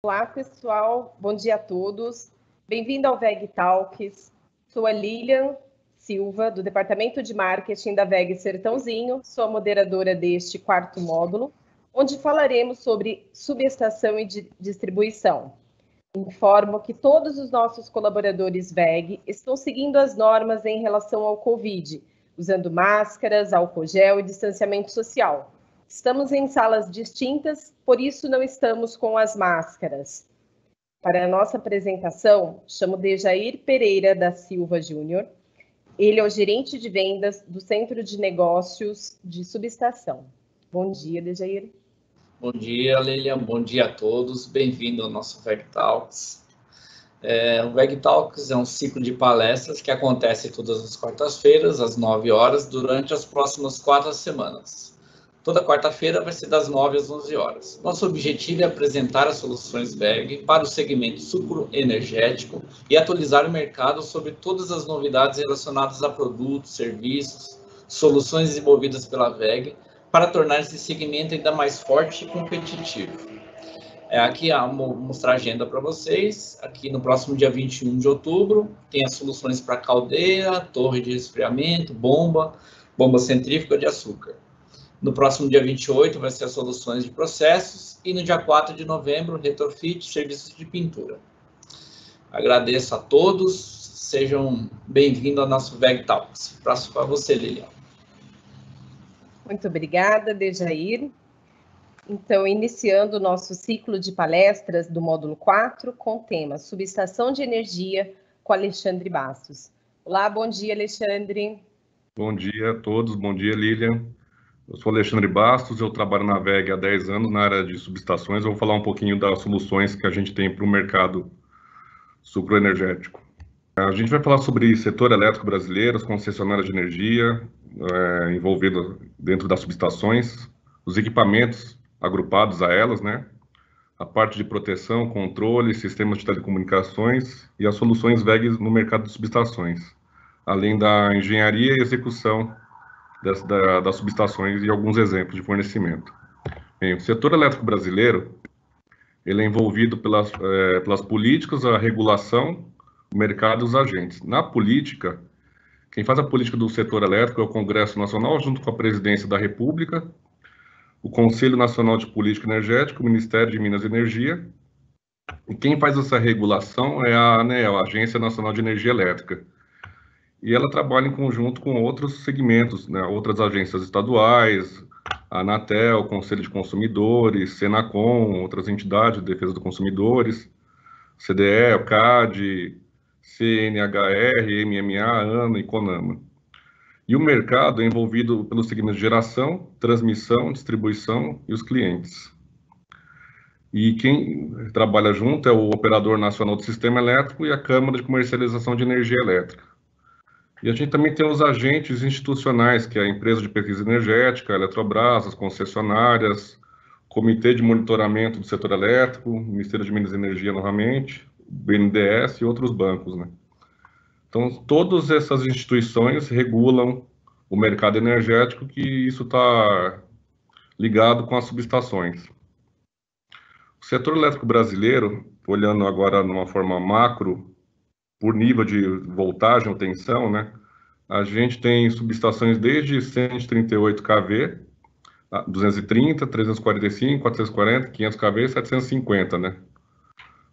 Olá, pessoal. Bom dia a todos. Bem-vindo ao WEG Talks. Sou a Lilian Silva, do Departamento de Marketing da WEG Sertãozinho. Sou a moderadora deste quarto módulo, onde falaremos sobre subestação e distribuição. Informo que todos os nossos colaboradores WEG estão seguindo as normas em relação ao Covid, usando máscaras, álcool gel e distanciamento social. Estamos em salas distintas, por isso não estamos com as máscaras. Para a nossa apresentação, chamo Dejair Pereira da Silva Júnior. Ele é o gerente de vendas do Centro de Negócios de Subestação. Bom dia, Dejair. Bom dia, Lilian. Bom dia a todos. Bem-vindo ao nosso WEG Talks. O WEG Talks é um ciclo de palestras que acontece todas as quartas-feiras, às 9 horas, durante as próximas 4 semanas. Toda quarta-feira vai ser das 9 às 11 horas. Nosso objetivo é apresentar as soluções WEG para o segmento sucroenergético e atualizar o mercado sobre todas as novidades relacionadas a produtos, serviços, soluções desenvolvidas pela WEG para tornar esse segmento ainda mais forte e competitivo. Aqui vou mostrar a agenda para vocês. Aqui no próximo dia 21 de outubro, tem as soluções para caldeira, torre de resfriamento, bomba centrífuga de açúcar. No próximo dia 28 vai ser as soluções de processos e no dia 4 de novembro, retrofit, serviços de pintura. Agradeço a todos, sejam bem-vindos ao nosso WEG Talks. Próximo para você, Lilian. Muito obrigada, Dejair. Então, iniciando o nosso ciclo de palestras do módulo 4, com o tema Subestação de Energia, com Alexandre Bastos. Olá, bom dia, Alexandre. Bom dia a todos, bom dia, Lilian. Eu sou Alexandre Bastos, eu trabalho na WEG há 10 anos na área de subestações. Eu vou falar um pouquinho das soluções que a gente tem para o mercado sucroenergético. A gente vai falar sobre setor elétrico brasileiro, as concessionárias de energia envolvidas dentro das subestações, os equipamentos agrupados a elas, né? A parte de proteção, controle, sistemas de telecomunicações e as soluções WEG no mercado de subestações, além da engenharia e execução das subestações e alguns exemplos de fornecimento. Bem, o setor elétrico brasileiro ele é envolvido pelas políticas, a regulação, o mercado e os agentes. Na política, quem faz a política do setor elétrico é o Congresso Nacional, junto com a Presidência da República, o Conselho Nacional de Política Energética, o Ministério de Minas e Energia, e quem faz essa regulação é a ANEEL, a Agência Nacional de Energia Elétrica. E ela trabalha em conjunto com outros segmentos, né, outras agências estaduais, a Anatel, Conselho de Consumidores, Senacom, outras entidades de defesa dos consumidores, CDE, o CAD, CNHR, MMA, ANA e CONAMA. E o mercado é envolvido pelos segmentos de geração, transmissão, distribuição e os clientes. E quem trabalha junto é o Operador Nacional do Sistema Elétrico e a Câmara de Comercialização de Energia Elétrica. E a gente também tem os agentes institucionais, que é a Empresa de Pesquisa Energética, a Eletrobras, as concessionárias, Comitê de Monitoramento do Setor Elétrico, Ministério de Minas e Energia novamente, o BNDES e outros bancos, né? Então, todas essas instituições regulam o mercado energético, que isso está ligado com as subestações. O setor elétrico brasileiro, olhando agora numa forma macro, por nível de voltagem ou tensão, né? A gente tem subestações desde 138 kV, 230, 345, 440, 500 kV e 750, né?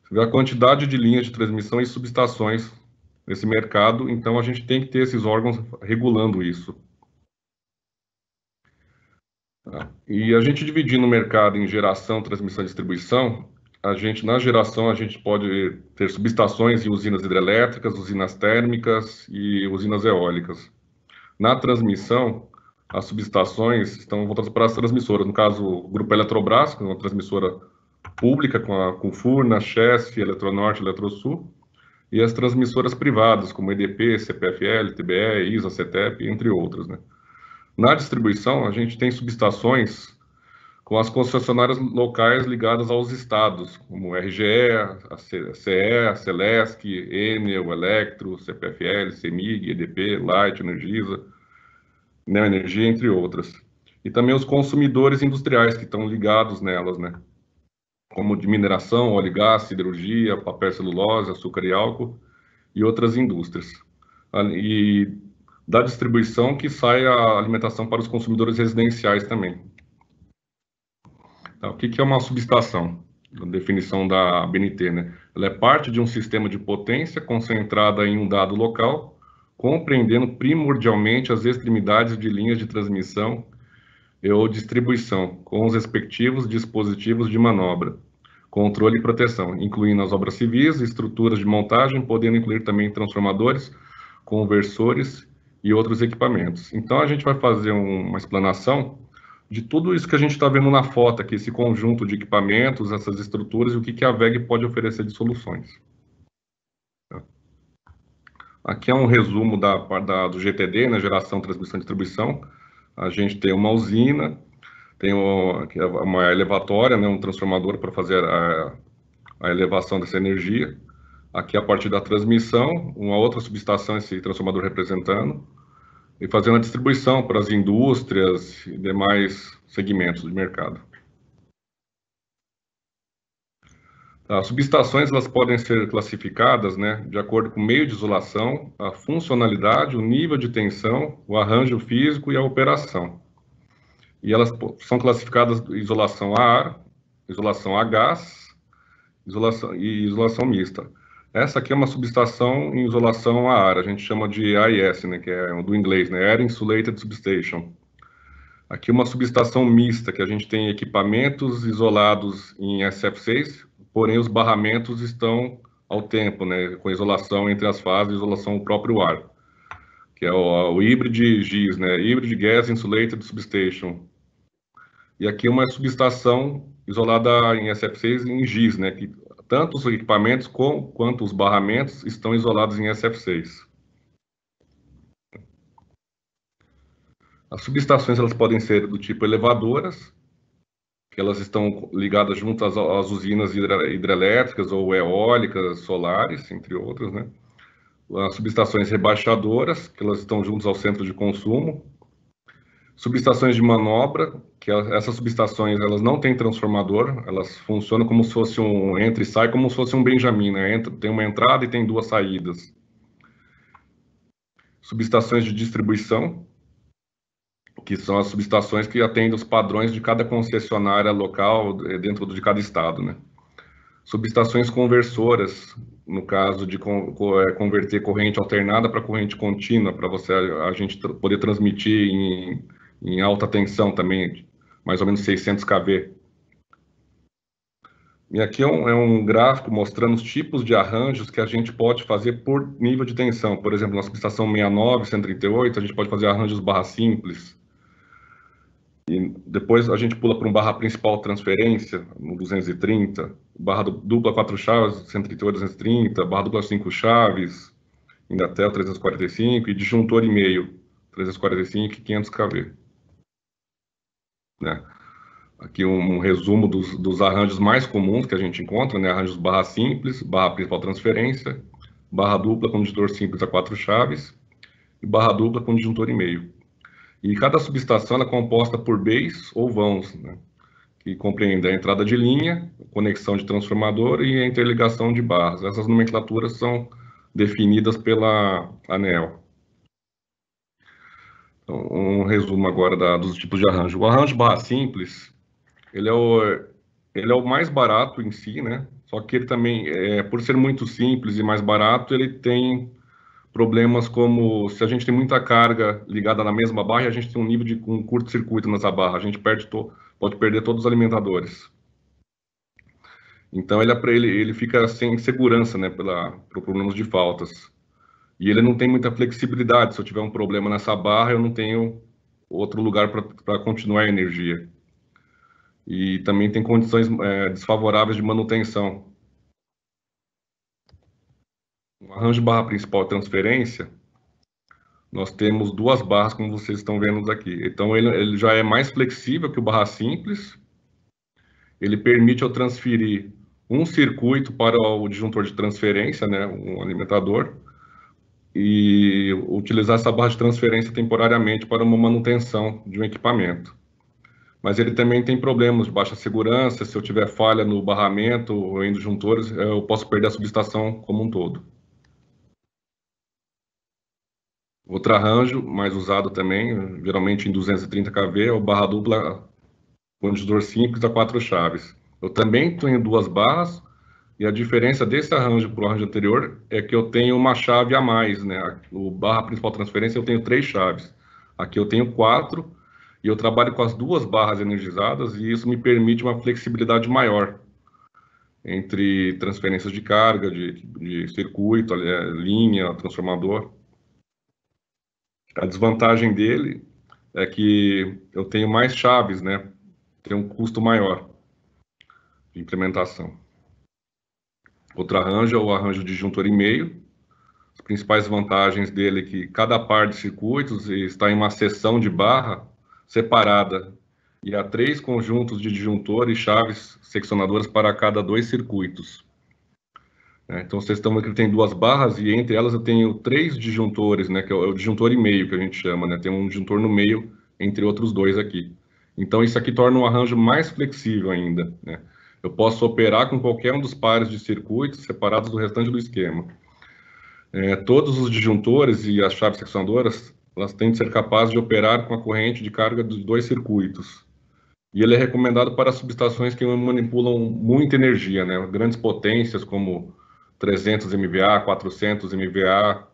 Você vê a quantidade de linhas de transmissão e subestações nesse mercado, então a gente tem que ter esses órgãos regulando isso. E a gente dividindo o mercado em geração, transmissão e distribuição, na geração, a gente pode ter subestações e usinas hidrelétricas, usinas térmicas e usinas eólicas. Na transmissão, as subestações estão voltadas para as transmissoras. No caso, o Grupo Eletrobras, que é uma transmissora pública com Furnas, Chesf, Eletronorte, Eletrosul, e as transmissoras privadas, como EDP, CPFL, TBE, ISA, CETEP, entre outras, né? Na distribuição, a gente tem subestações com as concessionárias locais ligadas aos estados, como RGE, a CE, a Celesc, Enel, Electro, CPFL, CEMIG, EDP, Light, Energisa, Neoenergia, entre outras. E também os consumidores industriais que estão ligados nelas, né? como de mineração, óleo e gás, siderurgia, papel, celulose, açúcar e álcool e outras indústrias. E da distribuição que sai a alimentação para os consumidores residenciais também. Tá, o que é uma subestação? A definição da BNT, né? Ela é parte de um sistema de potência concentrada em um dado local, compreendendo primordialmente as extremidades de linhas de transmissão ou distribuição, com os respectivos dispositivos de manobra, controle e proteção, incluindo as obras civis, estruturas de montagem, podendo incluir também transformadores, conversores e outros equipamentos. Então, a gente vai fazer uma explanação de tudo isso que a gente está vendo na foto aqui, esse conjunto de equipamentos, essas estruturas e o que a WEG pode oferecer de soluções. Aqui é um resumo do GTD, né, geração, transmissão e distribuição. A gente tem uma usina, tem uma elevatória, né, um transformador para fazer a elevação dessa energia. Aqui a partir da transmissão, uma outra subestação, esse transformador representando, e fazendo a distribuição para as indústrias e demais segmentos de mercado. As subestações elas podem ser classificadas, né, de acordo com o meio de isolação, a funcionalidade, o nível de tensão, o arranjo físico e a operação. E elas são classificadas isolação a ar, isolação a gás, isolação mista. Essa aqui é uma subestação em isolação a ar, a gente chama de AIS, né, que é do inglês, né, Air Insulated Substation. Aqui uma subestação mista, que a gente tem equipamentos isolados em SF6, porém os barramentos estão ao tempo, né, com isolação entre as fases e isolação do próprio ar, que é o hybrid GIS, né, Hybrid Gas Insulated Substation. E aqui uma subestação isolada em SF6 em GIS, né, que tanto os equipamentos quanto os barramentos estão isolados em SF6. As subestações elas podem ser do tipo elevadoras, que elas estão ligadas juntas às usinas hidrelétricas ou eólicas, solares, entre outras, né? As subestações rebaixadoras, que elas estão juntas ao centro de consumo. Subestações de manobra, que essas subestações elas não têm transformador, elas funcionam como se fosse um entra e sai, como se fosse um Benjamin, né? Tem uma entrada e tem duas saídas. Subestações de distribuição, que são as subestações que atendem os padrões de cada concessionária local dentro de cada estado, né? Subestações conversoras, no caso de converter corrente alternada para corrente contínua, para a gente poder transmitir em alta tensão também, mais ou menos 600 kV. E aqui é um gráfico mostrando os tipos de arranjos que a gente pode fazer por nível de tensão. Por exemplo, na subestação 69, 138, a gente pode fazer arranjos barra simples. E depois a gente pula para um barra principal transferência, no 230, barra dupla 4 chaves, 138, 230, barra dupla 5 chaves, ainda até o 345, e disjuntor e meio, 345 e 500 kV. Né? Aqui um resumo dos arranjos mais comuns que a gente encontra, né? Arranjos barra simples, barra principal transferência, barra dupla com disjuntor simples a 4 chaves, e barra dupla com disjuntor e meio. E cada subestação é composta por bays ou vãos, né, que compreendem a entrada de linha, conexão de transformador e a interligação de barras. Essas nomenclaturas são definidas pela ANEEL. Então, um resumo agora dos tipos de arranjo. O arranjo barra simples, ele é o mais barato em si, né? Só que ele também, por ser muito simples e mais barato, ele tem problemas como se a gente tem muita carga ligada na mesma barra e a gente tem um nível de curto-circuito nessa barra, a gente pode perder todos os alimentadores. Então ele fica sem segurança, né, por problemas de faltas. E ele não tem muita flexibilidade. Se eu tiver um problema nessa barra, eu não tenho outro lugar para continuar a energia. E também tem condições desfavoráveis de manutenção. No arranjo barra principal transferência, nós temos duas barras, como vocês estão vendo aqui. Então, ele já é mais flexível que o barra simples. Ele permite eu transferir um circuito para o disjuntor de transferência, né, um alimentador, e utilizar essa barra de transferência temporariamente para uma manutenção de um equipamento. mas ele também tem problemas de baixa segurança. Se eu tiver falha no barramento ou em disjuntores, eu posso perder a subestação como um todo. Outro arranjo mais usado também, geralmente em 230 kV, é o barra dupla com disjuntor simples a 4 chaves. Eu também tenho 2 barras, e a diferença desse arranjo para o arranjo anterior é que eu tenho uma chave a mais, né? O barra principal transferência eu tenho 3 chaves. Aqui eu tenho 4, e eu trabalho com as 2 barras energizadas, e isso me permite uma flexibilidade maior entre transferências de carga, de circuito, linha, transformador. A desvantagem dele é que eu tenho mais chaves, né? Tem um custo maior de implementação. Outro arranjo é o arranjo de disjuntor e meio. As principais vantagens dele é que cada par de circuitos está em uma seção de barra separada e há 3 conjuntos de disjuntor e chaves seccionadoras para cada 2 circuitos. Então, vocês estão vendo que ele tem 2 barras e entre elas eu tenho 3 disjuntores, né, que é o disjuntor e meio que a gente chama, né? Tem um disjuntor no meio entre outros 2 aqui. Então, isso aqui torna um arranjo mais flexível ainda, né? Eu posso operar com qualquer um dos pares de circuitos separados do restante do esquema. Todos os disjuntores e as chaves seccionadoras, elas têm de ser capazes de operar com a corrente de carga dos 2 circuitos. E ele é recomendado para subestações que manipulam muita energia, né? Grandes potências como 300 MVA, 400 MVA.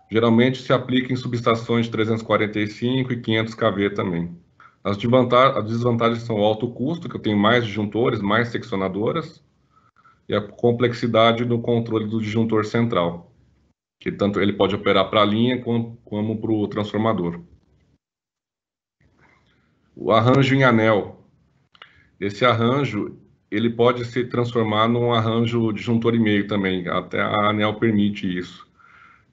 Geralmente se aplica em subestações de 345 e 500 kV também. As desvantagens são o alto custo, que eu tenho mais disjuntores, mais seccionadoras, e a complexidade no controle do disjuntor central, que tanto ele pode operar para a linha como para o transformador. O arranjo em anel. Esse arranjo, ele pode se transformar num arranjo disjuntor e meio também, até a anel permite isso.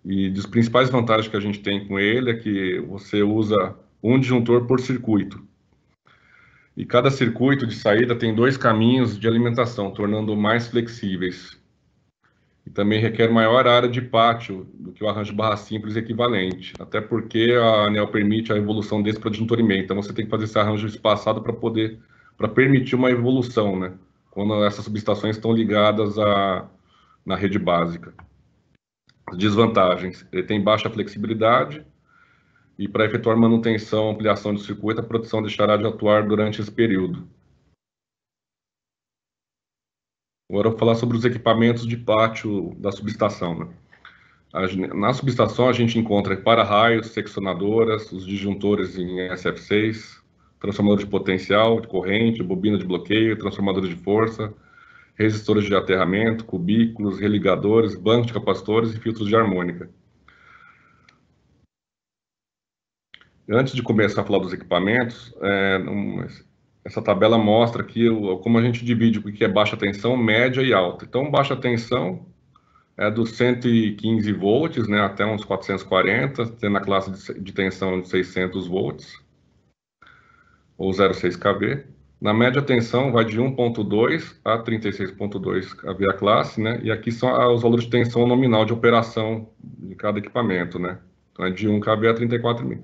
E das principais vantagens que a gente tem com ele é que você usa um disjuntor por circuito. E cada circuito de saída tem 2 caminhos de alimentação, tornando mais flexíveis. E também requer maior área de pátio do que o arranjo barra simples equivalente, até porque a ANEEL permite a evolução desse para disjuntor e meio. Então você tem que fazer esse arranjo espaçado para permitir uma evolução, né? Quando essas subestações estão ligadas na rede básica. Desvantagens: ele tem baixa flexibilidade e para efetuar manutenção, ampliação do circuito, a produção deixará de atuar durante esse período. Agora eu vou falar sobre os equipamentos de pátio da subestação, né? Na subestação a gente encontra para-raios, seccionadoras, os disjuntores em SF6, transformadores de potencial, de corrente, bobina de bloqueio, transformadores de força, resistores de aterramento, cubículos, religadores, bancos de capacitores e filtros de harmônica. Antes de começar a falar dos equipamentos, essa tabela mostra aqui como a gente divide o que é baixa tensão, média e alta. Então, baixa tensão é dos 115 volts, né, até uns 440, tendo a classe de tensão de 600 volts, ou 0,6 kV. Na média tensão vai de 1.2 a 36.2 kV a classe, né, e aqui são os valores de tensão nominal de operação de cada equipamento, né. Então, é de 1 kV a 34.000.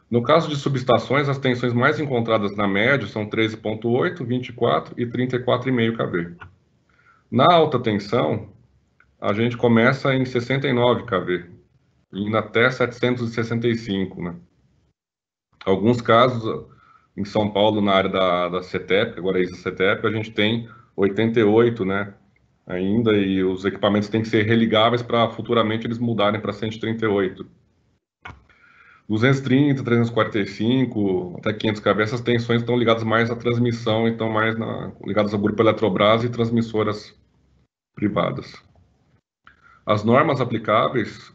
No caso de subestações, as tensões mais encontradas na média são 13.8, 24 e 34,5 kV. Na alta tensão, a gente começa em 69 kV, indo até 765, né? Alguns casos, em São Paulo, na área da CETEP, agora é ex-CETEP, a gente tem 88, né? Ainda, e os equipamentos têm que ser religáveis para futuramente eles mudarem para 138. 230, 345, até 500 kV, essas tensões estão ligadas mais à transmissão, então mais ligadas ao grupo Eletrobras e transmissoras privadas. As normas aplicáveis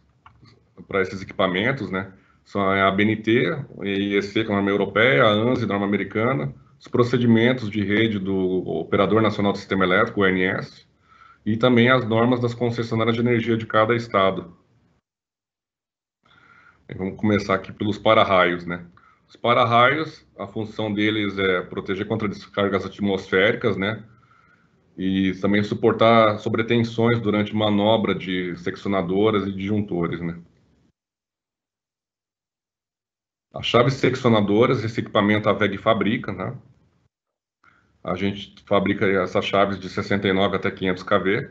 para esses equipamentos, né, são a ABNT, a IEC, que é a norma europeia, a ANSI, norma americana, os procedimentos de rede do Operador Nacional do Sistema Elétrico, o ONS, e também as normas das concessionárias de energia de cada estado. Vamos começar aqui pelos para-raios, né? Os para-raios, a função deles é proteger contra descargas atmosféricas, né? E também suportar sobretensões durante manobra de seccionadoras e disjuntores, né? As chaves seccionadoras, esse equipamento a WEG fabrica, né? A gente fabrica essas chaves de 69 até 500 kV,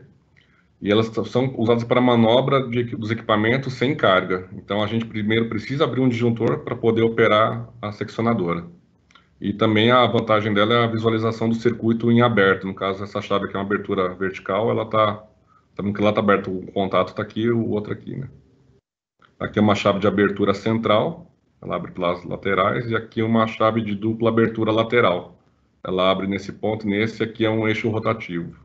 e elas são usadas para manobra dos equipamentos sem carga. Então, a gente primeiro precisa abrir um disjuntor para poder operar a seccionadora. E também a vantagem dela é a visualização do circuito em aberto. No caso, essa chave aqui é uma abertura vertical, ela está aberto, o contato está aqui, o outro aqui, né? Aqui é uma chave de abertura central, ela abre pelas laterais, e aqui é uma chave de dupla abertura lateral. Ela abre nesse ponto, nesse aqui é um eixo rotativo.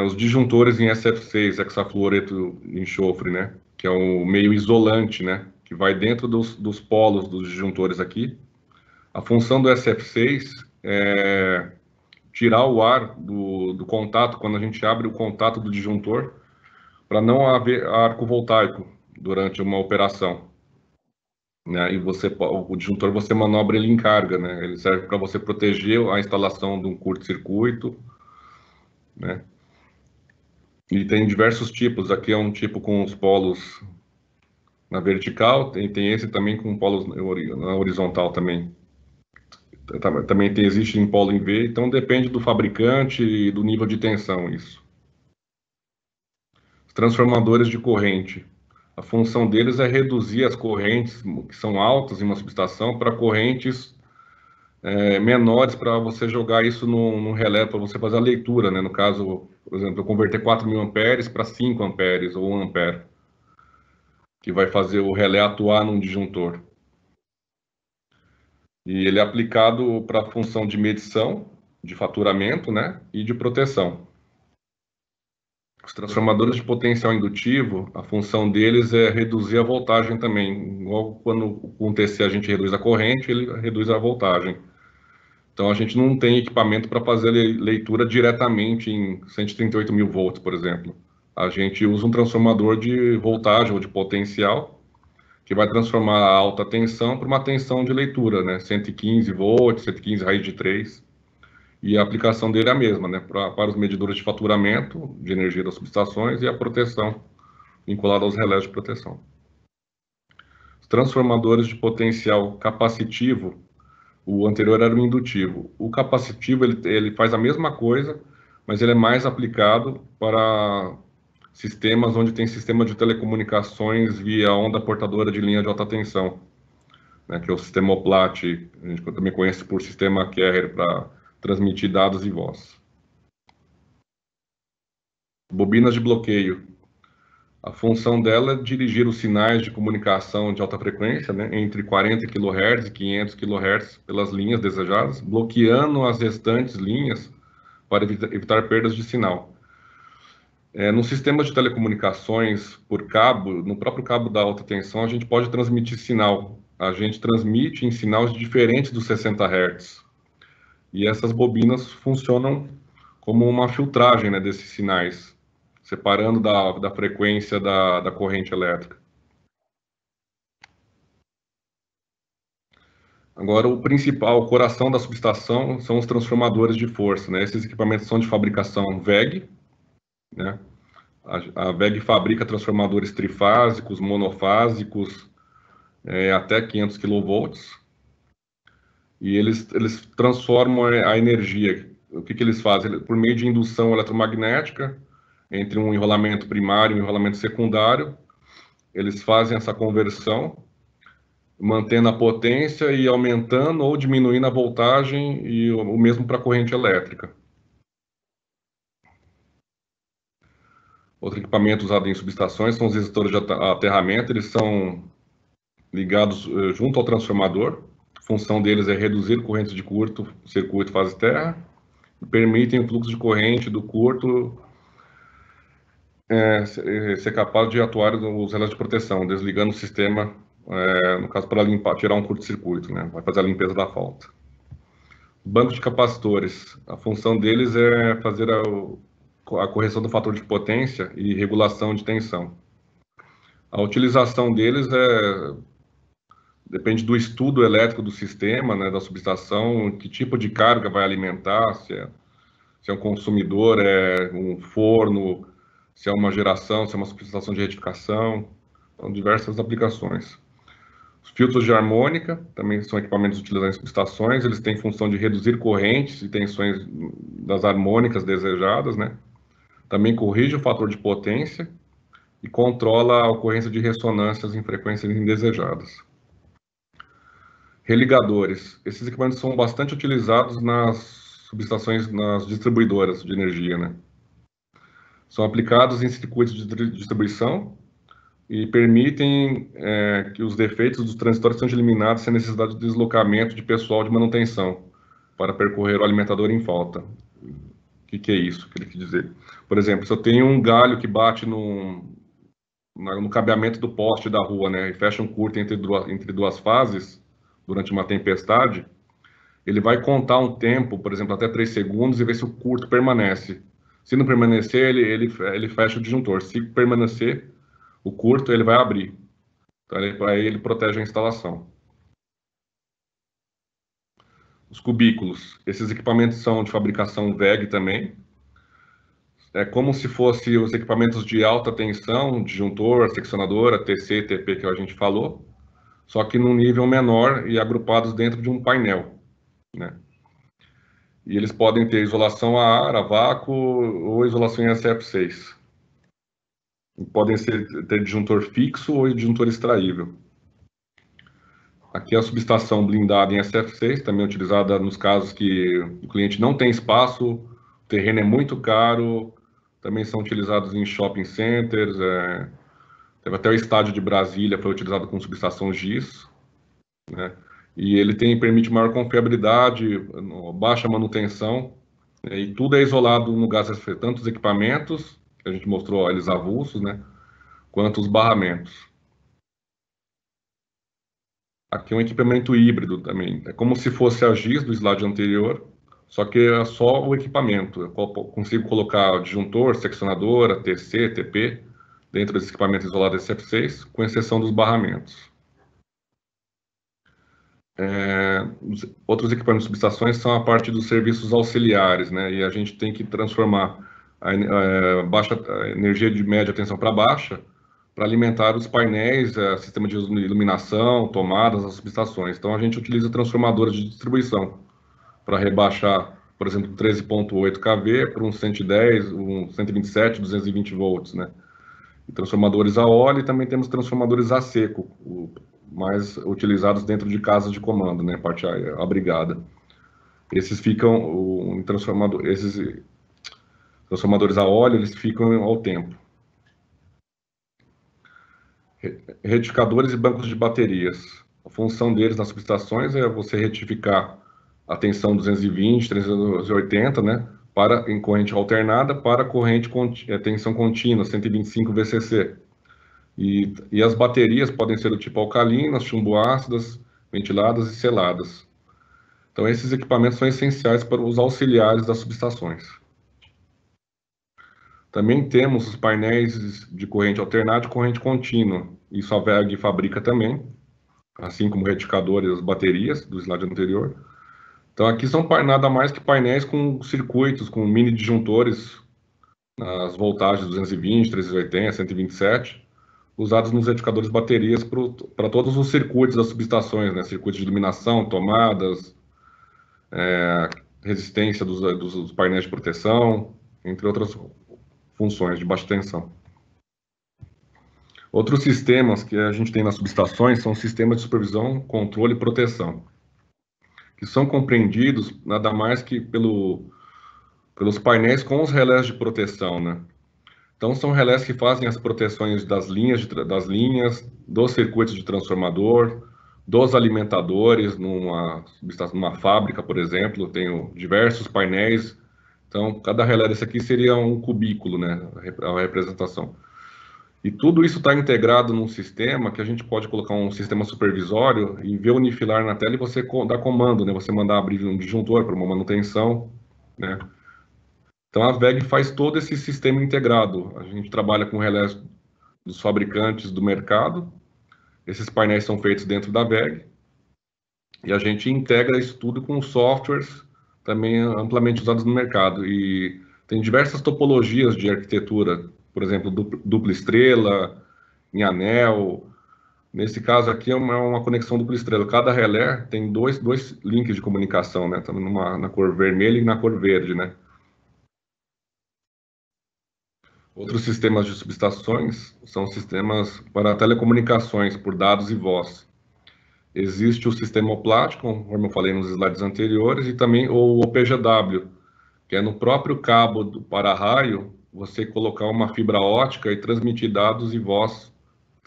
Os disjuntores em SF6, hexafluoreto de enxofre, né? Que é o meio isolante, né? Que vai dentro dos polos dos disjuntores aqui. A função do SF6 é tirar o ar do contato, quando a gente abre o contato do disjuntor, para não haver arco voltaico durante uma operação. Né? E o disjuntor você manobra ele em carga, né? Ele serve para você proteger a instalação de um curto-circuito, né? E tem diversos tipos. Aqui é um tipo com os polos na vertical, tem esse também com polos na horizontal também. Também existe em polo em V, então depende do fabricante e do nível de tensão isso. Os transformadores de corrente. A função deles é reduzir as correntes que são altas em uma subestação para correntes menores, para você jogar isso no relé, para você fazer a leitura, né? No caso, por exemplo, eu converter 4.000 amperes para 5 amperes ou 1 ampere, que vai fazer o relé atuar num disjuntor. E ele é aplicado para a função de medição, de faturamento, né? E de proteção. Os transformadores de potencial indutivo, a função deles é reduzir a voltagem também. Igual quando com o TC a gente reduz a corrente, ele reduz a voltagem. Então, a gente não tem equipamento para fazer leitura diretamente em 138.000 volts, por exemplo. A gente usa um transformador de voltagem ou de potencial, que vai transformar a alta tensão para uma tensão de leitura, né? 115 volts, 115 raiz de 3. E a aplicação dele é a mesma, né? Para os medidores de faturamento de energia das subestações e a proteção vinculada aos relés de proteção. Os transformadores de potencial capacitivo, o anterior era o indutivo. O capacitivo, ele faz a mesma coisa, mas ele é mais aplicado para sistemas onde tem sistema de telecomunicações via onda portadora de linha de alta tensão, né, que é o sistema OPLAT, a gente também conhece por sistema carrier para transmitir dados e voz. Bobinas de bloqueio. A função dela é dirigir os sinais de comunicação de alta frequência, né, entre 40 kHz e 500 kHz pelas linhas desejadas, bloqueando as restantes linhas para evitar perdas de sinal. No sistema de telecomunicações por cabo, no próprio cabo da alta tensão, a gente pode transmitir sinal. A gente transmite em sinais diferentes dos 60 Hz. E essas bobinas funcionam como uma filtragem, né, desses sinais, separando da frequência da corrente elétrica. Agora, o principal, o coração da subestação são os transformadores de força, né? Esses equipamentos são de fabricação WEG, né? A WEG fabrica transformadores trifásicos, monofásicos, até 500 kV, e eles transformam a energia. O que eles fazem? Por meio de indução eletromagnética, entre um enrolamento primário e um enrolamento secundário, eles fazem essa conversão, mantendo a potência e aumentando ou diminuindo a voltagem, e o mesmo para a corrente elétrica. Outro equipamento usado em subestações são os resistores de aterramento. Eles são ligados junto ao transformador. A função deles é reduzir correntes de curto circuito fase terra, e permitem o fluxo de corrente do curto ser capaz de atuar os relés de proteção, desligando o sistema, no caso, para tirar um curto-circuito, né? Vai fazer a limpeza da falta. Banco de capacitores. A função deles é fazer a correção do fator de potência e regulação de tensão. A utilização deles depende do estudo elétrico do sistema, né, da subestação, que tipo de carga vai alimentar, se é um consumidor, é um forno, se é uma geração, se é uma subestação de retificação. São diversas aplicações. Os filtros de harmônica também são equipamentos utilizados em subestações, eles têm função de reduzir correntes e tensões das harmônicas desejadas, né? Também corrige o fator de potência e controla a ocorrência de ressonâncias em frequências indesejadas. Religadores. Esses equipamentos são bastante utilizados nas subestações, nas distribuidoras de energia, né? São aplicados em circuitos de distribuição e permitem que os defeitos dos transitores sejam eliminados sem necessidade de deslocamento de pessoal de manutenção para percorrer o alimentador em falta. O que é isso que ele quer dizer? Por exemplo, se eu tenho um galho que bate no cabeamento do poste da rua, né, e fecha um curto entre duas fases, durante uma tempestade, ele vai contar um tempo, por exemplo, até 3 segundos, e ver se o curto permanece. Se não permanecer, ele fecha o disjuntor. Se permanecer o curto, ele vai abrir. Então, ele protege a instalação. Os cubículos. Esses equipamentos são de fabricação WEG também. É como se fossem os equipamentos de alta tensão, disjuntor, seccionadora, TC, TP, que a gente falou, só que num nível menor e agrupados dentro de um painel, né? E eles podem ter isolação a ar, a vácuo ou isolação em SF6. Podem ter disjuntor fixo ou disjuntor extraível. Aqui é a subestação blindada em SF6, também utilizada nos casos que o cliente não tem espaço, o terreno é muito caro, também são utilizados em shopping centers, teve até o estádio de Brasília, foi utilizado com subestação GIS, né? E ele permite maior confiabilidade, baixa manutenção, né? E tudo é isolado no gás SF6, tanto os equipamentos, que a gente mostrou eles avulsos, né? Quanto os barramentos. Aqui é um equipamento híbrido também, é como se fosse a GIS do slide anterior, só que é só o equipamento. Eu consigo colocar disjuntor, seccionadora, TC, TP, dentro desse equipamento isolado SF6, com exceção dos barramentos. Outros equipamentos de subestações são a parte dos serviços auxiliares, né? E a gente tem que transformar a energia de média tensão para baixa para alimentar os painéis, sistema de iluminação, tomadas, as subestações. Então a gente utiliza transformadores de distribuição para rebaixar, por exemplo, 13.8 kV para um 110, um 127, 220 volts, né? E transformadores a óleo, e também temos transformadores a seco, mais utilizados dentro de casas de comando, né, parte abrigada. Esses transformadores a óleo, eles ficam ao tempo. Retificadores e bancos de baterias. A função deles nas subestações é você retificar a tensão 220, 380, né, em corrente alternada para tensão contínua, 125 VCC. E as baterias podem ser do tipo alcalinas, chumboácidas, ventiladas e seladas. Então, esses equipamentos são essenciais para os auxiliares das subestações. Também temos os painéis de corrente alternada e corrente contínua. Isso a WEG fabrica também, assim como o retificador e as baterias do slide anterior. Então, aqui são nada mais que painéis com circuitos, com mini disjuntores, nas voltagens 220, 380, 127, usados nos retificadores baterias para todos os circuitos das subestações, né? Circuitos de iluminação, tomadas, resistência dos painéis de proteção, entre outras funções de baixa tensão. Outros sistemas que a gente tem nas subestações são sistemas de supervisão, controle e proteção, que são compreendidos nada mais que pelos painéis com os relés de proteção, né? Então, são relés que fazem as proteções das linhas, dos circuitos de transformador, dos alimentadores, numa fábrica, por exemplo, tenho diversos painéis. Então, cada relé desse aqui seria um cubículo, né, a representação. E tudo isso está integrado num sistema que a gente pode colocar um sistema supervisório e ver o unifilar na tela e você dar comando, né, você mandar abrir um disjuntor para uma manutenção, né. Então, a WEG faz todo esse sistema integrado. A gente trabalha com relés dos fabricantes do mercado. Esses painéis são feitos dentro da WEG. E a gente integra isso tudo com softwares também amplamente usados no mercado. E tem diversas topologias de arquitetura, por exemplo, dupla estrela, em anel. Nesse caso aqui é uma conexão dupla estrela. Cada relé tem dois links de comunicação, né? Estamos na cor vermelha e na cor verde, né? Outros sistemas de subestações são sistemas para telecomunicações por dados e voz. Existe o sistema oplático, como eu falei nos slides anteriores, e também o OPGW, que é no próprio cabo do para-raio, você colocar uma fibra ótica e transmitir dados e voz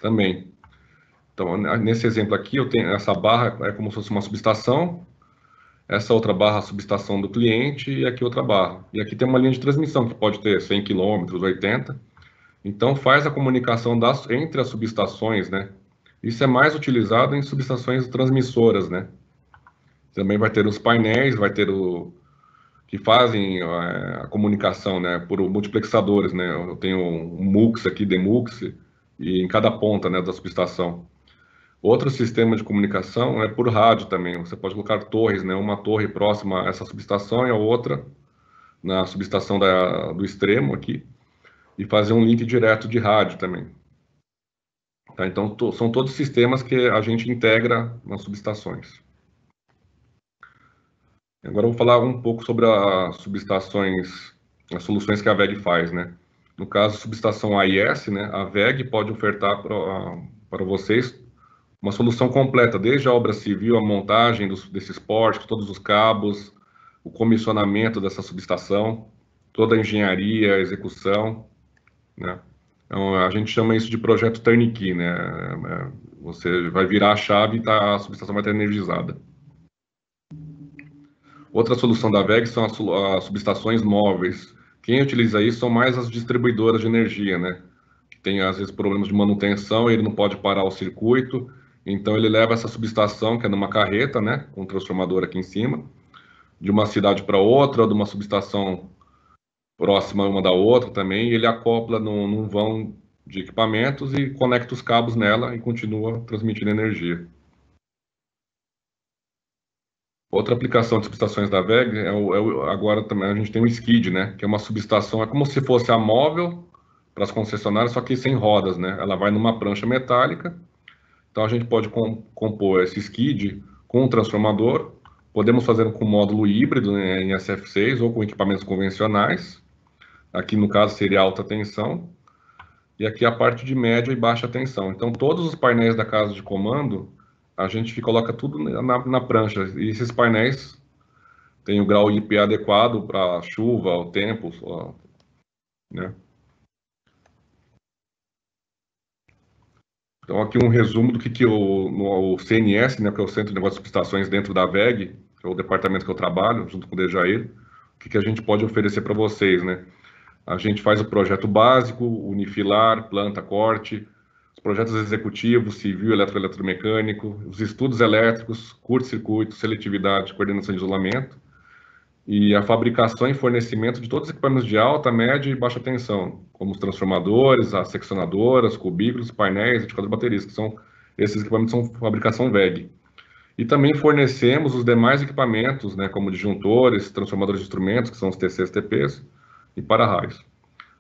também. Então, nesse exemplo aqui, eu tenho essa barra é como se fosse uma subestação, essa outra barra a subestação do cliente e aqui outra barra. E aqui tem uma linha de transmissão que pode ter 100 km, 80. Então, faz a comunicação entre as subestações, né? Isso é mais utilizado em subestações transmissoras, né? Também vai ter os painéis, vai ter que fazem a comunicação, né, por multiplexadores, né? Eu tenho um MUX aqui, DMUX, e em cada ponta, né, da subestação. Outro sistema de comunicação é por rádio também. Você pode colocar torres, né? Uma torre próxima a essa subestação e a outra na subestação do extremo aqui, e fazer um link direto de rádio também. Tá? Então, são todos sistemas que a gente integra nas subestações. Agora eu vou falar um pouco sobre as subestações, as soluções que a VEG faz, né? No caso, subestação AIS, né? A VEG pode ofertar para vocês uma solução completa, desde a obra civil, a montagem desses pórticos, todos os cabos, o comissionamento dessa subestação, toda a engenharia, a execução, né? Então, a gente chama isso de projeto turnkey, né? Você vai virar a chave e a subestação vai estar energizada. Outra solução da VEG são as subestações móveis. Quem utiliza isso são mais as distribuidoras de energia, né? Que tem, às vezes, problemas de manutenção, ele não pode parar o circuito, então ele leva essa subestação, que é numa carreta, né? Com um transformador aqui em cima, de uma cidade para outra, ou de uma subestação próxima uma da outra também, e ele acopla num vão de equipamentos e conecta os cabos nela e continua transmitindo energia. Outra aplicação de subestações da VEG agora também a gente tem o skid, né? Que é uma subestação, é como se fosse a móvel para as concessionárias, só que sem rodas, né? Ela vai numa prancha metálica. Então a gente pode compor esse skid com um transformador. Podemos fazer com módulo híbrido, né, em SF6 ou com equipamentos convencionais. Aqui no caso seria alta tensão. E aqui a parte de média e baixa tensão. Então todos os painéis da casa de comando a gente coloca tudo na prancha. E esses painéis têm o grau IP adequado para chuva, o tempo, né? Então, aqui um resumo do que o CNS, né, que é o Centro de Negócios de Subestações dentro da VEG, que é o departamento que eu trabalho, junto com o Dejair, o que a gente pode oferecer para vocês, né? A gente faz o projeto básico, unifilar, planta, corte, os projetos executivos, civil, eletromecânico, os estudos elétricos, curto-circuito, seletividade, coordenação de isolamento, e a fabricação e fornecimento de todos os equipamentos de alta, média e baixa tensão, como os transformadores, as seccionadoras, cubículos, painéis, indicadores de baterias, que são esses equipamentos são fabricação VEG. E também fornecemos os demais equipamentos, né, como disjuntores, transformadores de instrumentos, que são os TCs, TPs, e para-raios.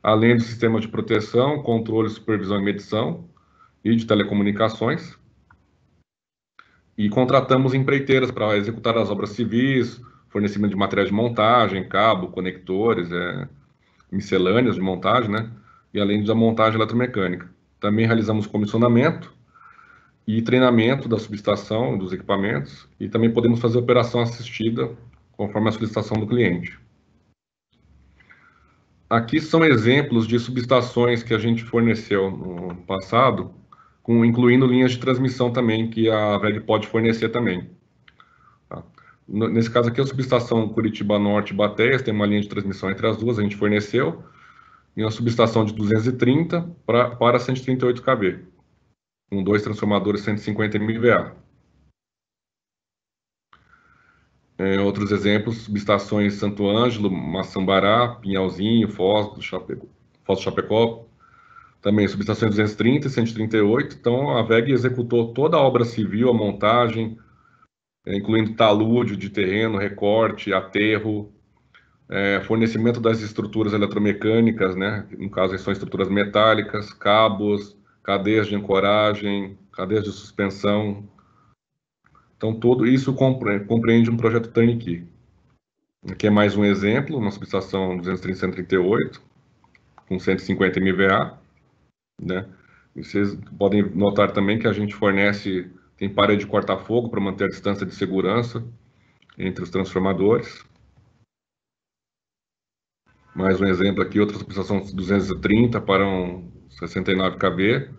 Além do sistema de proteção, controle, supervisão e medição, e de telecomunicações. E contratamos empreiteiras para executar as obras civis, fornecimento de materiais de montagem, cabo, conectores, miscelâneas de montagem, né? E além da montagem eletromecânica. Também realizamos comissionamento e treinamento da subestação, dos equipamentos, e também podemos fazer operação assistida conforme a solicitação do cliente. Aqui são exemplos de subestações que a gente forneceu no passado, incluindo linhas de transmissão também, que a VEG pode fornecer também. Tá? Nesse caso aqui, a subestação Curitiba Norte e Batéias tem uma linha de transmissão entre as duas, a gente forneceu, e uma subestação de 230 para 138 kV, com 2 transformadores 150 MVA. Outros exemplos, subestações Santo Ângelo, Maçambará, Pinhalzinho, Foz do Chapecó, também subestações 230 e 138. Então, a VEG executou toda a obra civil, a montagem, incluindo talúdio de terreno, recorte, aterro, fornecimento das estruturas eletromecânicas, né? No caso, são estruturas metálicas, cabos, cadeias de ancoragem, cadeias de suspensão. Então, tudo isso compreende um projeto turnkey. Aqui é mais um exemplo, uma subestação 230-138, com 150 MVA, né? E vocês podem notar também que a gente tem parede de corta-fogo para manter a distância de segurança entre os transformadores. Mais um exemplo aqui, outra subestação 230 para um 69 kV.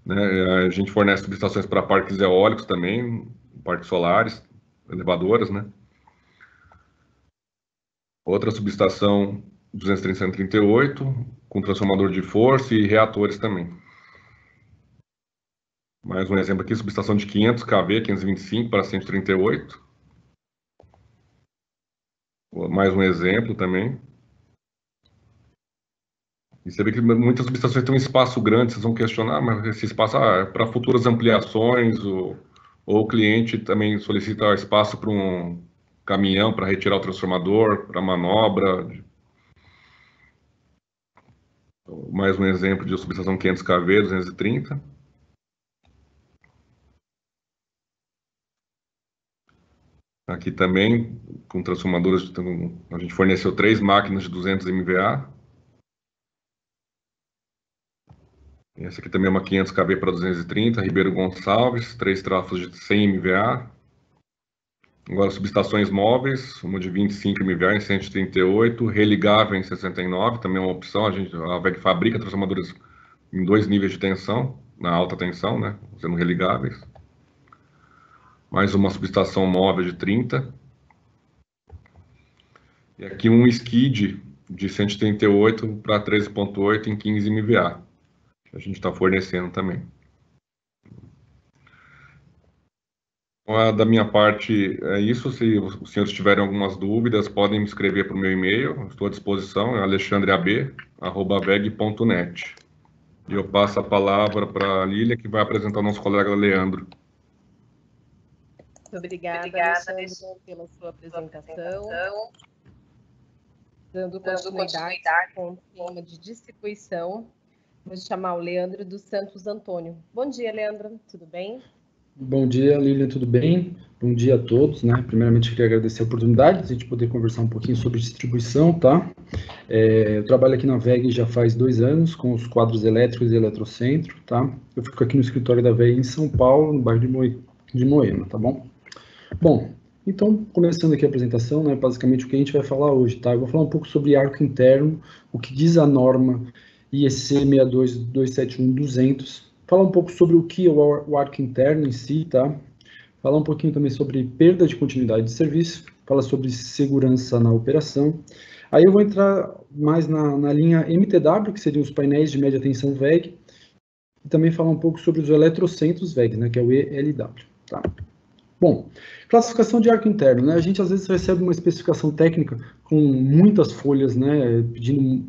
Né? A gente fornece subestações para parques eólicos também, parques solares, elevadoras, né? Outra subestação 230-138, com transformador de força e reatores também. Mais um exemplo aqui, subestação de 500 kV, 525 para 138. Mais um exemplo também. E você vê que muitas subestações têm um espaço grande, vocês vão questionar, mas esse espaço é para futuras ampliações, ou o cliente também solicita espaço para um caminhão para retirar o transformador, para manobra. Mais um exemplo de subestação 500 kV, 230. Aqui também, com transformadores, a gente forneceu 3 máquinas de 200 MVA. Essa aqui também é uma 500 kV para 230, Ribeiro Gonçalves, 3 trafos de 100 MVA. Agora, subestações móveis, uma de 25 MVA em 138, religável em 69, também é uma opção. A WEG fabrica transformadores em 2 níveis de tensão, na alta tensão, né, sendo religáveis. Mais uma subestação móvel de 30. E aqui um skid de 138 para 13.8 em 15 MVA. A gente está fornecendo também. Da minha parte é isso. Se os senhores tiverem algumas dúvidas, podem me escrever para o meu e-mail. Estou à disposição, é alexandreab@weg.net. E eu passo a palavra para a Lília, que vai apresentar o nosso colega Leandro. Muito obrigada, Alexandre, pela sua apresentação. Dando continuidade com o tema de distribuição, vou chamar o Leandro dos Santos Antônio. Bom dia, Leandro, tudo bem? Bom dia, Lilian, tudo bem? Bom dia a todos, né? Primeiramente, queria agradecer a oportunidade de a gente poder conversar um pouquinho sobre distribuição, tá? Eu trabalho aqui na WEG já faz 2 anos, com os quadros elétricos e eletrocentro, tá? Eu fico aqui no escritório da WEG em São Paulo, no bairro de Moema, tá bom? Bom, então, começando aqui a apresentação, né? Basicamente, o que a gente vai falar hoje, tá? Eu vou falar um pouco sobre arco interno, o que diz a norma IEC 62271-200, falar um pouco sobre o que é o arco interno em si, tá? Falar um pouquinho também sobre perda de continuidade de serviço, falar sobre segurança na operação. Aí eu vou entrar mais na linha MTW, que seriam os painéis de média tensão WEG, e também falar um pouco sobre os eletrocentros WEG, né, que é o ELW, tá? Bom, classificação de arco interno, né? A gente às vezes recebe uma especificação técnica com muitas folhas, né, pedindo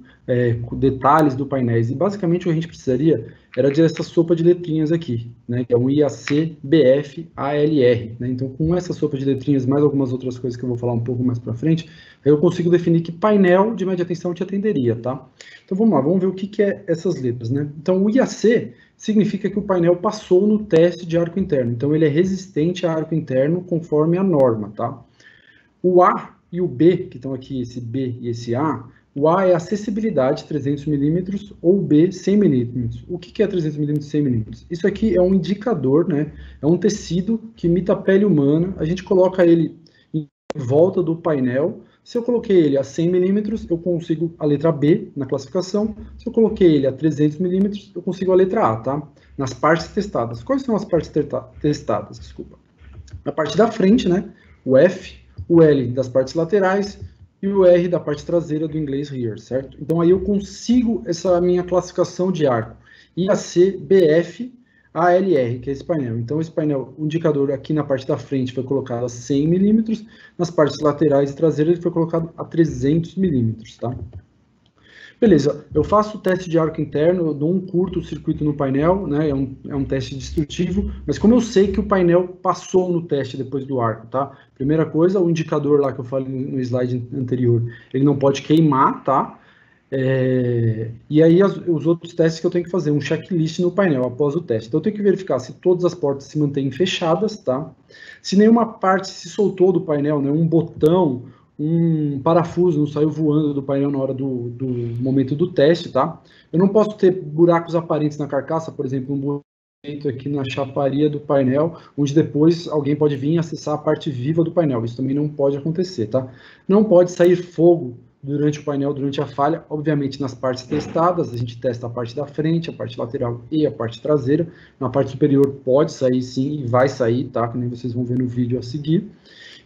detalhes do painéis, e basicamente o que a gente precisaria era de essa sopa de letrinhas aqui, né, que é um IAC BF ALR, né? Então, com essa sopa de letrinhas, mais algumas outras coisas que eu vou falar um pouco mais para frente, eu consigo definir que painel de média tensão te atenderia, tá? Então, vamos lá, vamos ver o que é essas letras, né? Então, o IAC significa que o painel passou no teste de arco interno, então ele é resistente a arco interno conforme a norma, tá? O A e o B, que estão aqui, esse B e esse A, o A é acessibilidade 300 mm ou o B 100 mm. O que é 300 mm e 100 mm? Isso aqui é um indicador, né? É um tecido que imita a pele humana. A gente coloca ele em volta do painel. Se eu coloquei ele a 100 mm, eu consigo a letra B na classificação. Se eu coloquei ele a 300 mm, eu consigo a letra A, tá? Nas partes testadas. Quais são as partes testadas? Desculpa. Na parte da frente, né? O F, o L das partes laterais e o R da parte traseira do inglês rear, certo? Então aí eu consigo essa minha classificação de arco. IAC BF ALR, que é esse painel. Então esse painel, o indicador aqui na parte da frente foi colocado a 100 mm, nas partes laterais e traseiras ele foi colocado a 300 mm, tá? Beleza, eu faço o teste de arco interno, eu dou um curto-circuito no painel, né? É um teste destrutivo, mas como eu sei que o painel passou no teste depois do arco, tá? Primeira coisa, o indicador lá que eu falei no slide anterior, ele não pode queimar, tá? E aí os outros testes que eu tenho que fazer, um checklist no painel após o teste. Então eu tenho que verificar se todas as portas se mantêm fechadas, tá? Se nenhuma parte se soltou do painel, né? Um botão, um parafuso não saiu voando do painel na hora do momento do teste, tá? Eu não posso ter buracos aparentes na carcaça, por exemplo, um buraco aqui na chaparia do painel, onde depois alguém pode vir acessar a parte viva do painel. Isso também não pode acontecer, tá? Não pode sair fogo durante o painel, durante a falha. Obviamente, nas partes testadas, a gente testa a parte da frente, a parte lateral e a parte traseira. Na parte superior pode sair sim, e vai sair, tá? Que nem vocês vão ver no vídeo a seguir.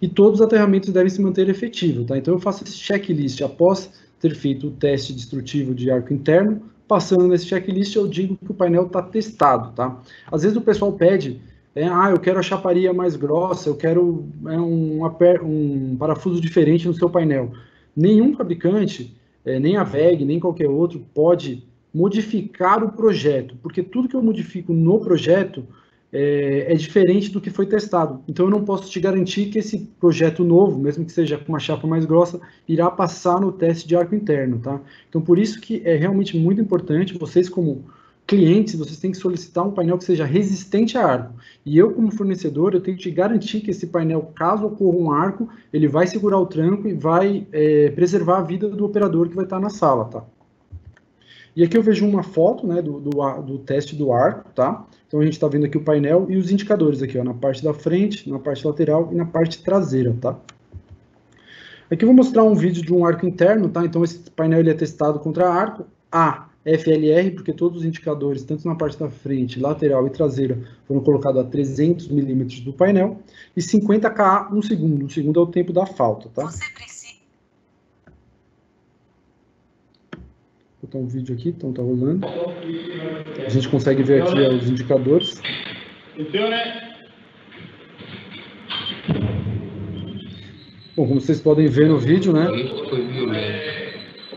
E todos os aterramentos devem se manter efetivos, tá? Então eu faço esse checklist após ter feito o teste destrutivo de arco interno. Passando nesse checklist, eu digo que o painel está testado, tá? Às vezes o pessoal pede, eu quero a chaparia mais grossa, eu quero um parafuso diferente no seu painel. Nenhum fabricante, nem a WEG, nem qualquer outro, pode modificar o projeto, porque tudo que eu modifico no projeto é diferente do que foi testado. Então eu não posso te garantir que esse projeto novo, mesmo que seja com uma chapa mais grossa, irá passar no teste de arco interno, tá? Então por isso que é realmente muito importante, vocês como clientes, vocês têm que solicitar um painel que seja resistente a arco. E eu como fornecedor, eu tenho que te garantir que esse painel, caso ocorra um arco, ele vai segurar o tranco e vai preservar a vida do operador que vai estar na sala, tá? E aqui eu vejo uma foto, né, do teste do arco, tá? Então a gente está vendo aqui o painel e os indicadores aqui, ó, na parte da frente, na parte lateral e na parte traseira, tá? Aqui eu vou mostrar um vídeo de um arco interno, tá? Então esse painel ele é testado contra arco FLR, porque todos os indicadores, tanto na parte da frente, lateral e traseira, foram colocados a 300 milímetros do painel, e 50 kA no segundo. O segundo é o tempo da falta, tá? Você precisa. Vou botar um vídeo aqui, então tá rolando. A gente consegue ver aqui os indicadores. Bom, como vocês podem ver no vídeo, né?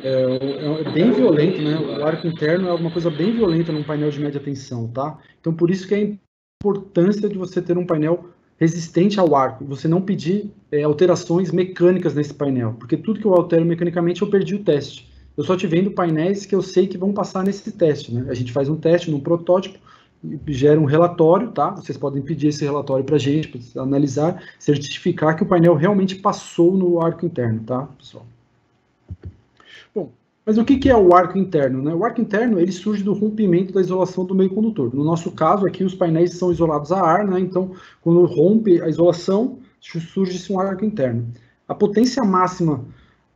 É bem violento, né? O arco interno é alguma coisa bem violenta num painel de média tensão, tá? Então, por isso que é a importância de você ter um painel resistente ao arco, você não pedir alterações mecânicas nesse painel, porque tudo que eu altero mecanicamente eu perdi o teste. Eu só te vendo painéis que eu sei que vão passar nesse teste, né? A gente faz um teste num protótipo, gera um relatório, tá? Vocês podem pedir esse relatório para a gente, para analisar, certificar que o painel realmente passou no arco interno, tá, pessoal? Bom, mas o que é o arco interno, né? O arco interno, ele surge do rompimento da isolação do meio condutor. No nosso caso, aqui os painéis são isolados a ar, né? Então, quando rompe a isolação, surge-se um arco interno. A potência máxima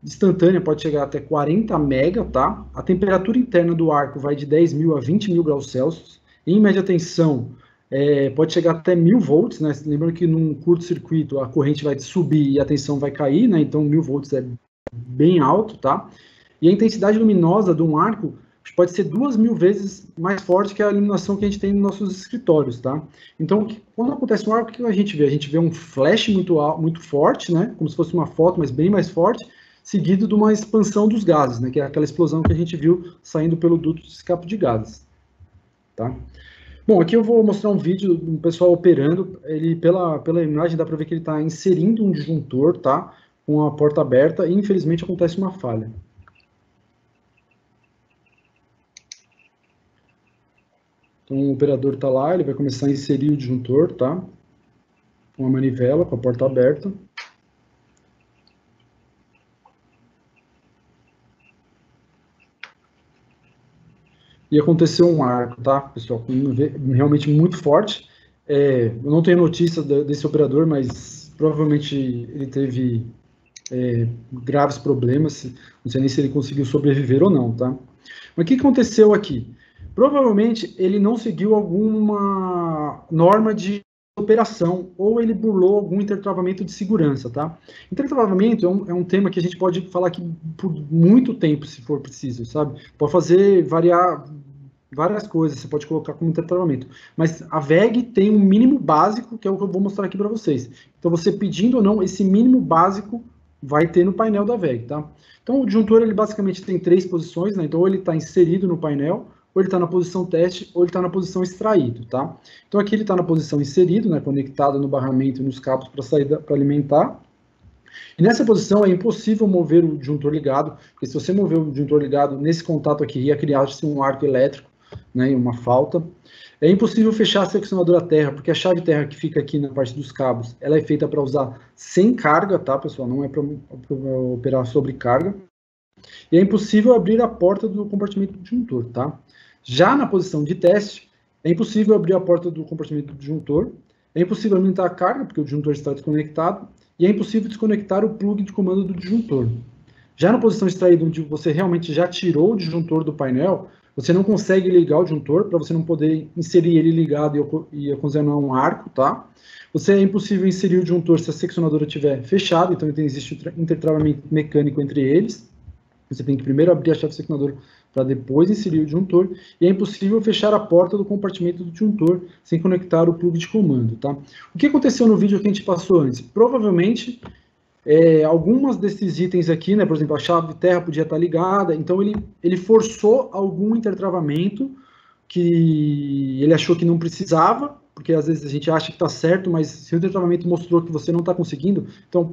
instantânea pode chegar até 40 mega, tá? A temperatura interna do arco vai de 10.000 a 20.000 graus Celsius. Em média tensão, pode chegar até 1.000 volts, né? Lembrando que num curto-circuito a corrente vai subir e a tensão vai cair, né? Então 1.000 volts é bem alto, tá? E a intensidade luminosa de um arco pode ser 2.000 vezes mais forte que a iluminação que a gente tem nos nossos escritórios, tá? Então, quando acontece um arco, o que a gente vê? A gente vê um flash muito forte, né? Como se fosse uma foto, mas bem mais forte, seguido de uma expansão dos gases, né, que é aquela explosão que a gente viu saindo pelo duto de escape de gases. Tá? Bom, aqui eu vou mostrar um vídeo do pessoal operando, ele pela imagem dá para ver que ele está inserindo um disjuntor, tá, com a porta aberta, e infelizmente acontece uma falha. Então o operador está lá, ele vai começar a inserir o disjuntor, tá, com a manivela, com a porta aberta. E aconteceu um arco, tá, pessoal? Realmente muito forte. Eu não tenho notícia desse operador, mas provavelmente ele teve graves problemas. Não sei nem se ele conseguiu sobreviver ou não, tá? Mas o que aconteceu aqui? Provavelmente ele não seguiu alguma norma de operação ou ele burlou algum intertravamento de segurança, tá? Intertravamento é um tema que a gente pode falar aqui por muito tempo, se for preciso, sabe? Pode variar várias coisas, você pode colocar como intertravamento. Mas a WEG tem um mínimo básico, que é o que eu vou mostrar aqui para vocês. Então, você pedindo ou não, esse mínimo básico vai ter no painel da WEG, tá? Então, o disjuntor, ele basicamente tem 3 posições, né? Então, ou ele está inserido no painel, ou ele está na posição teste, ou ele está na posição extraído, tá? Então aqui ele está na posição inserido, né, conectado no barramento e nos cabos para alimentar. E nessa posição é impossível mover o disjuntor ligado, porque se você mover o disjuntor ligado nesse contato aqui, ia criar-se um arco elétrico, né, uma falta. É impossível fechar a seccionadora terra, porque a chave terra que fica aqui na parte dos cabos, ela é feita para usar sem carga, tá, pessoal? Não é para operar sobre carga. E é impossível abrir a porta do compartimento do disjuntor, tá? Já na posição de teste, é impossível abrir a porta do compartimento do disjuntor, é impossível aumentar a carga, porque o disjuntor está desconectado, e é impossível desconectar o plug de comando do disjuntor. Já na posição extraída, onde você realmente já tirou o disjuntor do painel, você não consegue ligar o disjuntor, para você não poder inserir ele ligado e ocasionar um arco, tá? É impossível inserir o disjuntor se a seccionadora estiver fechada, então existe intertravamento mecânico entre eles. Você tem que primeiro abrir a chave seccionadora para depois inserir o disjuntor, e é impossível fechar a porta do compartimento do disjuntor sem conectar o plug de comando, tá? O que aconteceu no vídeo que a gente passou antes? Provavelmente, algumas desses itens aqui, né, por exemplo, a chave terra podia estar ligada, então ele forçou algum intertravamento que ele achou que não precisava, porque às vezes a gente acha que está certo, mas se o intertravamento mostrou que você não está conseguindo, então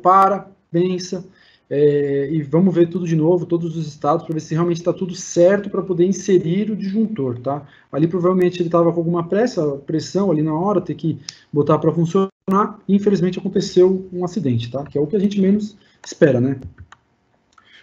pensa, e vamos ver tudo de novo, todos os estados, para ver se realmente está tudo certo para poder inserir o disjuntor, tá? Ali provavelmente ele estava com alguma pressão ali na hora, ter que botar para funcionar, e infelizmente aconteceu um acidente, tá? Que é o que a gente menos espera, né?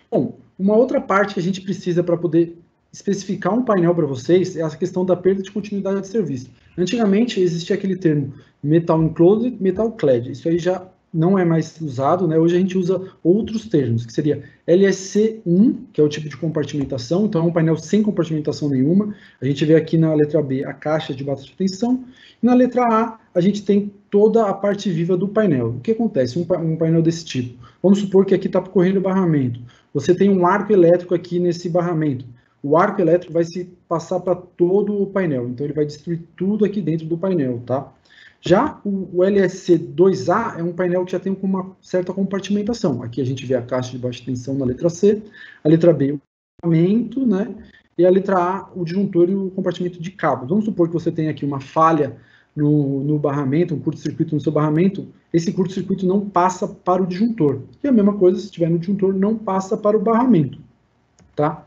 Bom, uma outra parte que a gente precisa para poder especificar um painel para vocês é a questão da perda de continuidade de serviço. Antigamente existia aquele termo metal enclosed, metal clad, isso aí já não é mais usado, né? Hoje a gente usa outros termos, que seria LSC1, que é o tipo de compartimentação, então é um painel sem compartimentação nenhuma. A gente vê aqui na letra B a caixa de baixa tensão, e na letra A a gente tem toda a parte viva do painel. O que acontece? Um painel desse tipo, vamos supor que aqui está correndo barramento, você tem um arco elétrico aqui nesse barramento. O arco elétrico vai se passar para todo o painel, então ele vai destruir tudo aqui dentro do painel, tá? Já o LSC2A é um painel que já tem uma certa compartimentação. Aqui a gente vê a caixa de baixa tensão na letra C, a letra B o barramento, né? E a letra A o disjuntor e o compartimento de cabos. Vamos supor que você tem aqui uma falha no barramento, um curto-circuito no seu barramento, esse curto-circuito não passa para o disjuntor. E a mesma coisa, se estiver no disjuntor, não passa para o barramento, tá?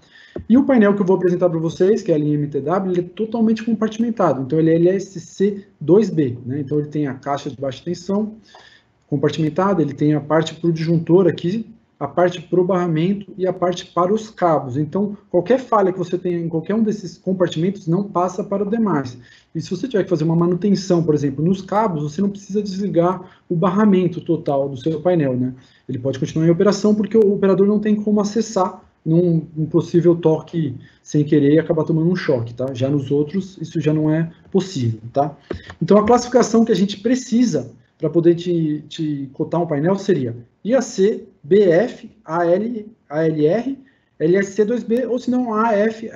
E o painel que eu vou apresentar para vocês, que é a linha MTW, ele é totalmente compartimentado. Então, ele é LSC2B, né? Então, ele tem a caixa de baixa tensão compartimentada, ele tem a parte para o disjuntor aqui, a parte para o barramento e a parte para os cabos. Então, qualquer falha que você tenha em qualquer um desses compartimentos não passa para o demais. E se você tiver que fazer uma manutenção, por exemplo, nos cabos, você não precisa desligar o barramento total do seu painel, né? Ele pode continuar em operação porque o operador não tem como acessar num possível toque sem querer e acabar tomando um choque, tá? Já nos outros, isso já não é possível, tá? Então, a classificação que a gente precisa para poder te cotar um painel seria IAC, BF, ALR, LSC2B, ou se não AF,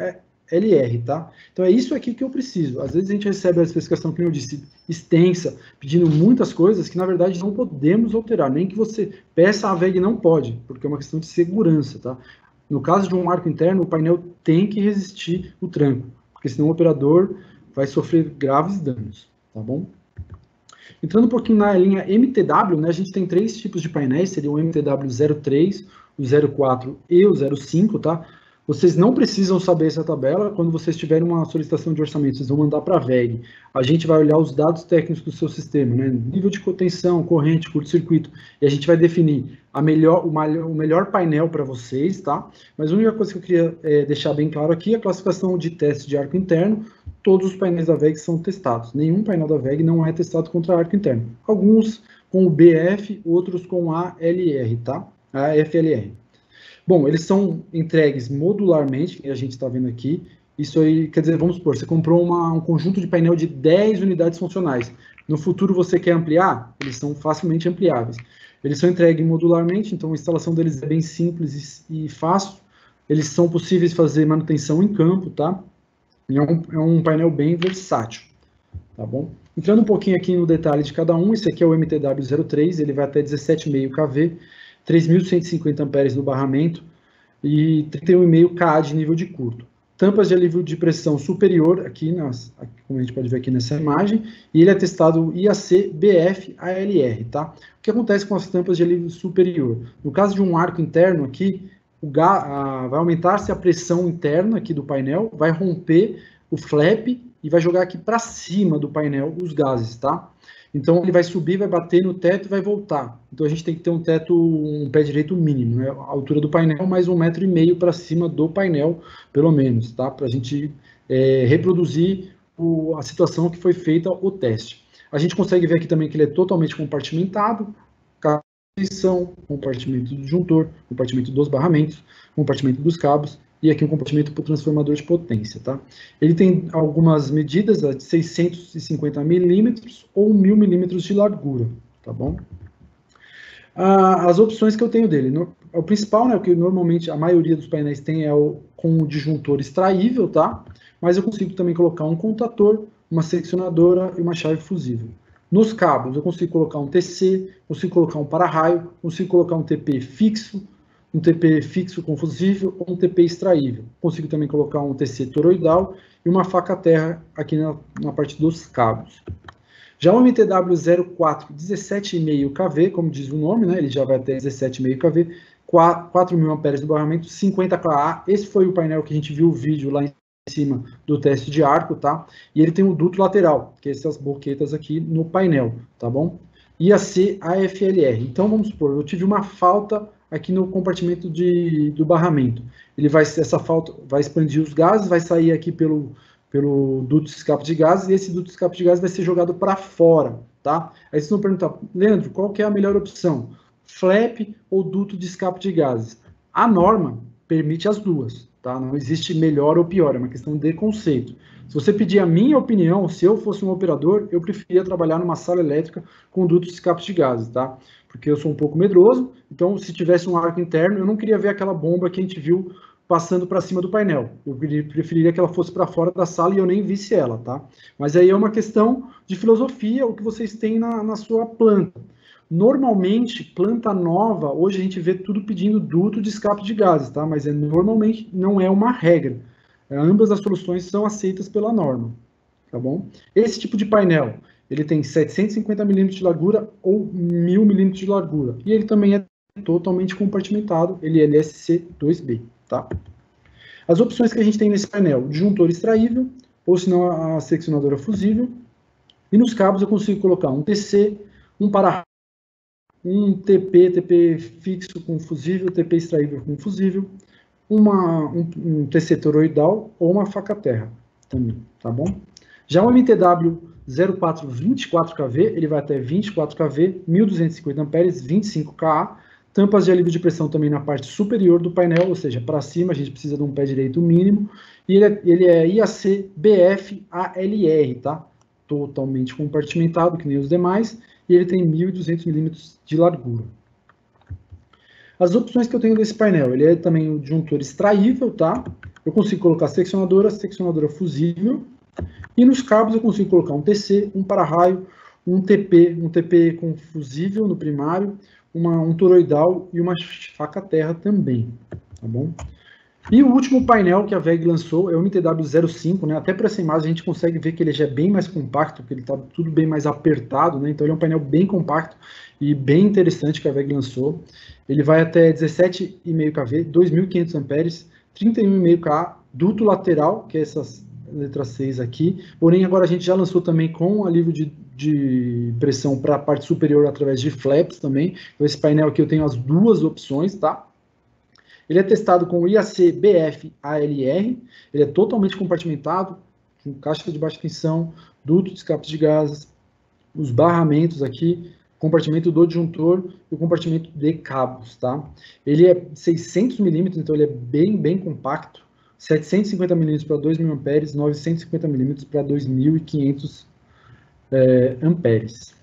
LR, tá? Então, é isso aqui que eu preciso. Às vezes a gente recebe a especificação, como eu disse, extensa, pedindo muitas coisas que, na verdade, não podemos alterar. Nem que você peça, a VEG não pode, porque é uma questão de segurança, tá? No caso de um arco interno, o painel tem que resistir o tranco, porque senão o operador vai sofrer graves danos, tá bom? Entrando um pouquinho na linha MTW, né, a gente tem 3 tipos de painéis, seria o MTW03, o 04 e o 05, tá? Vocês não precisam saber essa tabela, quando vocês tiverem uma solicitação de orçamento, vocês vão mandar para a VEG. A gente vai olhar os dados técnicos do seu sistema, né? Nível de tensão, corrente, curto-circuito, e a gente vai definir o melhor painel para vocês, tá? Mas a única coisa que eu queria deixar bem claro aqui, a classificação de teste de arco interno, todos os painéis da VEG são testados. Nenhum painel da VEG não é testado contra arco interno. Alguns com o BF, outros com a ALR, tá? A FLR. Bom, eles são entregues modularmente, que a gente está vendo aqui. Isso aí, quer dizer, vamos supor, você comprou um conjunto de painel de 10 unidades funcionais. No futuro você quer ampliar? Eles são facilmente ampliáveis. Eles são entregues modularmente, então a instalação deles é bem simples e fácil. Eles são possíveis de fazer manutenção em campo, tá? E é um painel bem versátil, tá bom? Entrando um pouquinho aqui no detalhe de cada um, esse aqui é o MTW03, ele vai até 17,5 kV, 3.150 amperes no barramento e 31,5 kA de nível de curto. tampas de alívio de pressão superior, como a gente pode ver aqui nessa imagem, e ele é testado IAC, BF, ALR, tá? O que acontece com as tampas de alívio superior? No caso de um arco interno aqui, vai aumentar-se a pressão interna aqui do painel, vai romper o flap e vai jogar aqui para cima do painel os gases, tá? Então ele vai subir, vai bater no teto e vai voltar. Então a gente tem que ter um pé direito mínimo, né? A altura do painel mais 1,5 m para cima do painel, pelo menos, tá? Para a gente reproduzir a situação que foi feita o teste. A gente consegue ver aqui também que ele é totalmente compartimentado, compartimento do disjuntor, compartimento dos barramentos, compartimento dos cabos e aqui um compartimento para o transformador de potência, tá? Ele tem algumas medidas de 650 milímetros ou 1000 milímetros de largura, tá bom? As opções que eu tenho dele, o principal, né, o que normalmente a maioria dos painéis tem com o disjuntor extraível, tá? Mas eu consigo também colocar um contator, uma seccionadora e uma chave fusível. Nos cabos, eu consigo colocar um TC, consigo colocar um para-raio, consigo colocar um TP fixo com fusível ou um TP extraível. Consigo também colocar um TC toroidal e uma faca terra aqui na parte dos cabos. Já o MTW04 17,5 kV, como diz o nome, né, ele já vai até 17,5 kV, 4.000 amperes do barramento, 50 kA. Esse foi o painel que a gente viu o vídeo lá em cima do teste de arco, tá? E ele tem um duto lateral, que é essas boquetas aqui no painel, tá bom? IAC AFLR. Então, vamos supor, eu tive uma falta aqui no compartimento do barramento. Essa falta vai expandir os gases, vai sair aqui pelo duto de escape de gases, e esse duto de escape de gases vai ser jogado para fora, tá? Aí vocês vão perguntar, Leandro, qual que é a melhor opção? Flap ou duto de escape de gases? A norma permite as duas. Tá? Não existe melhor ou pior, é uma questão de conceito. Se você pedir a minha opinião, se eu fosse um operador, eu preferia trabalhar numa sala elétrica com dutos de escape de gases, tá? Porque eu sou um pouco medroso, então se tivesse um arco interno, eu não queria ver aquela bomba que a gente viu passando para cima do painel. Eu preferiria que ela fosse para fora da sala e eu nem visse ela, tá? Mas aí é uma questão de filosofia, o que vocês têm na sua planta. Normalmente, planta nova, hoje a gente vê tudo pedindo duto de escape de gases, tá? Mas normalmente não é uma regra. Ambas as soluções são aceitas pela norma, tá bom? Esse tipo de painel, ele tem 750 milímetros de largura ou 1000 milímetros de largura. E ele também é totalmente compartimentado, ele é LSC 2B, tá? As opções que a gente tem nesse painel, disjuntor extraível, ou se não a seccionadora fusível. E nos cabos eu consigo colocar um TC, um para um TP fixo com fusível, TP extraível com fusível, um TC toroidal ou uma faca terra também, tá bom? Já o MTW 04 24 kV, ele vai até 24 kV, 1250 amperes, 25 kA, tampas de alívio de pressão também na parte superior do painel, ou seja, para cima a gente precisa de um pé direito mínimo, e ele é IAC BF ALR, tá? Totalmente compartimentado, que nem os demais, e ele tem 1.200 milímetros de largura. As opções que eu tenho desse painel, ele é também o disjuntor extraível, tá? Eu consigo colocar seccionadora fusível, e nos cabos eu consigo colocar um TC, um para-raio, um TP com fusível no primário, um toroidal e uma faca terra também, tá bom? E o último painel que a WEG lançou é o MTW05, né? Até por essa imagem a gente consegue ver que ele já é bem mais compacto, que ele está tudo bem mais apertado, né? Então ele é um painel bem compacto e bem interessante que a WEG lançou. Ele vai até 17,5 kV, 2.500 amperes, 31,5 kA, duto lateral, que é essas letras 6 aqui. Porém, agora a gente já lançou também com alívio de pressão para a parte superior através de flaps também. Então esse painel aqui eu tenho as duas opções, tá? Ele é testado com o IAC BF ALR, ele é totalmente compartimentado, com caixa de baixa tensão, duto de escape de gases, os barramentos aqui, compartimento do disjuntor e o compartimento de cabos, tá? Ele é 600 milímetros, então ele é bem compacto, 750 milímetros para 2.000 amperes, 950 milímetros para 2.500 amperes,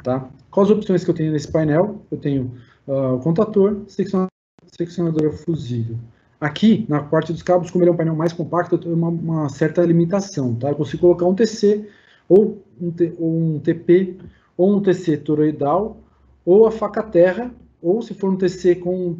tá? Quais as opções que eu tenho nesse painel? Eu tenho o contator, seccionadora fusível. Aqui, na parte dos cabos, como ele é um painel mais compacto, eu tenho uma certa limitação, tá? Eu consigo colocar um TC, ou um TP, ou um TC toroidal, ou a faca terra, ou se for um TC com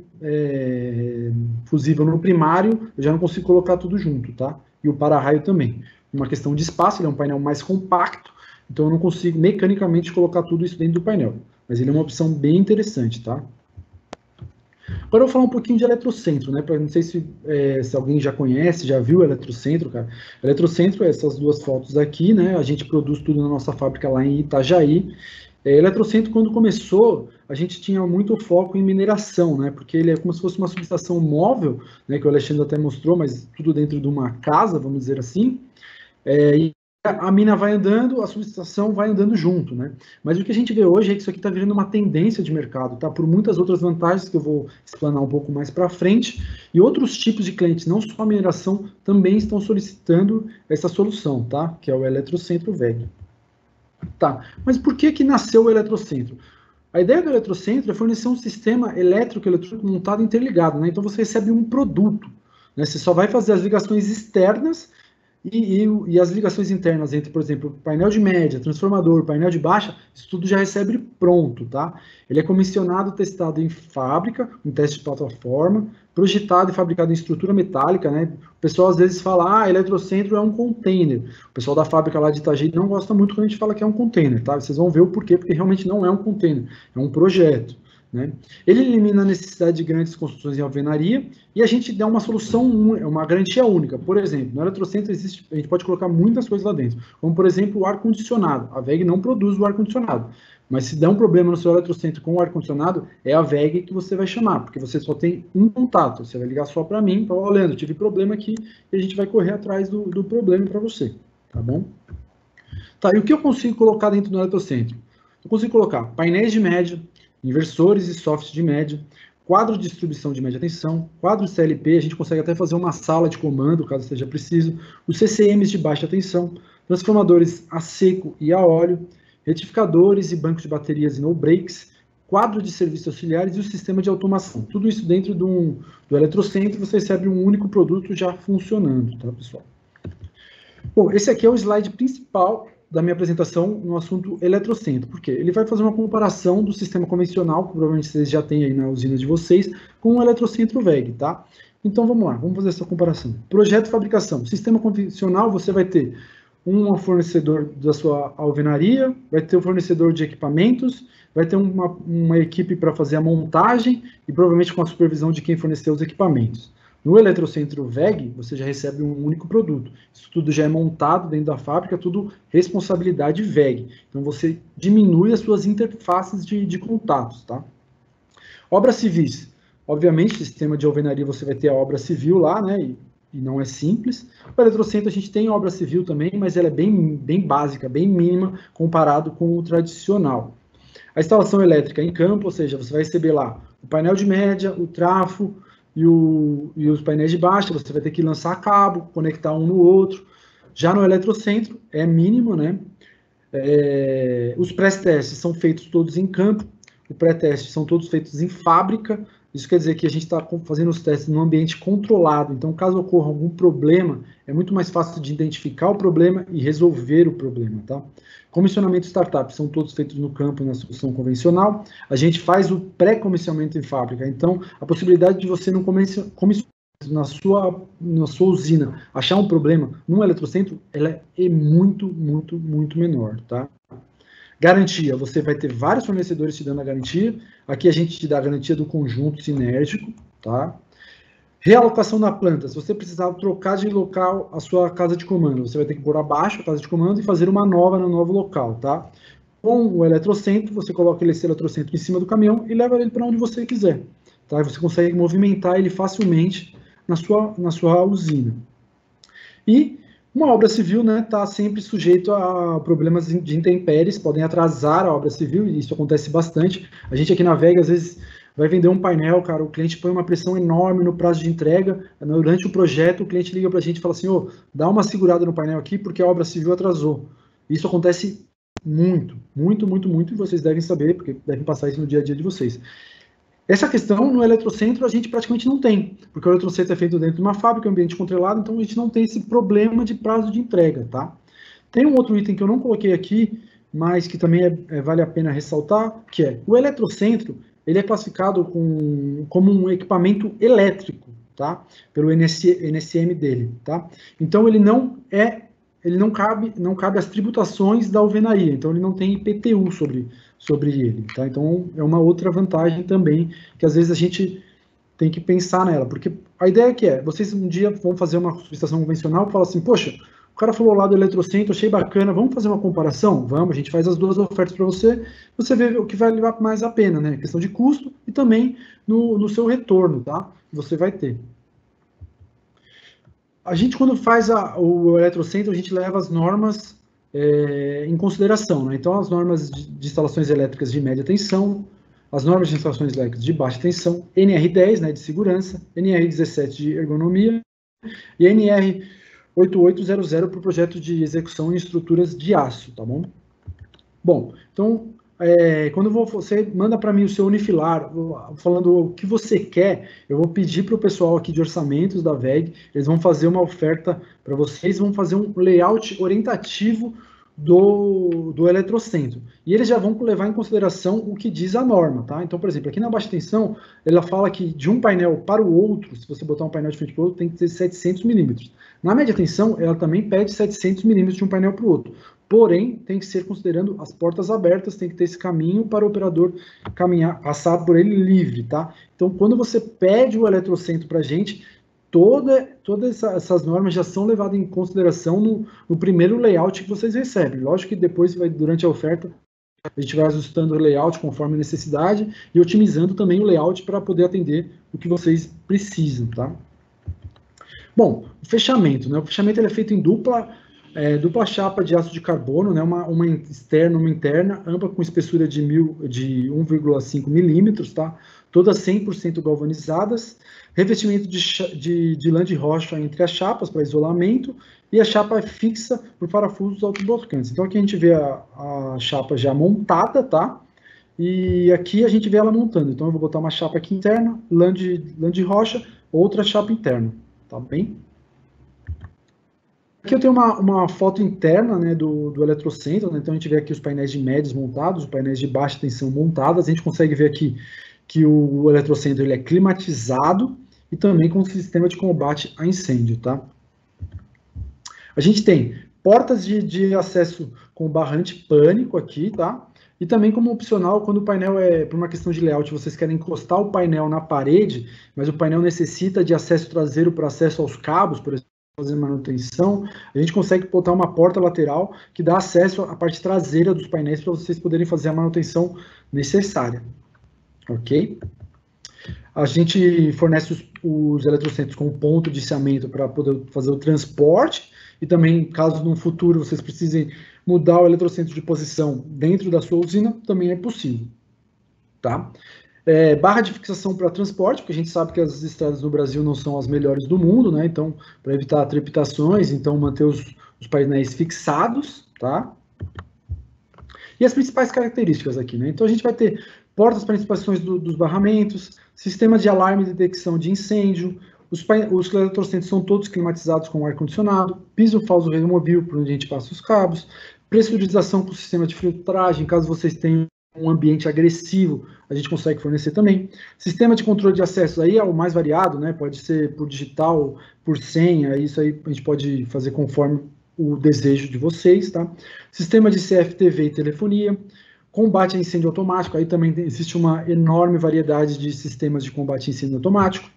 fusível no primário, eu já não consigo colocar tudo junto, tá? E o para-raio também. Uma questão de espaço, ele é um painel mais compacto, então eu não consigo mecanicamente colocar tudo isso dentro do painel. Mas ele é uma opção bem interessante, tá? Agora eu vou falar um pouquinho de eletrocentro, né? Não sei se alguém já conhece, já viu o eletrocentro, cara. Eletrocentro é essas duas fotos aqui, né? A gente produz tudo na nossa fábrica lá em Itajaí. Eletrocentro, quando começou, a gente tinha muito foco em mineração, né? Porque ele é como se fosse uma subestação móvel, né? Que o Alexandre até mostrou, mas tudo dentro de uma casa, vamos dizer assim. E a mina vai andando, a subestação vai andando junto, né? Mas o que a gente vê hoje é que isso aqui está virando uma tendência de mercado, tá? Por muitas outras vantagens que eu vou explanar um pouco mais para frente. E outros tipos de clientes, não só a mineração, também estão solicitando essa solução, tá? Que é o Eletrocentro VEG. Tá, mas por que nasceu o Eletrocentro? A ideia do Eletrocentro é fornecer um sistema elétrico e eletrônico montado interligado, né? Então você recebe um produto, né? Você só vai fazer as ligações externas e as ligações internas entre, por exemplo, painel de média, transformador, painel de baixa, isso tudo já recebe pronto, tá? Ele é comissionado, testado em fábrica, em teste de plataforma, projetado e fabricado em estrutura metálica, né? O pessoal às vezes fala, Eletrocentro é um container. O pessoal da fábrica lá de Itajaí não gosta muito quando a gente fala que é um container, tá? Vocês vão ver o porquê, porque realmente não é um container, é um projeto. Né? Ele elimina a necessidade de grandes construções em alvenaria e a gente dá uma solução, uma garantia única. Por exemplo, no Eletrocentro existe, a gente pode colocar muitas coisas lá dentro, como por exemplo o ar-condicionado. A WEG não produz o ar-condicionado, mas se der um problema no seu Eletrocentro com o ar-condicionado, é a WEG que você vai chamar, porque você só tem um contato. Você vai ligar só para mim, falar, Leandro, tive problema aqui, e a gente vai correr atrás do problema para você, tá bom? Tá, e o que eu consigo colocar dentro do Eletrocentro? Eu consigo colocar painéis de média, inversores e software de média, quadro de distribuição de média tensão, quadro CLP, a gente consegue até fazer uma sala de comando, caso seja preciso, os CCMs de baixa tensão, transformadores a seco e a óleo, retificadores e bancos de baterias e no-breaks, quadro de serviços auxiliares e o sistema de automação. Tudo isso dentro do Eletrocentro, você recebe um único produto já funcionando, tá, pessoal? Bom, esse aqui é o slide principal da minha apresentação no assunto Eletrocentro. Por quê? Ele vai fazer uma comparação do sistema convencional, que provavelmente vocês já têm aí na usina de vocês, com o Eletrocentro VEG, tá? Então, vamos lá, vamos fazer essa comparação. Projeto e fabricação. Sistema convencional, você vai ter um fornecedor da sua alvenaria, vai ter um fornecedor de equipamentos, vai ter uma equipe para fazer a montagem e provavelmente com a supervisão de quem forneceu os equipamentos. No Eletrocentro VEG, você já recebe um único produto. Isso tudo já é montado dentro da fábrica, tudo responsabilidade VEG. Então, você diminui as suas interfaces de contatos, tá? Obras civis. Obviamente, sistema de alvenaria, você vai ter a obra civil lá, né? E não é simples. O Eletrocentro, a gente tem obra civil também, mas ela é bem básica, bem mínima, comparado com o tradicional. A instalação elétrica em campo, ou seja, você vai receber lá o painel de média, o trafo, e os painéis de baixa, você vai ter que lançar cabo, conectar um no outro. Já no Eletrocentro, é mínimo, né? Os pré-testes são feitos todos em campo, os pré-testes são todos feitos em fábrica, isso quer dizer que a gente está fazendo os testes num ambiente controlado, então caso ocorra algum problema, é muito mais fácil de identificar o problema e resolver o problema, tá? Comissionamento startup são todos feitos no campo, na solução convencional. A gente faz o pré-comissionamento em fábrica. Então, a possibilidade de você não comissionar na sua usina, achar um problema no Eletrocentro, ela é muito menor, tá? Garantia, você vai ter vários fornecedores te dando a garantia. Aqui a gente te dá a garantia do conjunto sinérgico, tá? Realocação da planta, se você precisar trocar de local a sua casa de comando, você vai ter que pôr abaixo a casa de comando e fazer uma nova no novo local, tá? Com o Eletrocentro, você coloca esse Eletrocentro em cima do caminhão e leva ele para onde você quiser, tá? E você consegue movimentar ele facilmente na sua usina. E uma obra civil, né, está sempre sujeito a problemas de intempéries, podem atrasar a obra civil, e isso acontece bastante. A gente aqui na WEG, às vezes, vai vender um painel, cara, o cliente põe uma pressão enorme no prazo de entrega, durante o projeto o cliente liga para a gente e fala assim, dá uma segurada no painel aqui porque a obra civil atrasou. Isso acontece muito, e vocês devem saber, porque devem passar isso no dia a dia de vocês. Essa questão no Eletrocentro a gente praticamente não tem, porque o Eletrocentro é feito dentro de uma fábrica, ambiente controlado, então a gente não tem esse problema de prazo de entrega, tá? Tem um outro item que eu não coloquei aqui, mas que também vale a pena ressaltar, que é o Eletrocentro, ele é classificado como um equipamento elétrico, tá? Pelo NSM dele, tá? Então ele não cabe às tributações da alvenaria, então ele não tem IPTU sobre ele, tá? Então é uma outra vantagem também, que às vezes a gente tem que pensar nela, porque a ideia vocês um dia vão fazer uma subestação convencional e falam assim, poxa, o cara falou lá do Eletrocentro, achei bacana, vamos fazer uma comparação? Vamos, a gente faz as duas ofertas para você vê o que vai levar mais a pena, né? Questão de custo e também no seu retorno, tá? Você vai ter. A gente, quando faz o Eletrocentro, a gente leva as normas em consideração, né? Então, as normas de instalações elétricas de média tensão, as normas de instalações elétricas de baixa tensão, NR10, né, de segurança, NR17 de ergonomia e NR 8800 para o projeto de execução em estruturas de aço, tá bom? Bom, então, quando você manda para mim o seu Unifilar, falando o que você quer, eu vou pedir para o pessoal aqui de orçamentos da VEG, eles vão fazer uma oferta para vocês, vão fazer um layout orientativo do Eletrocentro. E eles já vão levar em consideração o que diz a norma, tá? Então, por exemplo, aqui na baixa tensão, ela fala que de um painel para o outro, se você botar um painel de frente para o outro, tem que ter 700 milímetros. Na média tensão, ela também pede 700 milímetros de um painel para o outro. Porém, tem que ser considerando as portas abertas, tem que ter esse caminho para o operador passar por ele livre, tá? Então, quando você pede o Eletrocentro para a gente, todas essas normas já são levadas em consideração no primeiro layout que vocês recebem. Lógico que depois, durante a oferta, a gente vai ajustando o layout conforme a necessidade e otimizando também o layout para poder atender o que vocês precisam, tá? Bom, o fechamento, né? O fechamento ele é feito em dupla chapa de aço de carbono, né? Uma externa, uma interna, ampla com espessura de 1,5 milímetros, tá? Todas 100% galvanizadas, revestimento de lã de rocha entre as chapas para isolamento e a chapa é fixa por parafusos autoblocantes. Então aqui a gente vê a chapa já montada, tá? E aqui a gente vê ela montando. Então eu vou botar uma chapa aqui interna, lã de rocha, outra chapa interna, tá bem? Aqui eu tenho uma foto interna, né, do Eletrocentro, né? Então a gente vê aqui os painéis de médios montados, os painéis de baixa tensão montados. A gente consegue ver aqui que o Eletrocentro ele é climatizado e também com sistema de combate a incêndio, tá? A gente tem portas de acesso com barrante pânico aqui, tá? E também como opcional, quando o painel por uma questão de layout, vocês querem encostar o painel na parede, mas o painel necessita de acesso traseiro para acesso aos cabos, por exemplo, fazer manutenção, a gente consegue botar uma porta lateral que dá acesso à parte traseira dos painéis para vocês poderem fazer a manutenção necessária. Ok? A gente fornece os eletrocentros com ponto de içamento para poder fazer o transporte e também, caso no futuro vocês precisem mudar o eletrocentro de posição dentro da sua usina, também é possível. Tá? Barra de fixação para transporte, porque a gente sabe que as estradas no Brasil não são as melhores do mundo, né? Então, para evitar trepidações, então manter os painéis fixados, tá? E as principais características aqui, né? Então a gente vai ter portas para inspeções dos barramentos, sistema de alarme e detecção de incêndio, os eletrocentros são todos climatizados com ar-condicionado, piso falso removível por onde a gente passa os cabos, pressurização com sistema de filtragem, caso vocês tenham um ambiente agressivo, a gente consegue fornecer também. Sistema de controle de acesso aí é o mais variado, né? Pode ser por digital, por senha, isso aí a gente pode fazer conforme o desejo de vocês, tá? Sistema de CFTV e telefonia, combate a incêndio automático, aí também existe uma enorme variedade de sistemas de combate a incêndio automático,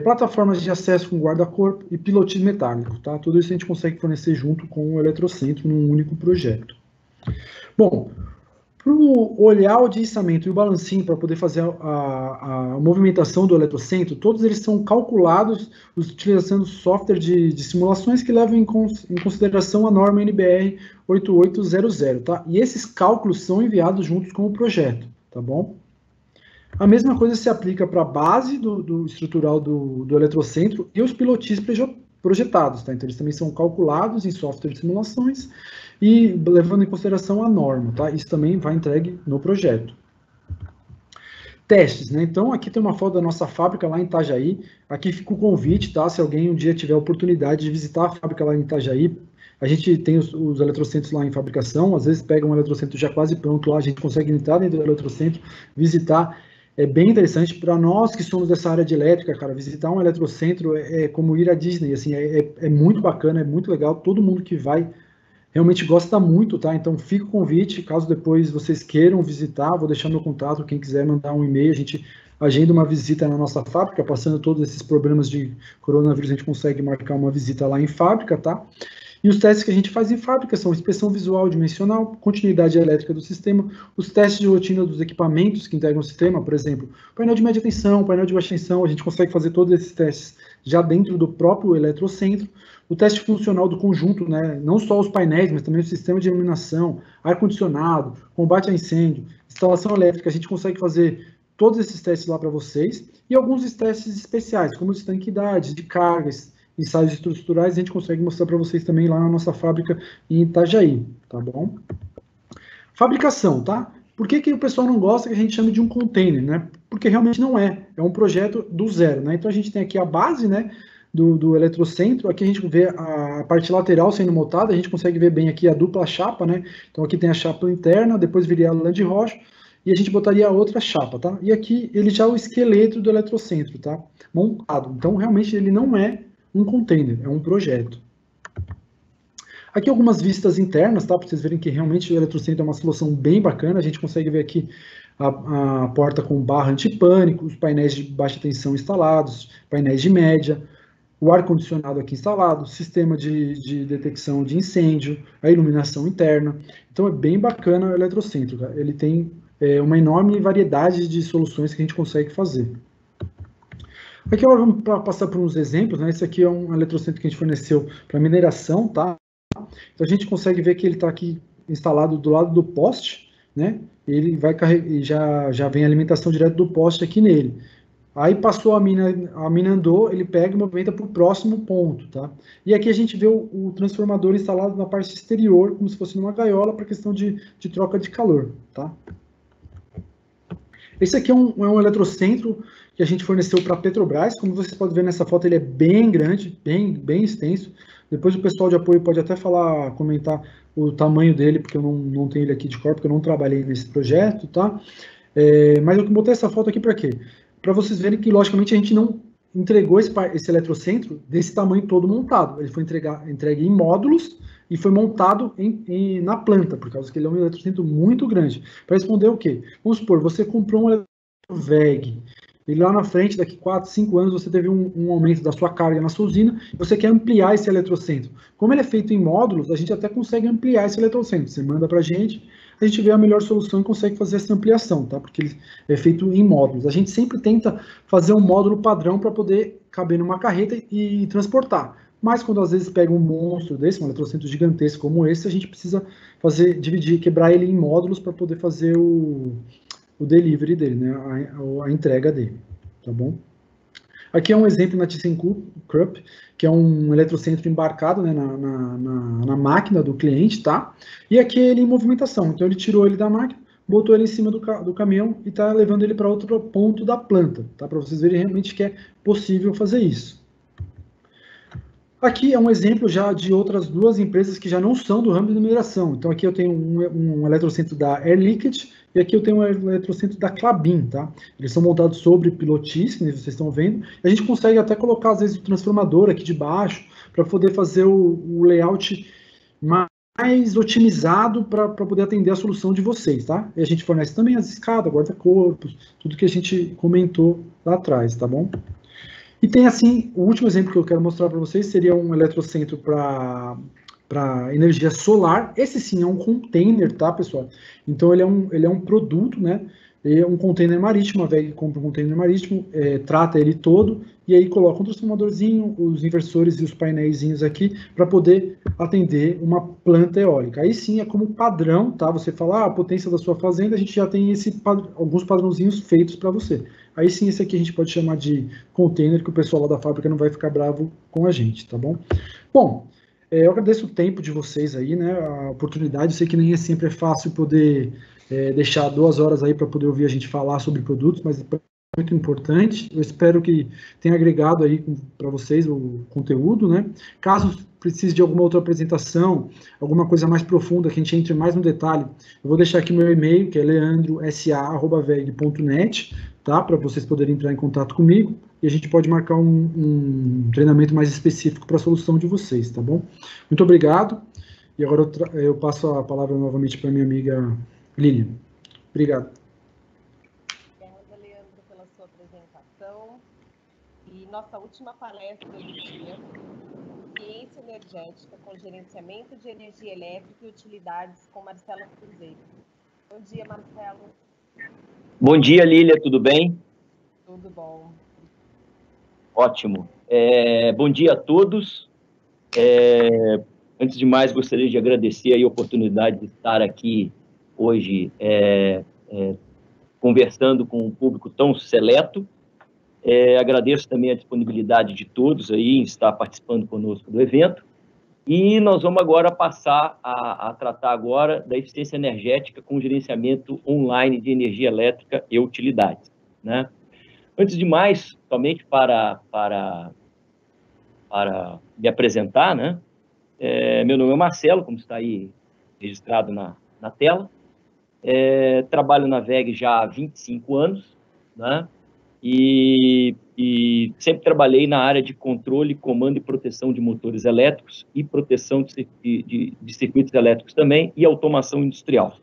plataformas de acesso com guarda-corpo e pilotismo metálico, tá? Tudo isso a gente consegue fornecer junto com o Eletrocentro num único projeto. Bom, para o olhar de içamento e o balancinho para poder fazer a movimentação do Eletrocentro, todos eles são calculados utilizando software de simulações que levam em consideração a norma NBR 8800, tá? E esses cálculos são enviados juntos com o projeto, tá bom? A mesma coisa se aplica para a base do estrutural do Eletrocentro e os pilotis projetados, tá? Então eles também são calculados em software de simulações e levando em consideração a norma, tá? Isso também vai entregue no projeto. Testes, né? Então aqui tem uma foto da nossa fábrica lá em Itajaí, aqui fica o convite, tá? Se alguém um dia tiver a oportunidade de visitar a fábrica lá em Itajaí, a gente tem os eletrocentros lá em fabricação, às vezes pega um eletrocentro já quase pronto lá, a gente consegue entrar dentro do eletrocentro, visitar. é bem interessante para nós que somos dessa área de elétrica, cara. Visitar um eletrocentro é como ir à Disney, assim, é muito bacana, é muito legal. Todo mundo que vai realmente gosta muito, tá? Então fica o convite, caso depois vocês queiram visitar, vou deixar meu contato, quem quiser mandar um e-mail, a gente agenda uma visita na nossa fábrica, passando todos esses problemas de coronavírus, a gente consegue marcar uma visita lá em fábrica, tá? E os testes que a gente faz em fábrica são inspeção visual dimensional, continuidade elétrica do sistema, os testes de rotina dos equipamentos que integram o sistema, por exemplo, painel de média tensão, painel de baixa tensão, a gente consegue fazer todos esses testes já dentro do próprio eletrocentro, o teste funcional do conjunto, né, não só os painéis, mas também o sistema de iluminação, ar-condicionado, combate a incêndio, instalação elétrica, a gente consegue fazer todos esses testes lá para vocês, e alguns testes especiais, como de estanquidade, de cargas, ensaios estruturais, a gente consegue mostrar para vocês também lá na nossa fábrica em Itajaí, tá bom? Fabricação, tá? Por que o pessoal não gosta que a gente chame de um container, né? Porque realmente não é um projeto do zero, né? Então a gente tem aqui a base, né, do eletrocentro, aqui a gente vê a parte lateral sendo montada, a gente consegue ver bem aqui a dupla chapa, né? Então aqui tem a chapa interna, depois viria a lã de rocha, e a gente botaria a outra chapa, tá? E aqui ele já é o esqueleto do eletrocentro, tá? Montado. Então realmente ele não é um container, é um projeto. Aqui algumas vistas internas, tá? Para vocês verem que realmente o eletrocentro é uma solução bem bacana. A gente consegue ver aqui a porta com barra antipânico, os painéis de baixa tensão instalados, painéis de média, o ar-condicionado aqui instalado, sistema de detecção de incêndio, a iluminação interna. Então é bem bacana o eletrocentro, tá? Ele tem uma enorme variedade de soluções que a gente consegue fazer. Aqui agora vamos passar por uns exemplos, né? Esse aqui é um eletrocentro que a gente forneceu para mineração, tá? Então a gente consegue ver que ele está aqui instalado do lado do poste, né? Ele vai carregar, e já vem a alimentação direto do poste aqui nele. Aí passou a mina andou, ele pega e movimenta para o próximo ponto, tá? E aqui a gente vê o transformador instalado na parte exterior, como se fosse numa gaiola, para questão de troca de calor, tá? Esse aqui é um eletrocentro que a gente forneceu para a Petrobras. Como vocês podem ver nessa foto, ele é bem grande, bem extenso. Depois o pessoal de apoio pode até comentar o tamanho dele, porque eu não tenho ele aqui de cor, porque eu não trabalhei nesse projeto, tá? Mas eu botei essa foto aqui para quê? Para vocês verem que, logicamente, a gente não entregou esse eletrocentro desse tamanho todo montado. Ele foi entregue em módulos e foi montado na planta, por causa que ele é um eletrocentro muito grande. Para responder o quê? Vamos supor, você comprou um VEG, e lá na frente, daqui 4, 5 anos, você teve um aumento da sua carga na sua usina, e você quer ampliar esse eletrocentro. Como ele é feito em módulos, a gente até consegue ampliar esse eletrocentro. Você manda para a gente vê a melhor solução e consegue fazer essa ampliação, tá? Porque ele é feito em módulos. A gente sempre tenta fazer um módulo padrão para poder caber numa carreta e transportar. Mas quando às vezes pega um monstro desse, um eletrocentro gigantesco como esse, a gente precisa quebrar ele em módulos para poder fazer o delivery dele, né? A entrega dele, tá bom? Aqui é um exemplo na ThyssenKrupp, que é um eletrocentro embarcado, né, na máquina do cliente, tá? E aqui ele em movimentação, então ele tirou ele da máquina, botou ele em cima do caminhão e está levando ele para outro ponto da planta, tá? Para vocês verem realmente que é possível fazer isso. Aqui é um exemplo já de outras duas empresas que já não são do ramo de mineração. Então aqui eu tenho um eletrocentro da Air Liquide e aqui eu tenho um eletrocentro da Klabin, tá? Eles são montados sobre pilotis, que vocês estão vendo. A gente consegue até colocar, às vezes, o transformador aqui de baixo para poder fazer o layout mais otimizado para poder atender a solução de vocês, tá? E a gente fornece também as escadas, guarda-corpos, tudo que a gente comentou lá atrás, tá bom? E tem, assim, o último exemplo que eu quero mostrar para vocês seria um eletrocentro para energia solar. Esse sim é um container, tá, pessoal? Então ele é um produto, né? Ele é um container marítimo, a VEG compra um container marítimo, trata ele todo, e aí coloca um transformadorzinho, os inversores e os painéis aqui, para poder atender uma planta eólica. Aí sim é como padrão, tá? Você fala, a potência da sua fazenda, a gente já tem alguns padrãozinhos feitos para você. Aí sim, esse aqui a gente pode chamar de container, que o pessoal lá da fábrica não vai ficar bravo com a gente, tá bom? Bom, eu agradeço o tempo de vocês aí, né? A oportunidade, eu sei que nem sempre é fácil poder deixar 2 horas aí para poder ouvir a gente falar sobre produtos, mas muito importante. Eu espero que tenha agregado aí para vocês o conteúdo, né? Caso precise de alguma outra apresentação, alguma coisa mais profunda, que a gente entre mais no detalhe, eu vou deixar aqui meu e-mail, que é leandrosa@veg.net, tá? Para vocês poderem entrar em contato comigo e a gente pode marcar um treinamento mais específico para a solução de vocês, tá bom? Muito obrigado. E agora eu passo a palavra novamente para minha amiga Lilian. Obrigado. Pela sua apresentação. E nossa última palestra do dia, Ciência Energética com Gerenciamento de Energia Elétrica e Utilidades, com Marcelo Cruzeiro. Bom dia, Marcelo. Bom dia, Lília, tudo bem? Tudo bom. Ótimo. Bom dia a todos. Antes de mais, gostaria de agradecer aí a oportunidade de estar aqui hoje conversando com um público tão seleto. Agradeço também a disponibilidade de todos aí em estar participando conosco do evento. E nós vamos agora passar a tratar agora da eficiência energética com gerenciamento online de energia elétrica e utilidades, né? Antes de mais, somente para me apresentar, né? Meu nome é Marcelo, como está aí registrado na tela. Trabalho na WEG já há 25 anos, né? E sempre trabalhei na área de controle, comando e proteção de motores elétricos e proteção de circuitos elétricos também e automação industrial.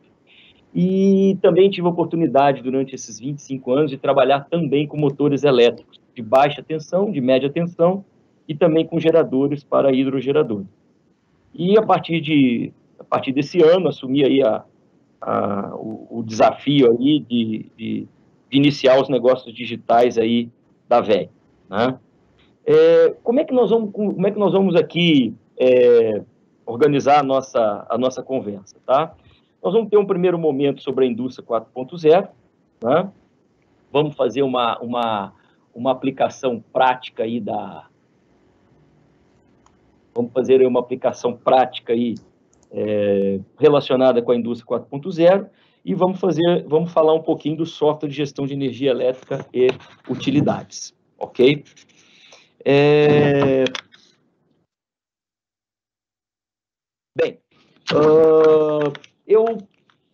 E também tive a oportunidade, durante esses 25 anos, de trabalhar também com motores elétricos de baixa tensão, de média tensão e também com geradores para hidrogeradores. E a partir desse ano, assumi aí o desafio aí de iniciar os negócios digitais aí da WEG, né? Como é que nós vamos aqui organizar a nossa conversa, tá? Nós vamos ter um primeiro momento sobre a indústria 4.0, né? Vamos fazer uma aplicação prática aí Vamos fazer uma aplicação prática aí relacionada com a indústria 4.0 e vamos falar um pouquinho do software de gestão de energia elétrica e utilidades, ok? Bem,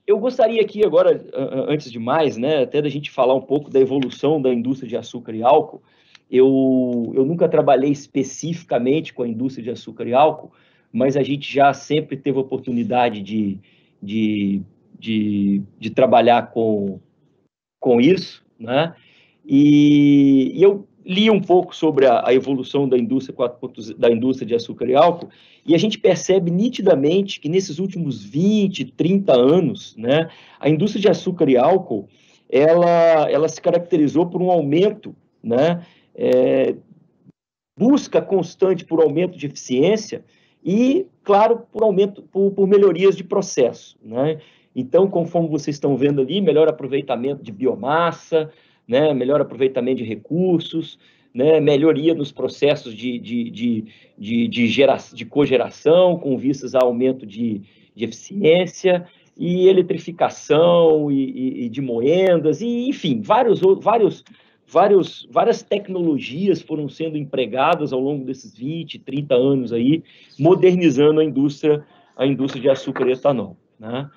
eu gostaria aqui agora, antes de mais, né, até da gente falar um pouco da evolução da indústria de açúcar e álcool. Eu nunca trabalhei especificamente com a indústria de açúcar e álcool, mas a gente já sempre teve a oportunidade de trabalhar com isso, né? E eu li um pouco sobre a evolução da indústria 4.0, da indústria de açúcar e álcool, e a gente percebe nitidamente que nesses últimos 20, 30 anos, né, a indústria de açúcar e álcool, ela se caracterizou por um aumento, né, busca constante por aumento de eficiência e, claro, por melhorias de processo, né? Então, conforme vocês estão vendo ali, melhor aproveitamento de biomassa, né, melhor aproveitamento de recursos, né, melhoria nos processos de cogeração, com vistas a aumento de eficiência, e eletrificação, e de moendas, e, enfim, várias tecnologias foram sendo empregadas ao longo desses 20, 30 anos aí, modernizando a indústria de açúcar e etanol, né?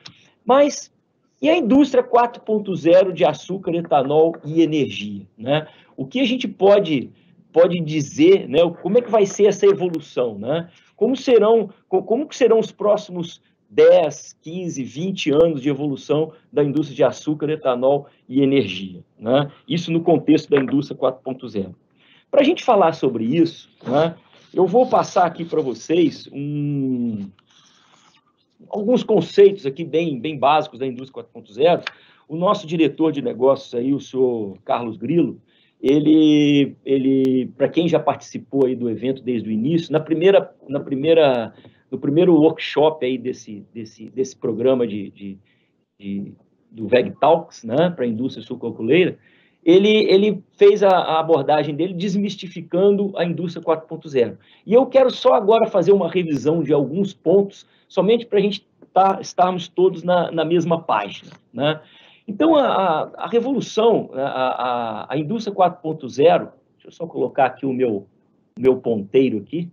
Mas e a indústria 4.0 de açúcar, etanol e energia, né? O que a gente pode dizer, né? Como é que vai ser essa evolução, né? Como que serão os próximos 10, 15, 20 anos de evolução da indústria de açúcar, etanol e energia, né? Isso no contexto da indústria 4.0. Para a gente falar sobre isso, né, eu vou passar aqui para vocês alguns conceitos aqui bem básicos da indústria 4.0. O nosso diretor de negócios aí, o senhor Carlos Grilo, ele para quem já participou aí do evento desde o início, no primeiro workshop aí desse programa do WEG Talks, né, para a indústria sucroalcooleira, ele fez a abordagem dele desmistificando a indústria 4.0. E eu quero só agora fazer uma revisão de alguns pontos, somente para a gente estarmos todos na mesma página, né? Então, a revolução, a indústria 4.0, deixa eu só colocar aqui o meu ponteiro aqui,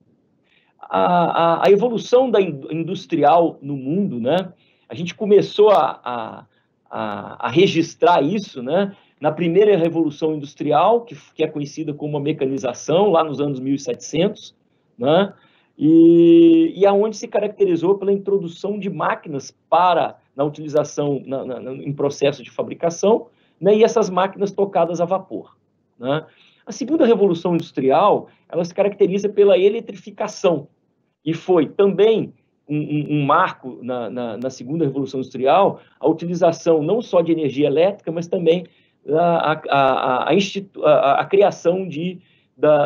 a evolução da industrial no mundo, né? A gente começou a registrar isso, né? Na primeira revolução industrial, que é conhecida como a mecanização, lá nos anos 1700, né? E aonde se caracterizou pela introdução de máquinas na utilização em processo de fabricação, né? E essas máquinas tocadas a vapor, né? A segunda revolução industrial, ela se caracteriza pela eletrificação, e foi também um marco na segunda revolução industrial, a utilização não só de energia elétrica, mas também a criação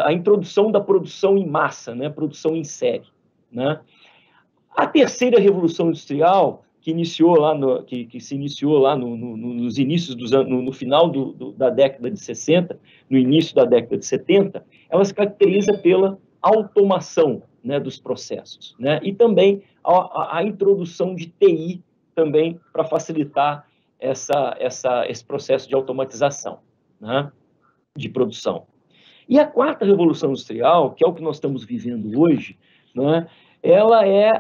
a introdução da produção em massa, né? Produção em série, né? A terceira revolução industrial, que se iniciou lá nos inícios dos anos, no final da década de 60, no início da década de 70, ela se caracteriza pela automação, né, dos processos, né? E também a introdução de TI também para facilitar esse processo de automatização, né, de produção. E a quarta revolução industrial, que é o que nós estamos vivendo hoje, né, ela é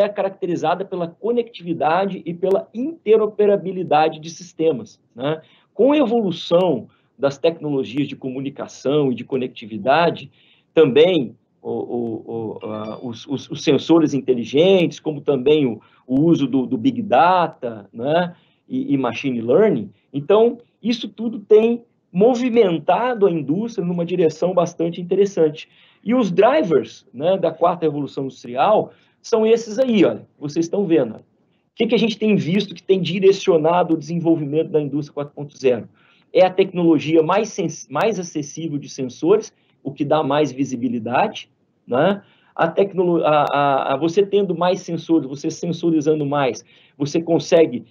caracterizada pela conectividade e pela interoperabilidade de sistemas, né? Com a evolução das tecnologias de comunicação e de conectividade, também os sensores inteligentes, como também o uso do Big Data, né, e Machine Learning. Então, isso tudo tem movimentado a indústria numa direção bastante interessante. E os drivers, né, da quarta revolução industrial são esses aí, olha, vocês estão vendo. O que a gente tem visto que tem direcionado o desenvolvimento da indústria 4.0? É a tecnologia mais acessível de sensores, o que dá mais visibilidade, né? Você tendo mais sensores, você sensorizando mais, você consegue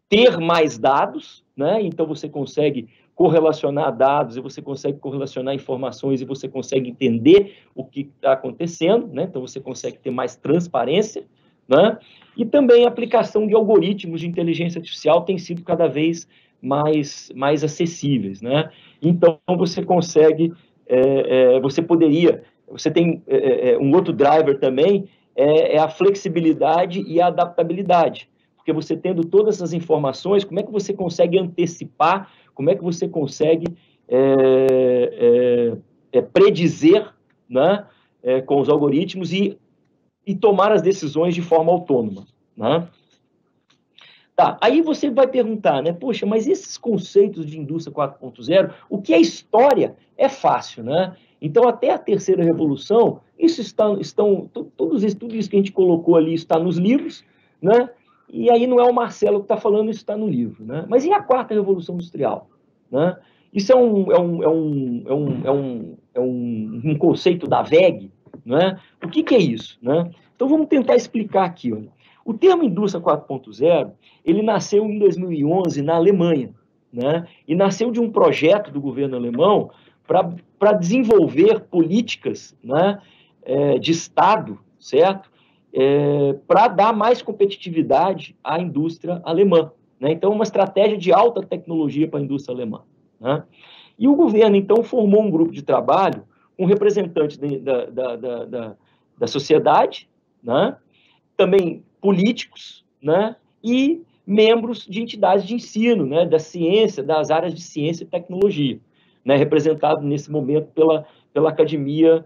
ter mais dados, né? Então você consegue correlacionar dados, e você consegue correlacionar informações, e você consegue entender o que está acontecendo, né? Então você consegue ter mais transparência, né? E também a aplicação de algoritmos de inteligência artificial tem sido cada vez mais acessíveis, né? Então você consegue, você tem um outro driver também, é a flexibilidade e a adaptabilidade, porque você tendo todas essas informações, como é que você consegue antecipar, como é que você consegue predizer, né, com os algoritmos e tomar as decisões de forma autônoma, né? Tá, aí você vai perguntar, né, poxa, mas esses conceitos de indústria 4.0, o que é história é fácil, né? Então, até a terceira revolução, tudo isso que a gente colocou ali está nos livros, né? E aí não é o Marcelo que está falando, isso está no livro, né? Mas e a quarta revolução industrial, né? Isso é um conceito da WEG, né? O que é isso, né? Então vamos tentar explicar aqui, olha. O termo indústria 4.0, ele nasceu em 2011 na Alemanha, né? E nasceu de um projeto do governo alemão para desenvolver políticas, né, de Estado, certo? Para dar mais competitividade à indústria alemã, né? Então, uma estratégia de alta tecnologia para a indústria alemã, né? E o governo, então, formou um grupo de trabalho com representantes da sociedade, né? Também políticos, né? E membros de entidades de ensino, né? Da ciência, das áreas de ciência e tecnologia, né? Representado nesse momento pela Academia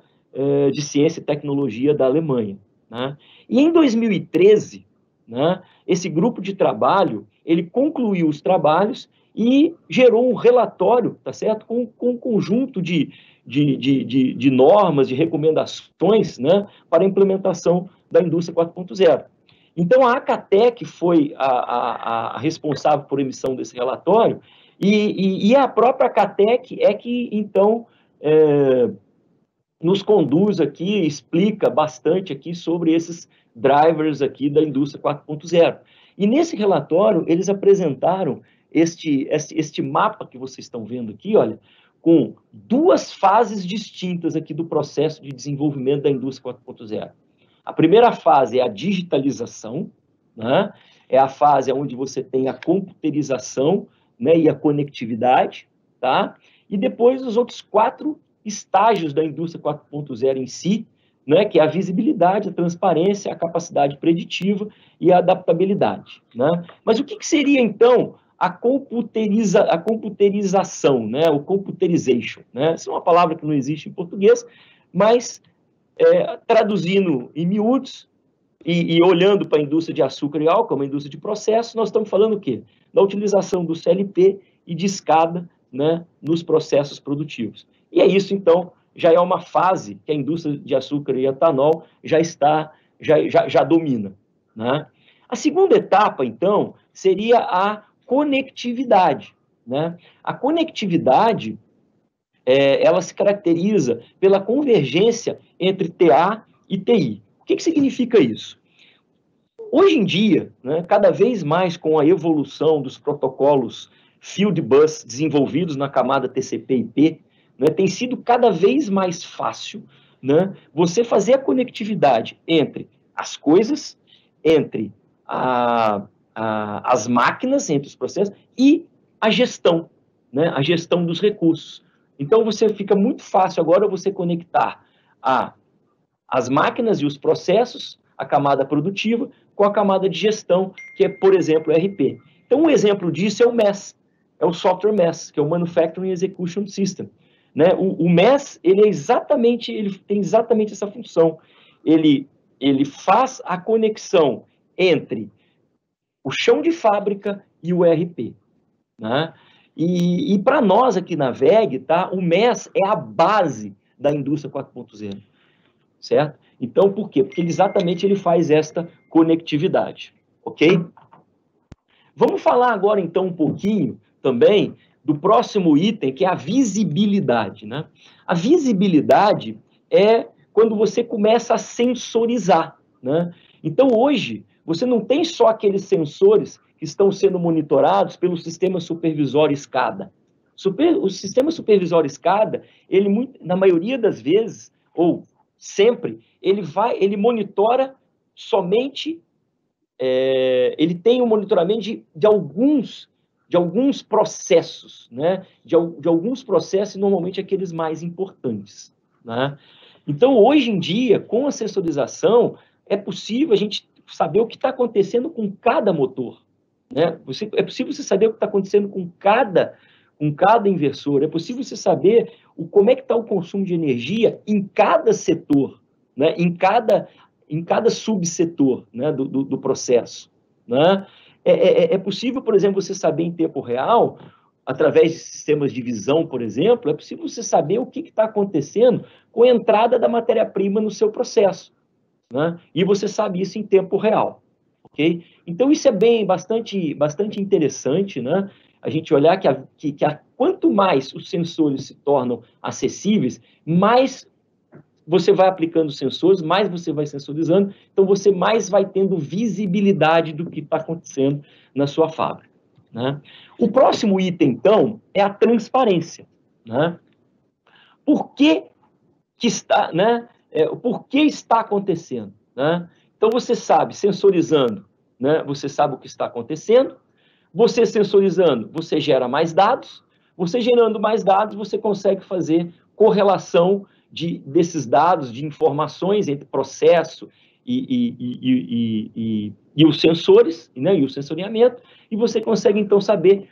de Ciência e Tecnologia da Alemanha, né? E em 2013, né, esse grupo de trabalho, ele concluiu os trabalhos e gerou um relatório, tá certo? Com um conjunto de normas, de recomendações, né, para a implementação da indústria 4.0. Então, a Acatec foi a responsável por emissão desse relatório, e a própria Acatec é que, então, nos conduz aqui, explica bastante aqui sobre esses drivers aqui da indústria 4.0. E nesse relatório, eles apresentaram este mapa que vocês estão vendo aqui, olha, com duas fases distintas aqui do processo de desenvolvimento da indústria 4.0. A primeira fase é a digitalização, né? é a fase onde você tem a computerização, né, e a conectividade, tá? E depois os outros 4 estágios da indústria 4.0 em si, né, que é a visibilidade, a transparência, a capacidade preditiva e a adaptabilidade, né? Mas o que seria, então, a computerização, né, o computerization, né? Essa é uma palavra que não existe em português, mas traduzindo em miúdos e olhando para a indústria de açúcar e álcool, uma indústria de processo, nós estamos falando o quê? Da utilização do CLP e de escada, né, nos processos produtivos. E é isso, então, já é uma fase que a indústria de açúcar e etanol já domina, né? A segunda etapa, então, seria a conectividade, né? A conectividade, ela se caracteriza pela convergência entre TA e TI. O que significa isso? Hoje em dia, né, cada vez mais com a evolução dos protocolos Field Bus desenvolvidos na camada TCP/IP, né, tem sido cada vez mais fácil, né, você fazer a conectividade entre as coisas, entre as máquinas, entre os processos e a gestão, né, a gestão dos recursos. Então, você fica muito fácil agora você conectar as máquinas e os processos, a camada produtiva, com a camada de gestão, que é, por exemplo, o ERP. Então, um exemplo disso é o MES, é o Software MES, que é o Manufacturing Execution System. Né? O MES, ele tem exatamente essa função. Ele faz a conexão entre o chão de fábrica e o ERP. Né? E para nós aqui na VEG, tá, o MES é a base da indústria 4.0. Certo? Então, por quê? Porque exatamente ele faz esta conectividade, ok? Vamos falar agora, então, um pouquinho também do próximo item, que é a visibilidade, né? A visibilidade é quando você começa a sensorizar, né? Então, hoje, você não tem só aqueles sensores que estão sendo monitorados pelo sistema supervisório SCADA. O sistema supervisório SCADA, ele, na maioria das vezes, ou sempre, ele monitora somente, ele tem um monitoramento de alguns processos, né? De alguns processos, normalmente aqueles mais importantes, né? Então, hoje em dia, com a sensorização, é possível a gente saber o que está acontecendo com cada motor, né? É possível você saber o que está acontecendo com cada inversor, é possível você saber como é que está o consumo de energia em cada setor, né? em cada subsetor, né? do processo. Né? É possível, por exemplo, você saber em tempo real, através de sistemas de visão, por exemplo, é possível você saber o que está acontecendo com a entrada da matéria-prima no seu processo. Né? E você sabe isso em tempo real. Okay? Então, isso é bastante interessante, né? A gente olhar que quanto mais os sensores se tornam acessíveis, mais você vai aplicando sensores, mais você vai sensorizando, então você mais vai tendo visibilidade do que está acontecendo na sua fábrica. Né? O próximo item, então, é a transparência. Né? Por que está, né? Por que está acontecendo? Né? Então, você sabe, sensorizando, né? Você sabe o que está acontecendo. Você sensorizando, você gera mais dados. Você gerando mais dados, você consegue fazer correlação desses dados, de informações entre processo e os sensores, né? E o sensoriamento. E você consegue, então, saber,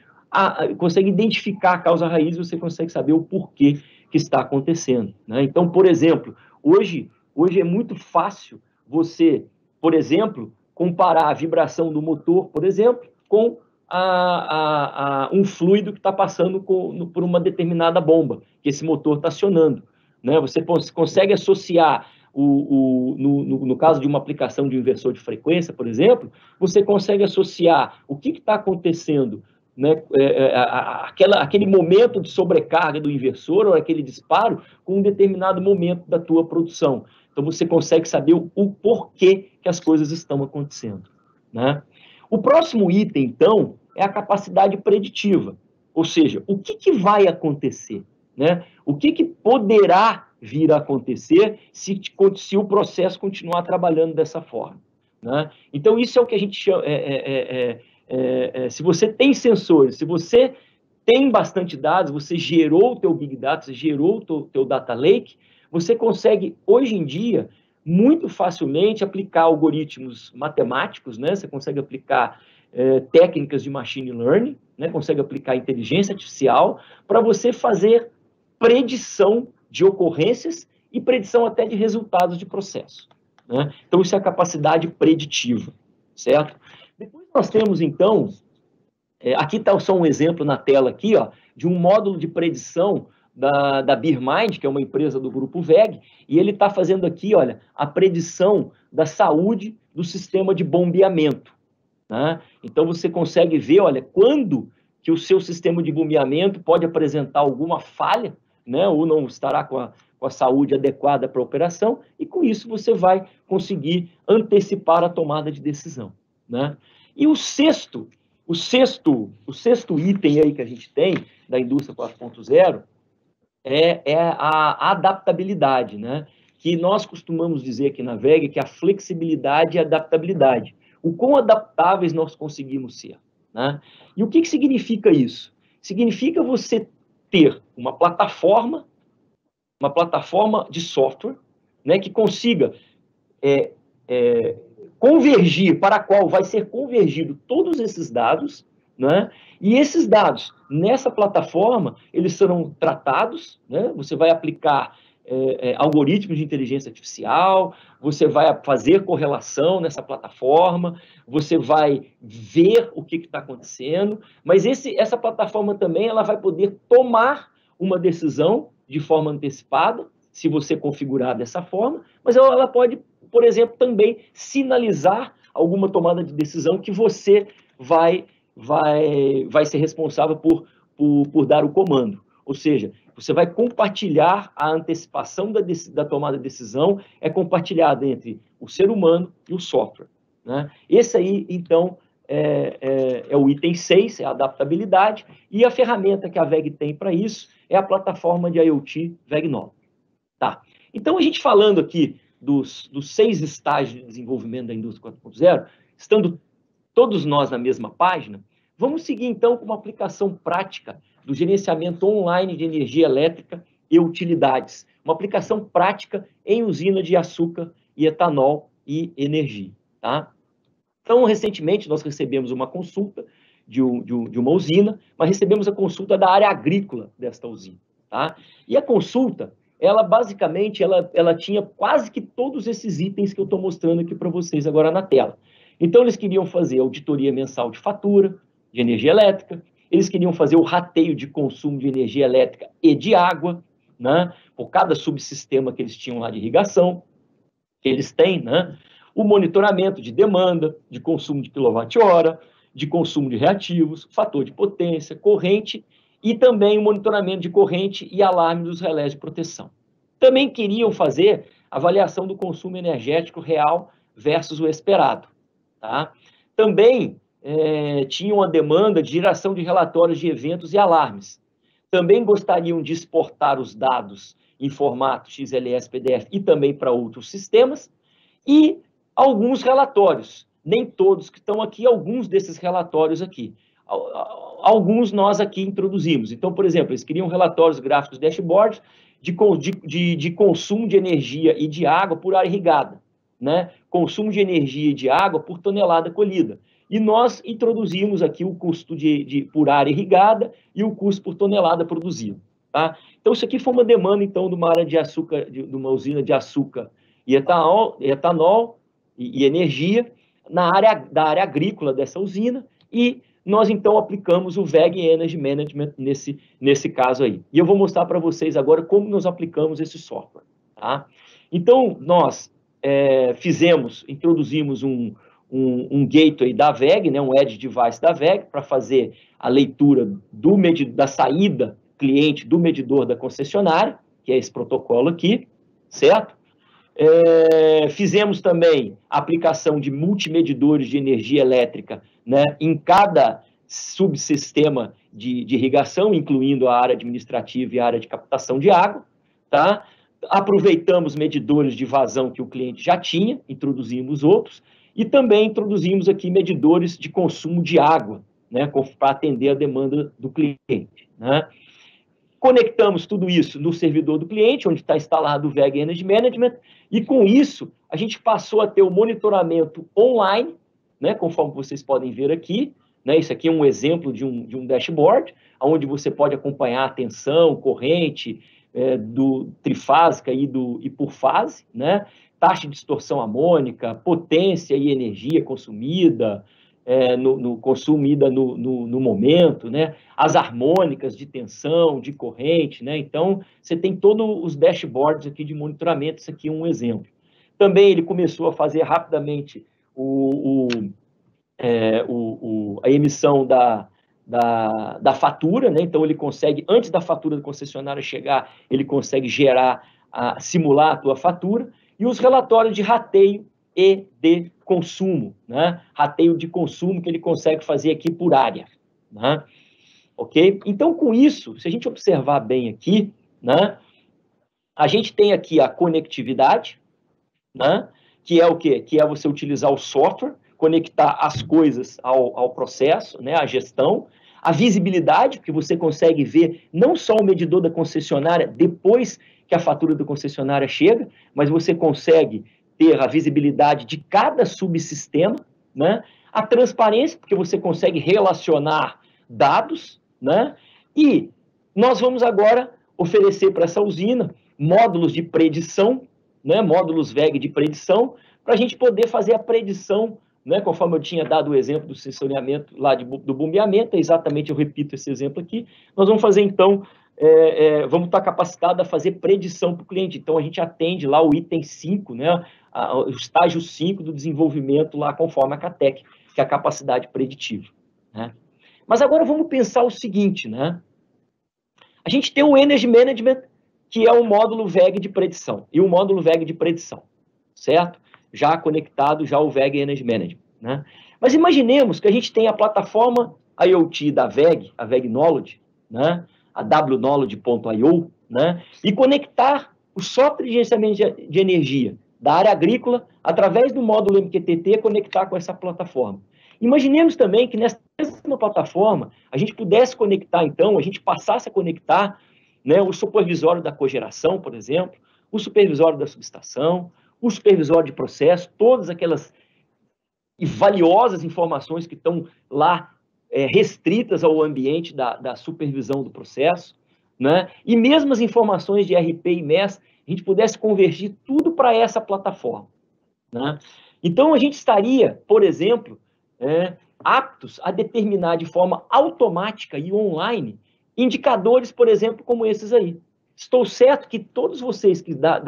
consegue identificar a causa raiz, você consegue saber o porquê que está acontecendo. Né? Então, por exemplo, hoje é muito fácil você, por exemplo, comparar a vibração do motor, por exemplo, com um fluido que está passando por uma determinada bomba, que esse motor está acionando. Né? Você consegue associar, no caso de uma aplicação de um inversor de frequência, por exemplo, você consegue associar o que está acontecendo, né? Aquele momento de sobrecarga do inversor ou aquele disparo com um determinado momento da tua produção. Então, você consegue saber o porquê que as coisas estão acontecendo. Né? O próximo item, então, é a capacidade preditiva. Ou seja, o que vai acontecer? Né? O que poderá vir a acontecer se o processo continuar trabalhando dessa forma? né? Então, isso é o que a gente chama... se você tem sensores, se você tem bastante dados, você gerou o teu Big Data, você gerou o teu Data Lake, você consegue, hoje em dia, muito facilmente aplicar algoritmos matemáticos, né? Você consegue aplicar técnicas de machine learning, né? Consegue aplicar inteligência artificial para você fazer predição de ocorrências e predição até de resultados de processo, né? Então, isso é a capacidade preditiva, certo? Depois nós temos, então, aqui está só um exemplo na tela aqui, ó, de um módulo de predição da BeerMind, que é uma empresa do grupo VEG, e ele está fazendo aqui, olha, a predição da saúde do sistema de bombeamento, né? Então, você consegue ver, olha, quando que o seu sistema de bombeamento pode apresentar alguma falha, né, ou não estará com a saúde adequada para a operação, e com isso você vai conseguir antecipar a tomada de decisão, né? E o sexto item aí que a gente tem da indústria 4.0 é a adaptabilidade, né? Que nós costumamos dizer aqui na VEG que a flexibilidade e a adaptabilidade. O quão adaptáveis nós conseguimos ser, né? E o que significa isso? Significa você ter uma plataforma de software, né, que consiga convergir, para a qual vai ser convergido todos esses dados, né? E esses dados, nessa plataforma, eles serão tratados, né? Você vai aplicar algoritmos de inteligência artificial, você vai fazer correlação nessa plataforma, você vai ver o que está acontecendo, mas essa plataforma também ela vai poder tomar uma decisão de forma antecipada, se você configurar dessa forma, mas ela pode, por exemplo, também sinalizar alguma tomada de decisão que você vai ser responsável por dar o comando. Ou seja, você vai compartilhar a antecipação da tomada de decisão, é compartilhada entre o ser humano e o software, né? Esse aí, então, é o item 6, é a adaptabilidade, e a ferramenta que a VEG tem para isso é a plataforma de IoT VEG9. Tá. Então, a gente falando aqui dos 6 estágios de desenvolvimento da indústria 4.0, estando todos nós na mesma página, vamos seguir, então, com uma aplicação prática do gerenciamento online de energia elétrica e utilidades. Uma aplicação prática em usina de açúcar e etanol e energia. Tá? Então, recentemente, nós recebemos uma consulta de uma usina, mas recebemos a consulta da área agrícola desta usina. Tá? E a consulta, ela basicamente, ela tinha quase que todos esses itens que eu estou mostrando aqui para vocês agora na tela. Então, eles queriam fazer auditoria mensal de fatura de energia elétrica, eles queriam fazer o rateio de consumo de energia elétrica e de água, né, por cada subsistema que eles tinham lá de irrigação, que eles têm, né, o monitoramento de demanda, de consumo de quilowatt-hora, de consumo de reativos, fator de potência, corrente, e também o monitoramento de corrente e alarme dos relés de proteção. Também queriam fazer avaliação do consumo energético real versus o esperado. Tá? Também tinham a demanda de geração de relatórios de eventos e alarmes. Também gostariam de exportar os dados em formato XLS, PDF e também para outros sistemas. E alguns relatórios, nem todos que estão aqui, alguns desses relatórios aqui. Alguns nós aqui introduzimos. Então, por exemplo, eles queriam relatórios gráficos dashboards de consumo de energia e de água por área irrigada, né? Consumo de energia e de água por tonelada colhida. E nós introduzimos aqui o custo por área irrigada e o custo por tonelada produzida. Tá? Então, isso aqui foi uma demanda, então, de uma área de açúcar, de uma usina de açúcar e etanol e energia da área agrícola dessa usina, e nós, então, aplicamos o VEG Energy Management nesse caso aí. E eu vou mostrar para vocês agora como nós aplicamos esse software. Tá? Então, nós introduzimos um gateway da VEG, né, um edge device da VEG, para fazer a leitura da saída cliente do medidor da concessionária, que é esse protocolo aqui, certo? Fizemos também a aplicação de multimedidores de energia elétrica, né, em cada subsistema de irrigação, incluindo a área administrativa e a área de captação de água. Tá? Aproveitamos medidores de vazão que o cliente já tinha, introduzimos outros, E também introduzimos aqui medidores de consumo de água, né, para atender a demanda do cliente, né? Conectamos tudo isso no servidor do cliente, onde está instalado o VEG Energy Management, e com isso a gente passou a ter o monitoramento online, né, conforme vocês podem ver aqui, né, isso aqui é um exemplo de um dashboard, onde você pode acompanhar a tensão, corrente, do trifásica e por fase, né, taxa de distorção harmônica, potência e energia consumida, consumida no momento, né? As harmônicas de tensão, de corrente, né? Então, você tem todos os dashboards aqui de monitoramento, isso aqui é um exemplo. Também ele começou a fazer rapidamente a emissão da fatura, né? Então, ele consegue, antes da fatura da concessionária chegar, ele consegue simular a tua fatura, e os relatórios de rateio e de consumo, né? Rateio de consumo que ele consegue fazer aqui por área, né? Ok? Então, com isso, se a gente observar bem aqui, né, a gente tem aqui a conectividade, né, que é o quê? Que é você utilizar o software, conectar as coisas ao processo, né, à gestão, a visibilidade, porque você consegue ver não só o medidor da concessionária depois que a fatura da concessionária chega, mas você consegue ter a visibilidade de cada subsistema, né? A transparência, porque você consegue relacionar dados, né? E nós vamos agora oferecer para essa usina módulos de predição, né? Módulos VEG de predição, para a gente poder fazer a predição, né? Conforme eu tinha dado o exemplo do sensoramento lá do bombeamento, exatamente eu repito esse exemplo aqui, nós vamos fazer então, vamos estar capacitados a fazer predição para o cliente. Então, a gente atende lá o item 5, né? O estágio 5 do desenvolvimento lá conforme a CATEC, que é a capacidade preditiva, né? Mas agora vamos pensar o seguinte, né? A gente tem o Energy Management, que é um módulo VEG de predição, e o módulo VEG de predição, certo? Já conectado já ao VEG Energy Management, né? Mas imaginemos que a gente tem a plataforma IoT da VEG, a VEG Knowledge, né? A wknowledge.io, né? E conectar o software de gerenciamento de energia da área agrícola, através do módulo MQTT, conectar com essa plataforma. Imaginemos também que nessa mesma plataforma, a gente pudesse conectar, então, a gente passasse a conectar, né, o supervisório da cogeração, por exemplo, o supervisório da subestação, o supervisório de processo, todas aquelas valiosas informações que estão lá restritas ao ambiente da supervisão do processo, né? E mesmo as informações de RP e MES, a gente pudesse convergir tudo para essa plataforma, né? Então, a gente estaria, por exemplo, aptos a determinar de forma automática e online indicadores, por exemplo, como esses aí. Estou certo que todos vocês que da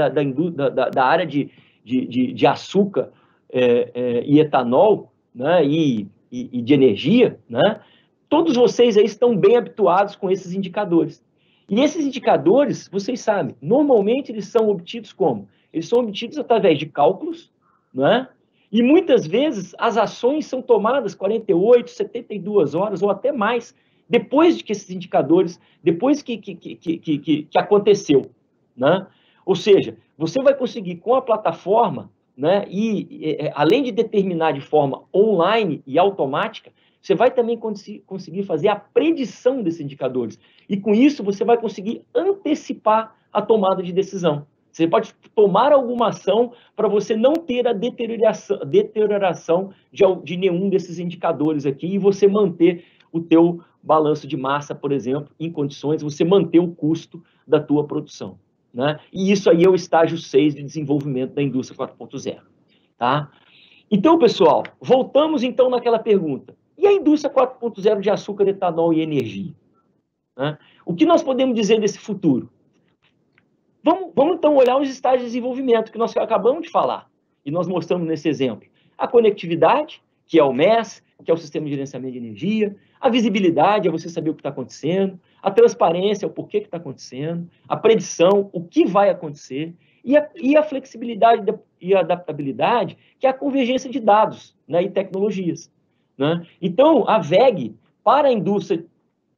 área de açúcar e etanol, né, e de energia, né, todos vocês aí estão bem habituados com esses indicadores. E esses indicadores, vocês sabem, normalmente eles são obtidos como? Eles são obtidos através de cálculos, né? E muitas vezes as ações são tomadas 48, 72 horas ou até mais, depois de que esses indicadores, depois que aconteceu, né? Ou seja, você vai conseguir com a plataforma, né, além de determinar de forma online e automática, você vai também conseguir fazer a predição desses indicadores. E com isso, você vai conseguir antecipar a tomada de decisão. Você pode tomar alguma ação para você não ter a deterioração de nenhum desses indicadores aqui e você manter o teu balanço de massa, por exemplo, em condições de você manter o custo da tua produção, né? E isso aí é o estágio 6 de desenvolvimento da indústria 4.0, tá? Então, pessoal, voltamos então naquela pergunta. E a indústria 4.0 de açúcar, etanol e energia, né? O que nós podemos dizer desse futuro? Vamos então olhar os estágios de desenvolvimento que nós acabamos de falar, e nós mostramos nesse exemplo. A conectividade, que é o MES, que é o Sistema de Gerenciamento de Energia, a visibilidade, é você saber o que está acontecendo, a transparência, o porquê que está acontecendo, a predição, o que vai acontecer, e a flexibilidade e a adaptabilidade, que é a convergência de dados, né, e tecnologias, né? Então, a VEG, para a indústria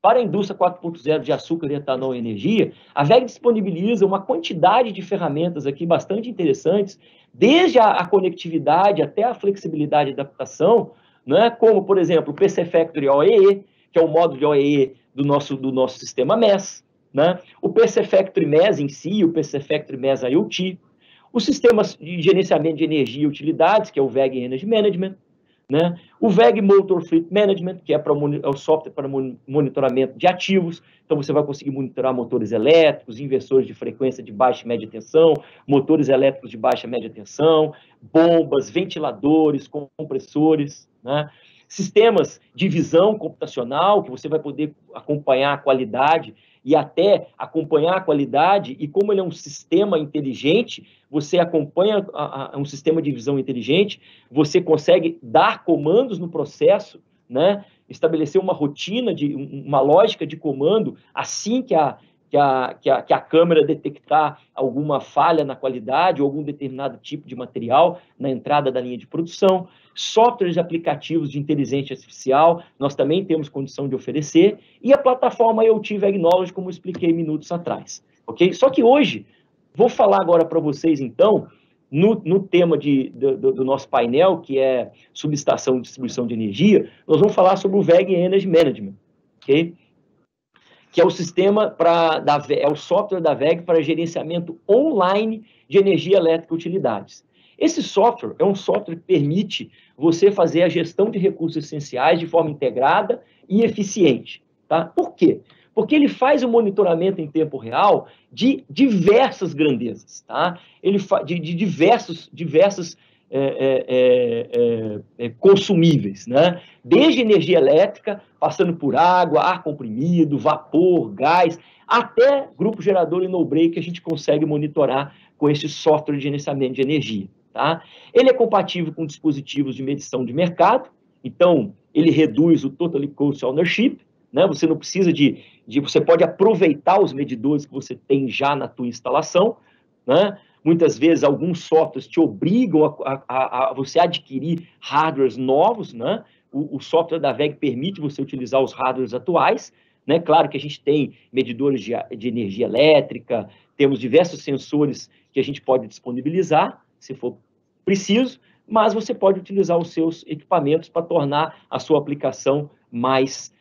para a indústria 4.0 de açúcar, etanol e energia, a WEG disponibiliza uma quantidade de ferramentas aqui bastante interessantes, desde a conectividade até a flexibilidade de adaptação, né? Como, por exemplo, o PC Factory OEE, que é o módulo de OEE do nosso sistema MES, né? O PC Factory MES em si, o PC Factory MES IoT, os sistemas de gerenciamento de energia e utilidades, que é o WEG Energy Management, né? O WEG Motor Fleet Management, que é o software para monitoramento de ativos. Então, você vai conseguir monitorar motores elétricos, inversores de frequência de baixa e média tensão, motores elétricos de baixa e média tensão, bombas, ventiladores, compressores, né? Sistemas de visão computacional, que você vai poder acompanhar a qualidade e até acompanhar a qualidade, e como ele é um sistema inteligente, você acompanha um sistema de visão inteligente, você consegue dar comandos no processo, né? Estabelecer uma rotina, uma lógica de comando, assim que a câmera detectar alguma falha na qualidade ou algum determinado tipo de material na entrada da linha de produção. Softwares e aplicativos de inteligência artificial, nós também temos condição de oferecer, e a plataforma IoT WEG Knowledge, como eu expliquei minutos atrás, ok? Só que hoje, vou falar agora para vocês, então, no tema do nosso painel, que é subestação e distribuição de energia, nós vamos falar sobre o WEG Energy Management, ok? Que é o sistema é o software da WEG para gerenciamento online de energia elétrica e utilidades. Esse software é um software que permite você fazer a gestão de recursos essenciais de forma integrada e eficiente, tá? Por quê? Porque ele faz o monitoramento em tempo real de diversas grandezas, tá? Ele de diversos consumíveis, né? Desde energia elétrica, passando por água, ar comprimido, vapor, gás, até grupo gerador e no-break que a gente consegue monitorar com esse software de gerenciamento de energia, tá? Ele é compatível com dispositivos de medição de mercado, então ele reduz o Total Cost of Ownership, né? Você não precisa você pode aproveitar os medidores que você tem já na tua instalação, né? Muitas vezes, alguns softwares te obrigam a você adquirir hardwares novos, né? O software da WEG permite você utilizar os hardwares atuais, né? Claro que a gente tem medidores de energia elétrica, temos diversos sensores que a gente pode disponibilizar, se for preciso, mas você pode utilizar os seus equipamentos para tornar a sua aplicação mais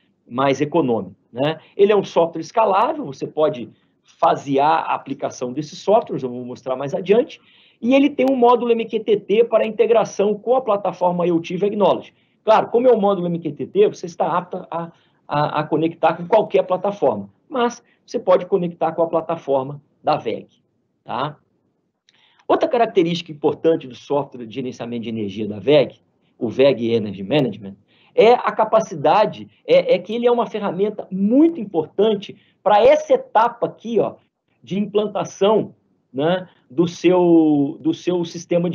econômica, né? Ele é um software escalável, você pode fasear a aplicação desses softwares, eu vou mostrar mais adiante, e ele tem um módulo MQTT para integração com a plataforma IoT WEG Knowledge. Claro, como é um módulo MQTT, você está apto a conectar com qualquer plataforma, mas você pode conectar com a plataforma da WEG, tá? Outra característica importante do software de gerenciamento de energia da WEG, o WEG Energy Management, é a capacidade, que ele é uma ferramenta muito importante para essa etapa aqui, ó, de implantação, né, do seu sistema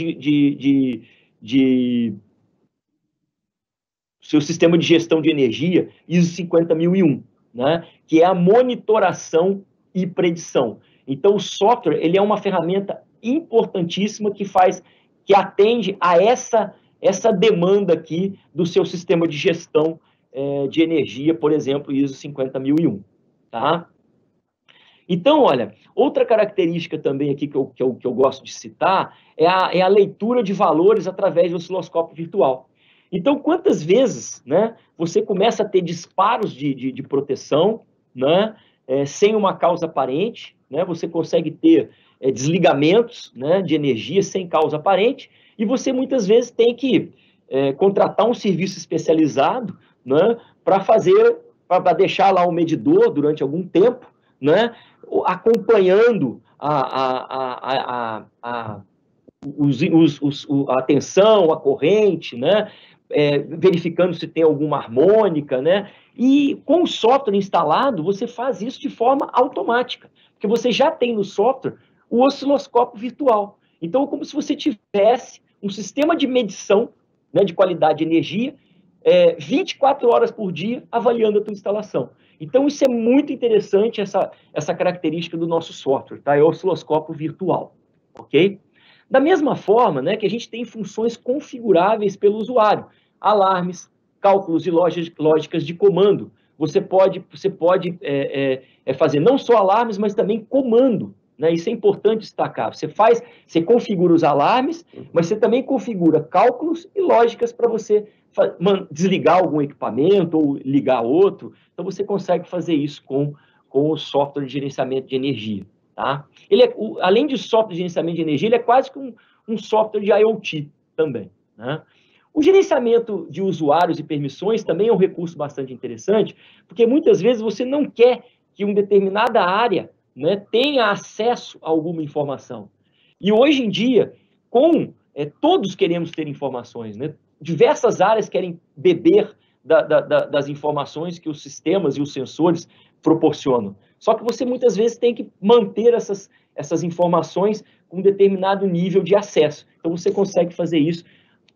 seu sistema de gestão de energia ISO 50001, né, que é a monitoração e predição. Então, o software, ele é uma ferramenta importantíssima que atende a essa demanda aqui do seu sistema de gestão de energia, por exemplo, ISO 50001, tá? Então, olha, outra característica também aqui que eu gosto de citar é a leitura de valores através do osciloscópio virtual. Então, quantas vezes, né, você começa a ter disparos de proteção, né, sem uma causa aparente, né, você consegue ter desligamentos, né, de energia sem causa aparente, e você muitas vezes tem que contratar um serviço especializado, né, para deixar lá o medidor durante algum tempo, né, acompanhando a tensão, a corrente, né, verificando se tem alguma harmônica, né, e com o software instalado, você faz isso de forma automática, porque você já tem no software o osciloscópio virtual. Então, é como se você tivesse um sistema de medição, né, de qualidade de energia, 24 horas por dia, avaliando a tua instalação. Então, isso é muito interessante, essa característica do nosso software, tá? É o osciloscópio virtual, ok? Da mesma forma, né, que a gente tem funções configuráveis pelo usuário, alarmes, cálculos e lógicas de comando. você pode fazer não só alarmes, mas também comando, né? Isso é importante destacar. Você configura os alarmes, mas você também configura cálculos e lógicas para você desligar algum equipamento ou ligar outro. Então, você consegue fazer isso com o software de gerenciamento de energia. Tá? Além de software de gerenciamento de energia, ele é quase que um software de IoT também. Né? O gerenciamento de usuários e permissões também é um recurso bastante interessante, porque muitas vezes você não quer que uma determinada área, né, tenha acesso a alguma informação. E hoje em dia, todos queremos ter informações, né? Diversas áreas querem beber das informações que os sistemas e os sensores proporcionam. Só que você muitas vezes tem que manter essas informações com um determinado nível de acesso. Então você consegue fazer isso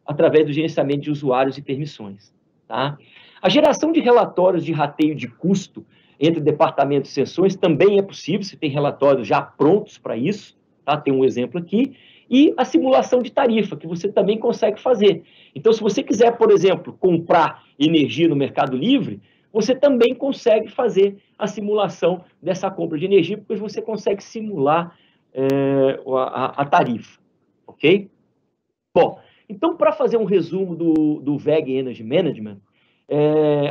através do gerenciamento de usuários e permissões. Tá? A geração de relatórios de rateio de custo entre departamentos e sessões também é possível, você tem relatórios já prontos para isso, tá? Tem um exemplo aqui, e a simulação de tarifa, que você também consegue fazer. Então, se você quiser, por exemplo, comprar energia no Mercado Livre, você também consegue fazer a simulação dessa compra de energia, porque você consegue simular a tarifa, ok? Bom, então, para fazer um resumo do VEG Energy Management,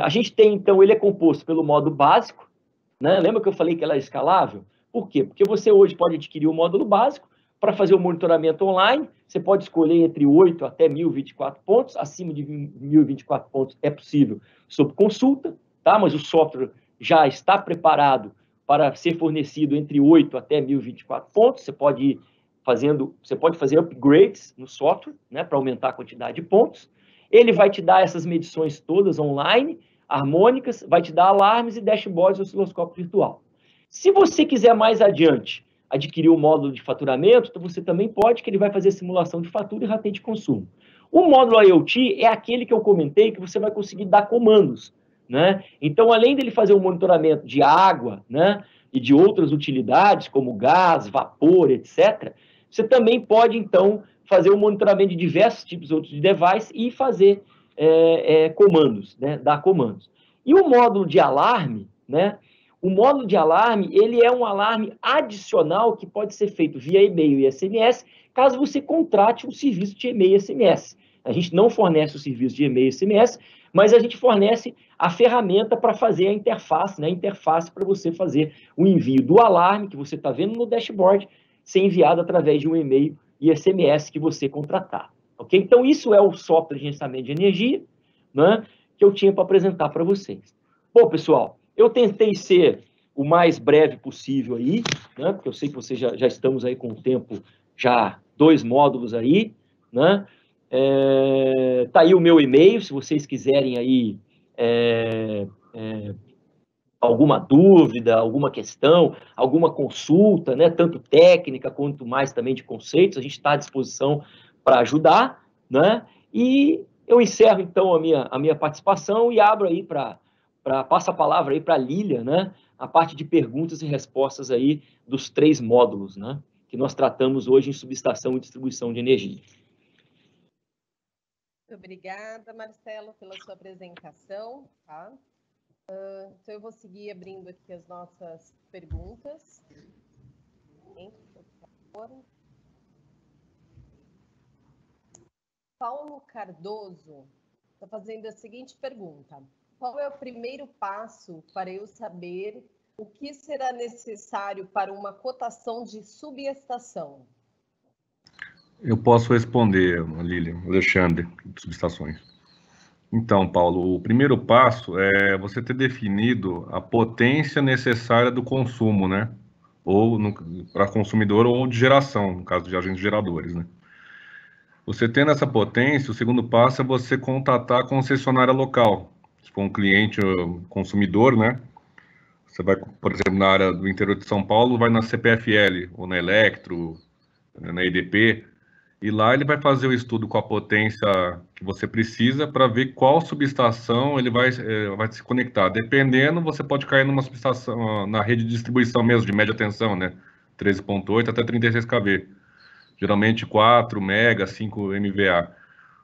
a gente tem, então, ele é composto pelo modo básico, né? Lembra que eu falei que ela é escalável? Por quê? Porque você hoje pode adquirir o módulo básico para fazer o monitoramento online, você pode escolher entre 8 até 1024 pontos, acima de 1024 pontos é possível sob consulta, tá? Mas o software já está preparado para ser fornecido entre 8 até 1024 pontos, você pode fazer upgrades no software, né, para aumentar a quantidade de pontos. Ele vai te dar essas medições todas online, harmônicas, vai te dar alarmes e dashboards do osciloscópio virtual. Se você quiser mais adiante adquirir o módulo de faturamento, então você também pode, que ele vai fazer simulação de fatura e rateio de consumo. O módulo IoT é aquele que eu comentei, que você vai conseguir dar comandos, né? Então, além dele fazer o monitoramento de água, né, e de outras utilidades, como gás, vapor, etc., você também pode, então, fazer o monitoramento de diversos tipos outros de device e fazer comandos, né, dar comandos. E o módulo de alarme, né, o módulo de alarme, ele é um alarme adicional que pode ser feito via e-mail e SMS, caso você contrate um serviço de e-mail e SMS. A gente não fornece o serviço de e-mail e SMS, mas a gente fornece a ferramenta para fazer a interface, né? A interface para você fazer o envio do alarme que você está vendo no dashboard, ser enviado através de um e-mail e SMS que você contratar. Ok? Então, isso é o software de gerenciamento de energia, né, que eu tinha para apresentar para vocês. Bom, pessoal, eu tentei ser o mais breve possível aí, né, porque eu sei que vocês já estamos aí com o tempo, já 2 módulos aí, né? Tá aí o meu e-mail, se vocês quiserem aí alguma dúvida, alguma questão, alguma consulta, né, tanto técnica quanto mais também de conceitos, a gente está à disposição para ajudar, né? E eu encerro, então, a minha participação e abro aí passo a palavra aí para a Lília, né? A parte de perguntas e respostas aí dos 3 módulos, né? Que nós tratamos hoje em subestação e distribuição de energia. Muito obrigada, Marcelo, pela sua apresentação, tá? Então, eu vou seguir abrindo aqui as nossas perguntas. Por favor. Paulo Cardoso está fazendo a seguinte pergunta: qual é o primeiro passo para eu saber o que será necessário para uma cotação de subestação? Eu posso responder, Lilian, Alexandre, de subestações. Então, Paulo, o primeiro passo é você ter definido a potência necessária do consumo, né? Ou para consumidor ou de geração, no caso de agentes geradores, né? Você tendo essa potência, o segundo passo é você contatar a concessionária local. Se for um cliente consumidor, né? Você vai, por exemplo, na área do interior de São Paulo, vai na CPFL, ou na Electro, na EDP, e lá ele vai fazer o estudo com a potência que você precisa para ver qual subestação ele vai se conectar. Dependendo, você pode cair numa subestação, na rede de distribuição mesmo, de média tensão, né? 13.8 até 36 kV. Geralmente 4 mega, 5 MVA.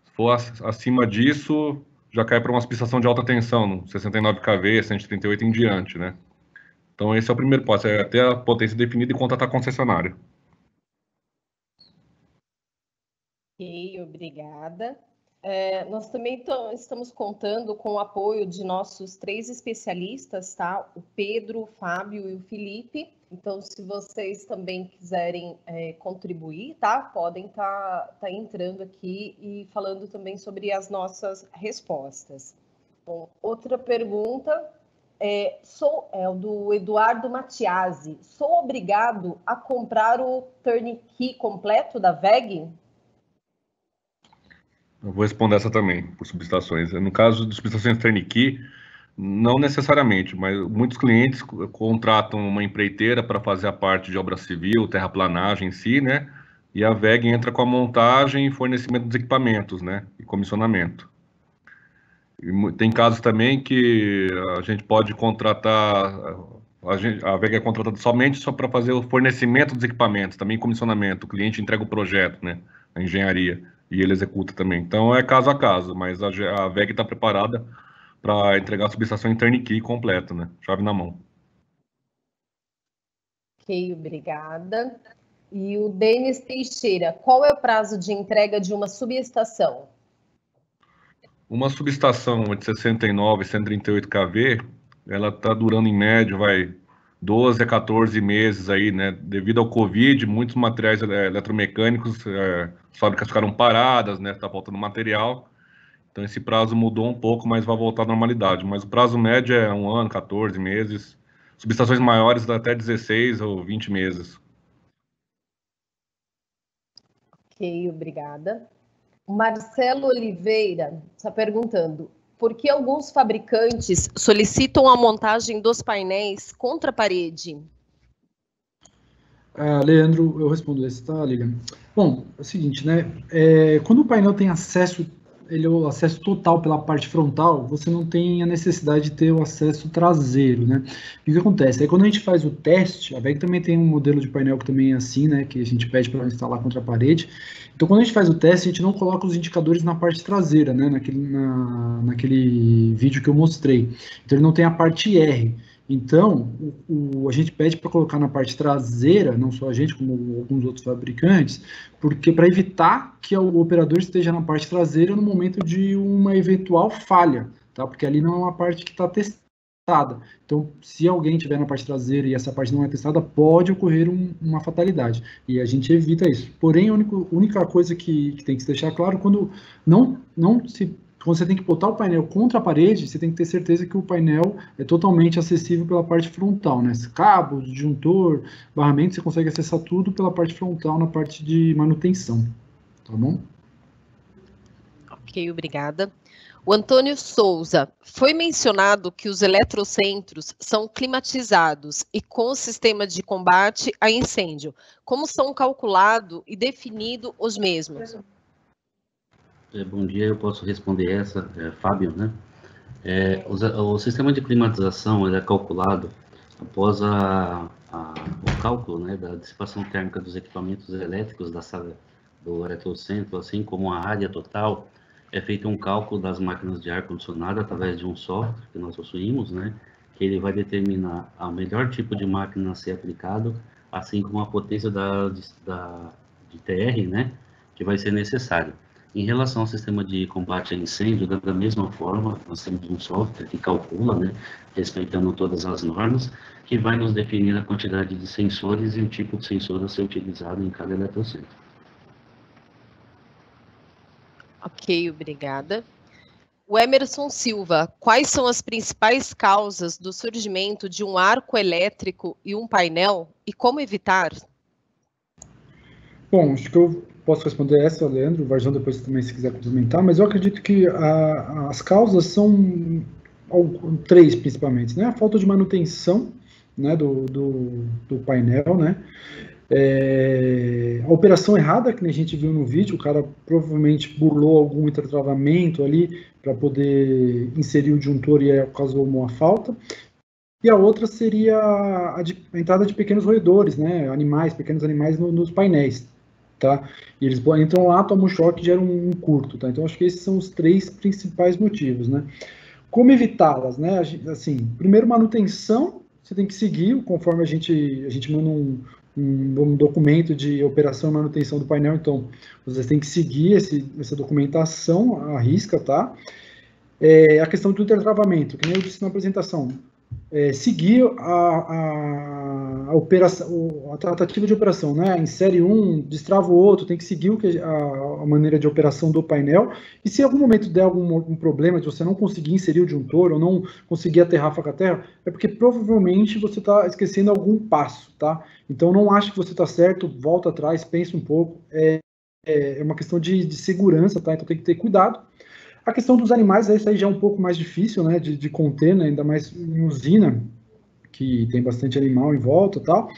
Se for acima disso, já cai para uma subestação de alta tensão, no 69 kV, 138 em diante, né? Então, esse é o primeiro passo, é ter a potência definida e contratar a concessionária. Ok, obrigada. Nós também estamos contando com o apoio de nossos 3 especialistas, tá? O Pedro, o Fábio e o Felipe. Então, se vocês também quiserem contribuir, tá? Podem tá entrando aqui e falando também sobre as nossas respostas. Bom, outra pergunta é do Eduardo Matiasi. Sou obrigado a comprar o turnkey completo da WEG? Eu vou responder essa também, por subestações. No caso de subestações turnkey, não necessariamente, mas muitos clientes contratam uma empreiteira para fazer a parte de obra civil, terraplanagem em si, né? E a WEG entra com a montagem e fornecimento dos equipamentos, né? E comissionamento. E tem casos também que a gente pode contratar, a WEG é contratada somente só para fazer o fornecimento dos equipamentos, também comissionamento. O cliente entrega o projeto, né? A engenharia. E ele executa também. Então é caso a caso, mas a WEG está preparada para entregar a subestação em turnkey completa, né? Chave na mão. Ok, obrigada. E o Denis Teixeira, qual é o prazo de entrega de uma subestação? Uma subestação de 69, 138 kV, ela está durando em média, 12 a 14 meses aí, né? Devido ao Covid, muitos materiais eletromecânicos, as fábricas ficaram paradas, né? Está faltando material. Então esse prazo mudou um pouco, mas vai voltar à normalidade. Mas o prazo médio é 1 ano, 14 meses. Subestações maiores dá até 16 ou 20 meses. Ok, obrigada. O Marcelo Oliveira está perguntando: por que alguns fabricantes solicitam a montagem dos painéis contra a parede? Leandro, eu respondo esse, tá, Lilian? Bom, é o seguinte, né? Quando o painel tem acesso, ele é o acesso total pela parte frontal, você não tem a necessidade de ter o acesso traseiro, né? E o que acontece? Aí quando a gente faz o teste, a WEG também tem um modelo de painel que também é assim, né? Que a gente pede para instalar contra a parede. Então, quando a gente faz o teste, a gente não coloca os indicadores na parte traseira, né? Naquele vídeo que eu mostrei. Então, ele não tem a parte R. Então, a gente pede para colocar na parte traseira, não só a gente, como alguns outros fabricantes, porque para evitar que o operador esteja na parte traseira no momento de uma eventual falha, tá? Porque ali não é uma parte que está testada. Então, se alguém estiver na parte traseira e essa parte não é testada, pode ocorrer uma fatalidade. E a gente evita isso. Porém, a única coisa que tem que se deixar claro, quando você tem que botar o painel contra a parede, você tem que ter certeza que o painel é totalmente acessível pela parte frontal, né? Cabos, disjuntor, barramento, você consegue acessar tudo pela parte frontal, na parte de manutenção, tá bom? Ok, obrigada. O Antônio Souza, foi mencionado que os eletrocentros são climatizados e com o sistema de combate a incêndio. Como são calculados e definidos os mesmos? Bom dia, eu posso responder essa, Fábio, né? O sistema de climatização ele é calculado após o cálculo, né, da dissipação térmica dos equipamentos elétricos da sala do eletrocentro, assim como a área total. É feito um cálculo das máquinas de ar-condicionado através de um software que nós possuímos, né, que ele vai determinar o melhor tipo de máquina a ser aplicado, assim como a potência de TR, né, que vai ser necessário. Em relação ao sistema de combate a incêndio, da mesma forma, nós temos um software que calcula, né, respeitando todas as normas, que vai nos definir a quantidade de sensores e o tipo de sensor a ser utilizado em cada eletrocentro. Ok, obrigada. O Emerson Silva, quais são as principais causas do surgimento de um arco elétrico e um painel e como evitar? Bom, acho que eu posso responder essa, Leandro, o Varzão depois também se quiser complementar, mas eu acredito que as causas são 3 principalmente, né? A falta de manutenção, né, do painel, né? A operação errada, que a gente viu no vídeo, o cara provavelmente burlou algum intertravamento ali para poder inserir o disjuntor e aí causou uma falta. E a outra seria a entrada de pequenos roedores, né? Pequenos animais nos painéis. tá? E eles entram lá, tomam um choque e geram um curto, tá? Então, acho que esses são os 3 principais motivos, né? Como evitá-las, né? Assim, primeiro, manutenção, você tem que seguir, conforme a gente manda um documento de operação e manutenção do painel, então, vocês têm que seguir essa documentação à risca, tá? A questão do intertravamento, que nem eu disse na apresentação, seguir a operação, a tratativa de operação, né? Insere um, destrava o outro, tem que seguir a maneira de operação do painel. E se em algum momento der algum problema de você não conseguir inserir o disjuntor ou não conseguir aterrar a faca-terra, é porque provavelmente você está esquecendo algum passo, tá? Então não ache que você está certo, volta atrás, pense um pouco. É uma questão de segurança, tá? Então tem que ter cuidado. A questão dos animais, isso aí já é um pouco mais difícil, né, de conter, né, ainda mais em usina, que tem bastante animal em volta e tal.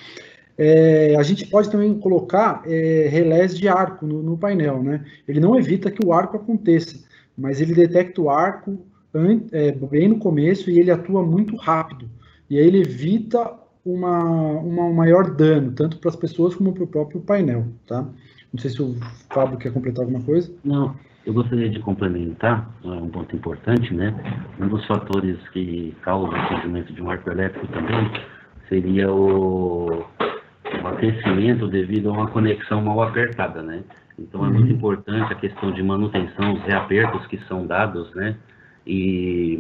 A gente pode também colocar relés de arco no painel, né? Ele não evita que o arco aconteça, mas ele detecta o arco bem no começo e ele atua muito rápido. E aí ele evita um maior dano, tanto para as pessoas como para o próprio painel, tá? Não sei se o Fábio quer completar alguma coisa. Não, eu gostaria de complementar um ponto importante, né? Um dos fatores que causa o surgimento de um arco elétrico também seria o aquecimento devido a uma conexão mal apertada, né? Então é muito importante a questão de manutenção, os reapertos que são dados, né? E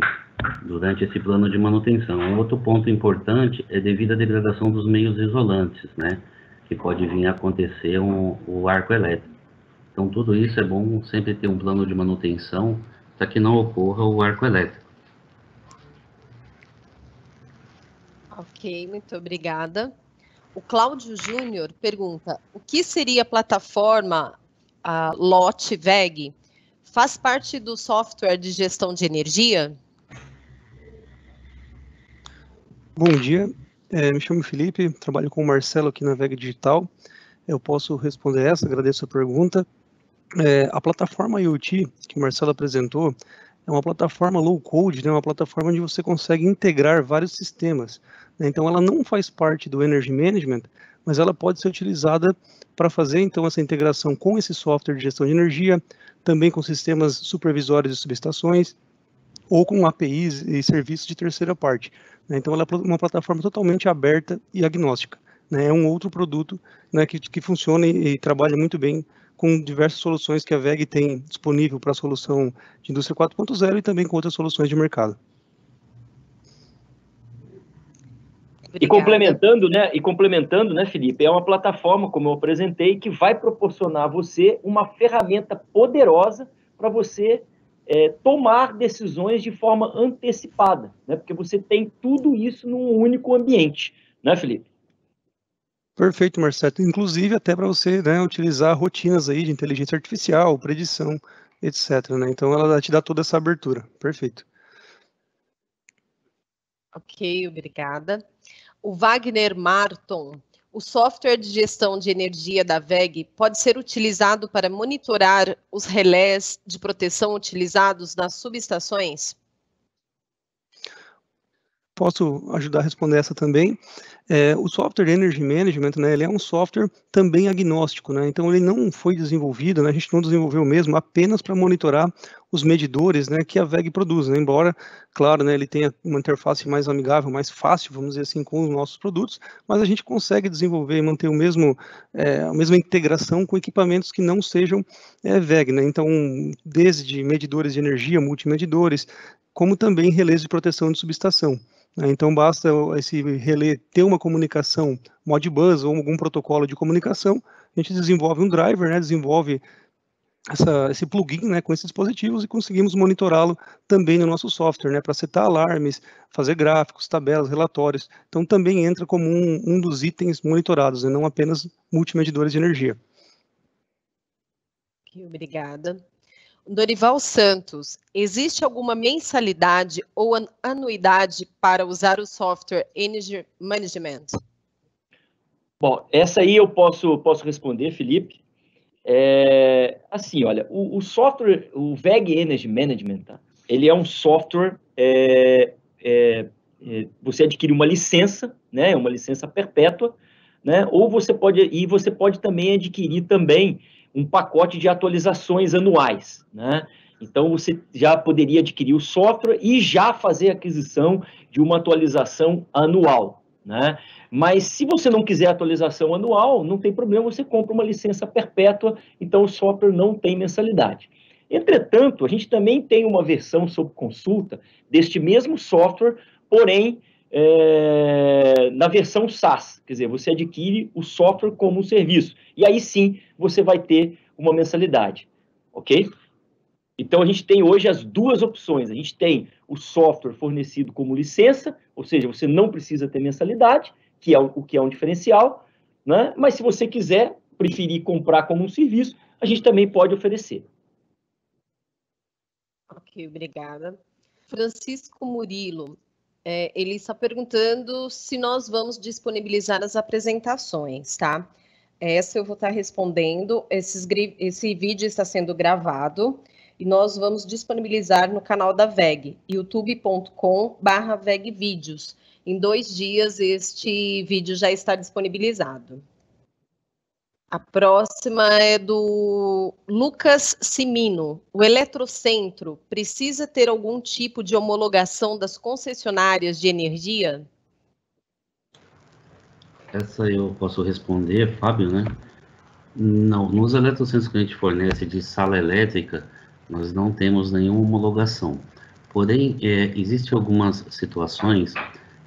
durante esse plano de manutenção. Um outro ponto importante é devido à degradação dos meios isolantes, né? Que pode vir a acontecer o arco elétrico. Então, tudo isso é bom sempre ter um plano de manutenção para que não ocorra o arco elétrico. Ok, muito obrigada. O Cláudio Júnior pergunta, o que seria a plataforma LOT VEG? Faz parte do software de gestão de energia? Bom dia, me chamo Felipe, trabalho com o Marcelo aqui na VEG Digital. Eu posso responder essa, agradeço a pergunta. A plataforma IoT que o Marcelo apresentou é uma plataforma low-code, né, uma plataforma onde você consegue integrar vários sistemas, né? Então, ela não faz parte do Energy Management, mas ela pode ser utilizada para fazer, então, essa integração com esse software de gestão de energia, também com sistemas supervisórios de subestações, ou com APIs e serviços de terceira parte, né? Então, ela é uma plataforma totalmente aberta e agnóstica, né? É um outro produto, né, que funciona e trabalha muito bem com diversas soluções que a VEG tem disponível para a solução de indústria 4.0 e também com outras soluções de mercado. E complementando, né, Felipe, é uma plataforma, como eu apresentei, que vai proporcionar a você uma ferramenta poderosa para você tomar decisões de forma antecipada, né, porque você tem tudo isso num único ambiente, né, Felipe? Perfeito, Marcelo. Inclusive até para você, né, utilizar rotinas aí de inteligência artificial, predição, etc, né? Então ela te dá toda essa abertura. Perfeito. Ok, obrigada. O Wagner Marton, o software de gestão de energia da VEG pode ser utilizado para monitorar os relés de proteção utilizados nas subestações? Posso ajudar a responder essa também. O software Energy Management, né, ele é um software também agnóstico, né, então ele não foi desenvolvido, né, a gente não desenvolveu mesmo apenas para monitorar os medidores, né, que a VEG produz, né, embora, claro, né, ele tenha uma interface mais amigável, mais fácil, vamos dizer assim, com os nossos produtos, mas a gente consegue desenvolver e manter a mesma integração com equipamentos que não sejam VEG, né, então desde medidores de energia, multimedidores, como também relés de proteção de subestação. Então, basta esse relé ter uma comunicação Modbus ou algum protocolo de comunicação, a gente desenvolve um driver, né, desenvolve esse plugin, né, com esses dispositivos e conseguimos monitorá-lo também no nosso software, né, para setar alarmes, fazer gráficos, tabelas, relatórios. Então, também entra como um dos itens monitorados, né, não apenas multimedidores de energia. Obrigada. Dorival Santos, existe alguma mensalidade ou anuidade para usar o software Energy Management? Bom, essa aí eu posso responder, Felipe. Assim, olha, o software, o VEG Energy Management, tá? Ele é um software, você adquire uma licença, né, uma licença perpétua, né? Ou você pode também adquirir também um pacote de atualizações anuais, né? Então, você já poderia adquirir o software e já fazer a aquisição de uma atualização anual, né? Mas se você não quiser atualização anual, não tem problema, você compra uma licença perpétua, então o software não tem mensalidade. Entretanto, a gente também tem uma versão sob consulta deste mesmo software, porém, na versão SaaS, quer dizer, você adquire o software como um serviço, e aí sim você vai ter uma mensalidade, ok? Então, a gente tem hoje as duas opções. A gente tem o software fornecido como licença, ou seja, você não precisa ter mensalidade, o que é um diferencial, né? Mas se você quiser, preferir comprar como um serviço, a gente também pode oferecer. Ok, obrigada. Francisco Murilo, ele está perguntando se nós vamos disponibilizar as apresentações, tá? Essa eu vou estar respondendo. Esse vídeo está sendo gravado e nós vamos disponibilizar no canal da VEG, youtube.com/vegvídeos. Em 2 dias, este vídeo já está disponibilizado. A próxima é do Lucas Simino. O Eletrocentro precisa ter algum tipo de homologação das concessionárias de energia? Essa eu posso responder, Fábio, né? Não, nos eletrocentros que a gente fornece de sala elétrica, nós não temos nenhuma homologação. Porém, existem algumas situações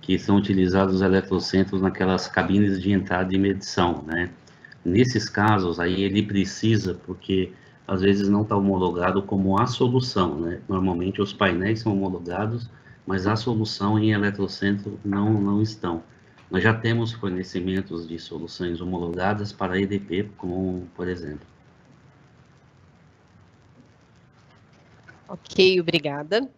que são utilizados os eletrocentros naquelas cabines de entrada e medição, né? Nesses casos, aí ele precisa, porque às vezes não está homologado como a solução, né? Normalmente os painéis são homologados, mas a solução em eletrocentro não estão. Nós já temos fornecimentos de soluções homologadas para EDP, como por exemplo. Ok, obrigada.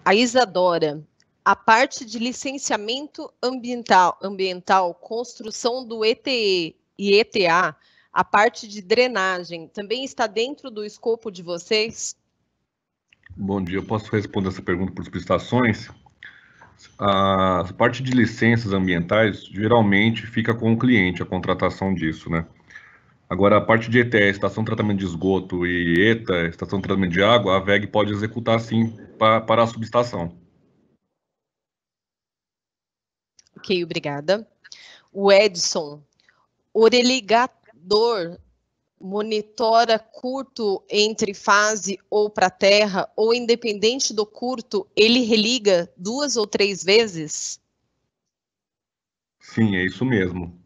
A Isadora, a parte de licenciamento ambiental, construção do ETE e ETA, a parte de drenagem, também está dentro do escopo de vocês? Bom dia, eu posso responder essa pergunta por subestações? A parte de licenças ambientais, geralmente, fica com o cliente, a contratação disso, né? Agora, a parte de ETE, Estação de Tratamento de Esgoto, e ETA, Estação de Tratamento de Água, a VEG pode executar, sim, para a subestação. Ok, obrigada. O Edson, o religador monitora curto entre fase ou para terra, ou independente do curto, ele religa 2 ou 3 vezes? Sim, é isso mesmo.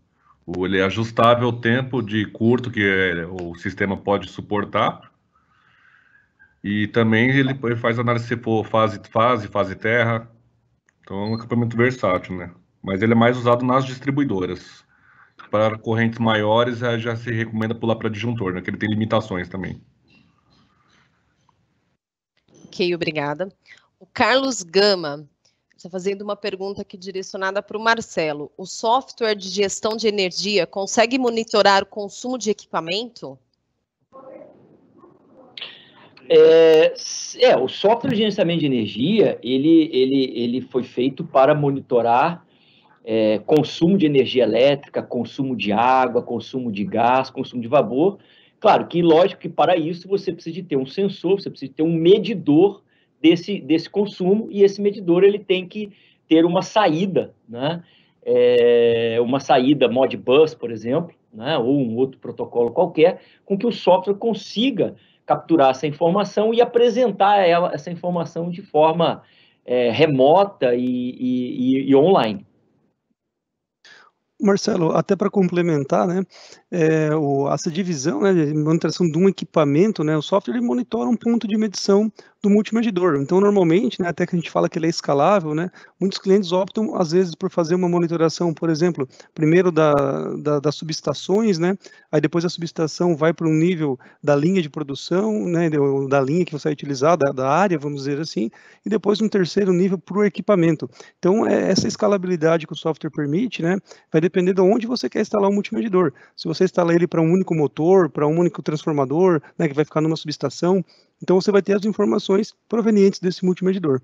Ele é ajustável ao tempo de curto que o sistema pode suportar. E também ele faz análise se for fase terra. Então é um equipamento versátil, né? Mas ele é mais usado nas distribuidoras. Para correntes maiores, já se recomenda pular para disjuntor, né? Que ele tem limitações também. Ok, obrigada. O Carlos Gama está fazendo uma pergunta aqui direcionada para o Marcelo. O software de gestão de energia consegue monitorar o consumo de equipamento? O software de gerenciamento de energia, ele foi feito para monitorar consumo de energia elétrica, consumo de água, consumo de gás, consumo de vapor. Claro que, lógico, que para isso você precisa de ter um sensor, você precisa ter um medidor desse consumo, e esse medidor ele tem que ter uma saída, né? Uma saída Modbus, por exemplo, né? Ou um outro protocolo qualquer, com que o software consiga capturar essa informação e apresentar essa informação de forma remota e online. Marcelo, até para complementar, né, essa divisão, né, de monitoração de um equipamento, né, o software ele monitora um ponto de medição do multimedidor. Então, normalmente, né, até que a gente fala que ele é escalável, né, muitos clientes optam, às vezes, por fazer uma monitoração, por exemplo, primeiro das subestações, né, aí depois a subestação vai para um nível da linha de produção, né, da linha que você vai utilizar, da área, vamos dizer assim, e depois um terceiro nível para o equipamento. Então, essa escalabilidade que o software permite, né, vai depender de onde você quer instalar o multimedidor. Se você instala ele para um único motor, para um único transformador, né, que vai ficar numa subestação, então você vai ter as informações provenientes desse multimedidor.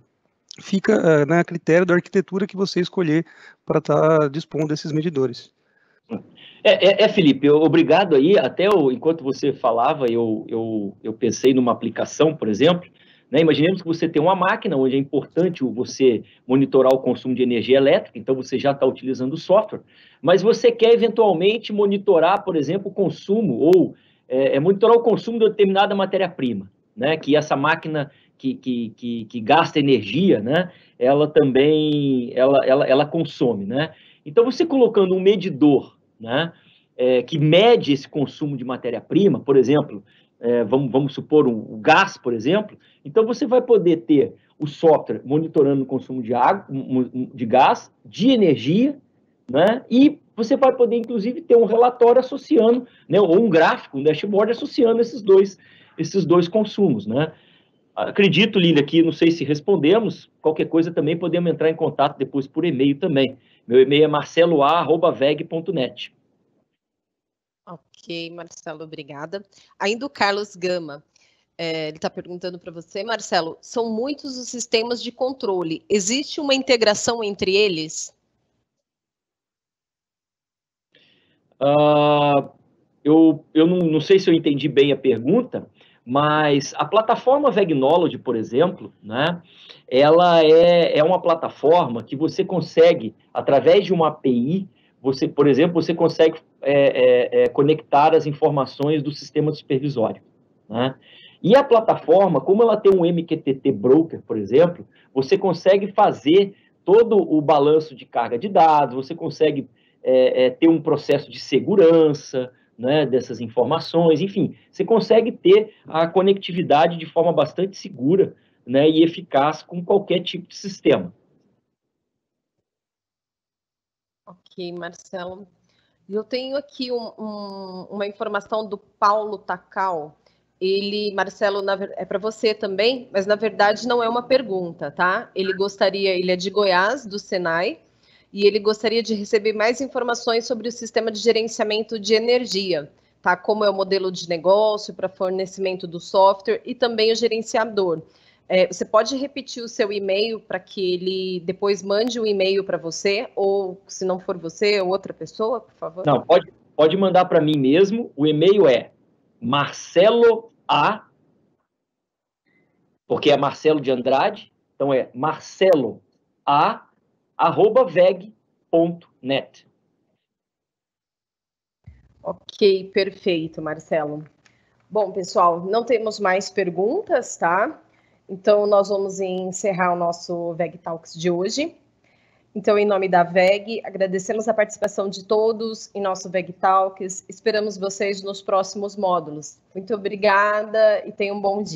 Fica a critério da arquitetura que você escolher para estar dispondo desses medidores. Felipe, obrigado aí. Até enquanto você falava, eu pensei numa aplicação, por exemplo, né? Imaginemos que você tem uma máquina onde é importante você monitorar o consumo de energia elétrica, então você já está utilizando o software, mas você quer eventualmente monitorar, por exemplo, o consumo, ou monitorar o consumo de determinada matéria-prima, né? Que essa máquina que gasta energia, né? Ela também ela consome, né? Então, você colocando um medidor, né, que mede esse consumo de matéria-prima, por exemplo, vamos supor o gás, por exemplo, então você vai poder ter o software monitorando o consumo de água, de gás, de energia, né, e você vai poder, inclusive, ter um relatório associando, né, ou um gráfico, um dashboard associando esses dois consumos, né. Acredito, Lília, que não sei se respondemos, qualquer coisa também podemos entrar em contato depois por e-mail também. Meu e-mail é marceloa@veg.net. Ok, Marcelo, obrigada. Ainda o Carlos Gama, ele está perguntando para você, Marcelo, são muitos os sistemas de controle, existe uma integração entre eles? Eu não sei se eu entendi bem a pergunta, mas a plataforma Vegnology, por exemplo, né, ela é uma plataforma que você consegue, através de uma API, por exemplo, você consegue conectar as informações do sistema supervisório, né? E a plataforma, como ela tem um MQTT Broker, por exemplo, você consegue fazer todo o balanço de carga de dados, você consegue ter um processo de segurança, né, dessas informações, enfim, você consegue ter a conectividade de forma bastante segura, né, e eficaz com qualquer tipo de sistema. Ok, Marcelo. Eu tenho aqui uma informação do Paulo Tacal. Marcelo, é para você também, mas na verdade não é uma pergunta, tá? Ele é de Goiás, do Senai, e ele gostaria de receber mais informações sobre o sistema de gerenciamento de energia, tá? Como é o modelo de negócio para fornecimento do software e também o gerenciador. Você pode repetir o seu e-mail para que ele depois mande o e-mail para você, ou se não for você, outra pessoa, por favor? Não, pode mandar para mim mesmo. O e-mail é marceloa, porque é Marcelo de Andrade, então é marceloa@veg.net. Ok, perfeito, Marcelo. Bom, pessoal, não temos mais perguntas, tá? Então, nós vamos encerrar o nosso VEG Talks de hoje. Então, em nome da VEG, agradecemos a participação de todos em nosso VEG Talks. Esperamos vocês nos próximos módulos. Muito obrigada e tenham um bom dia.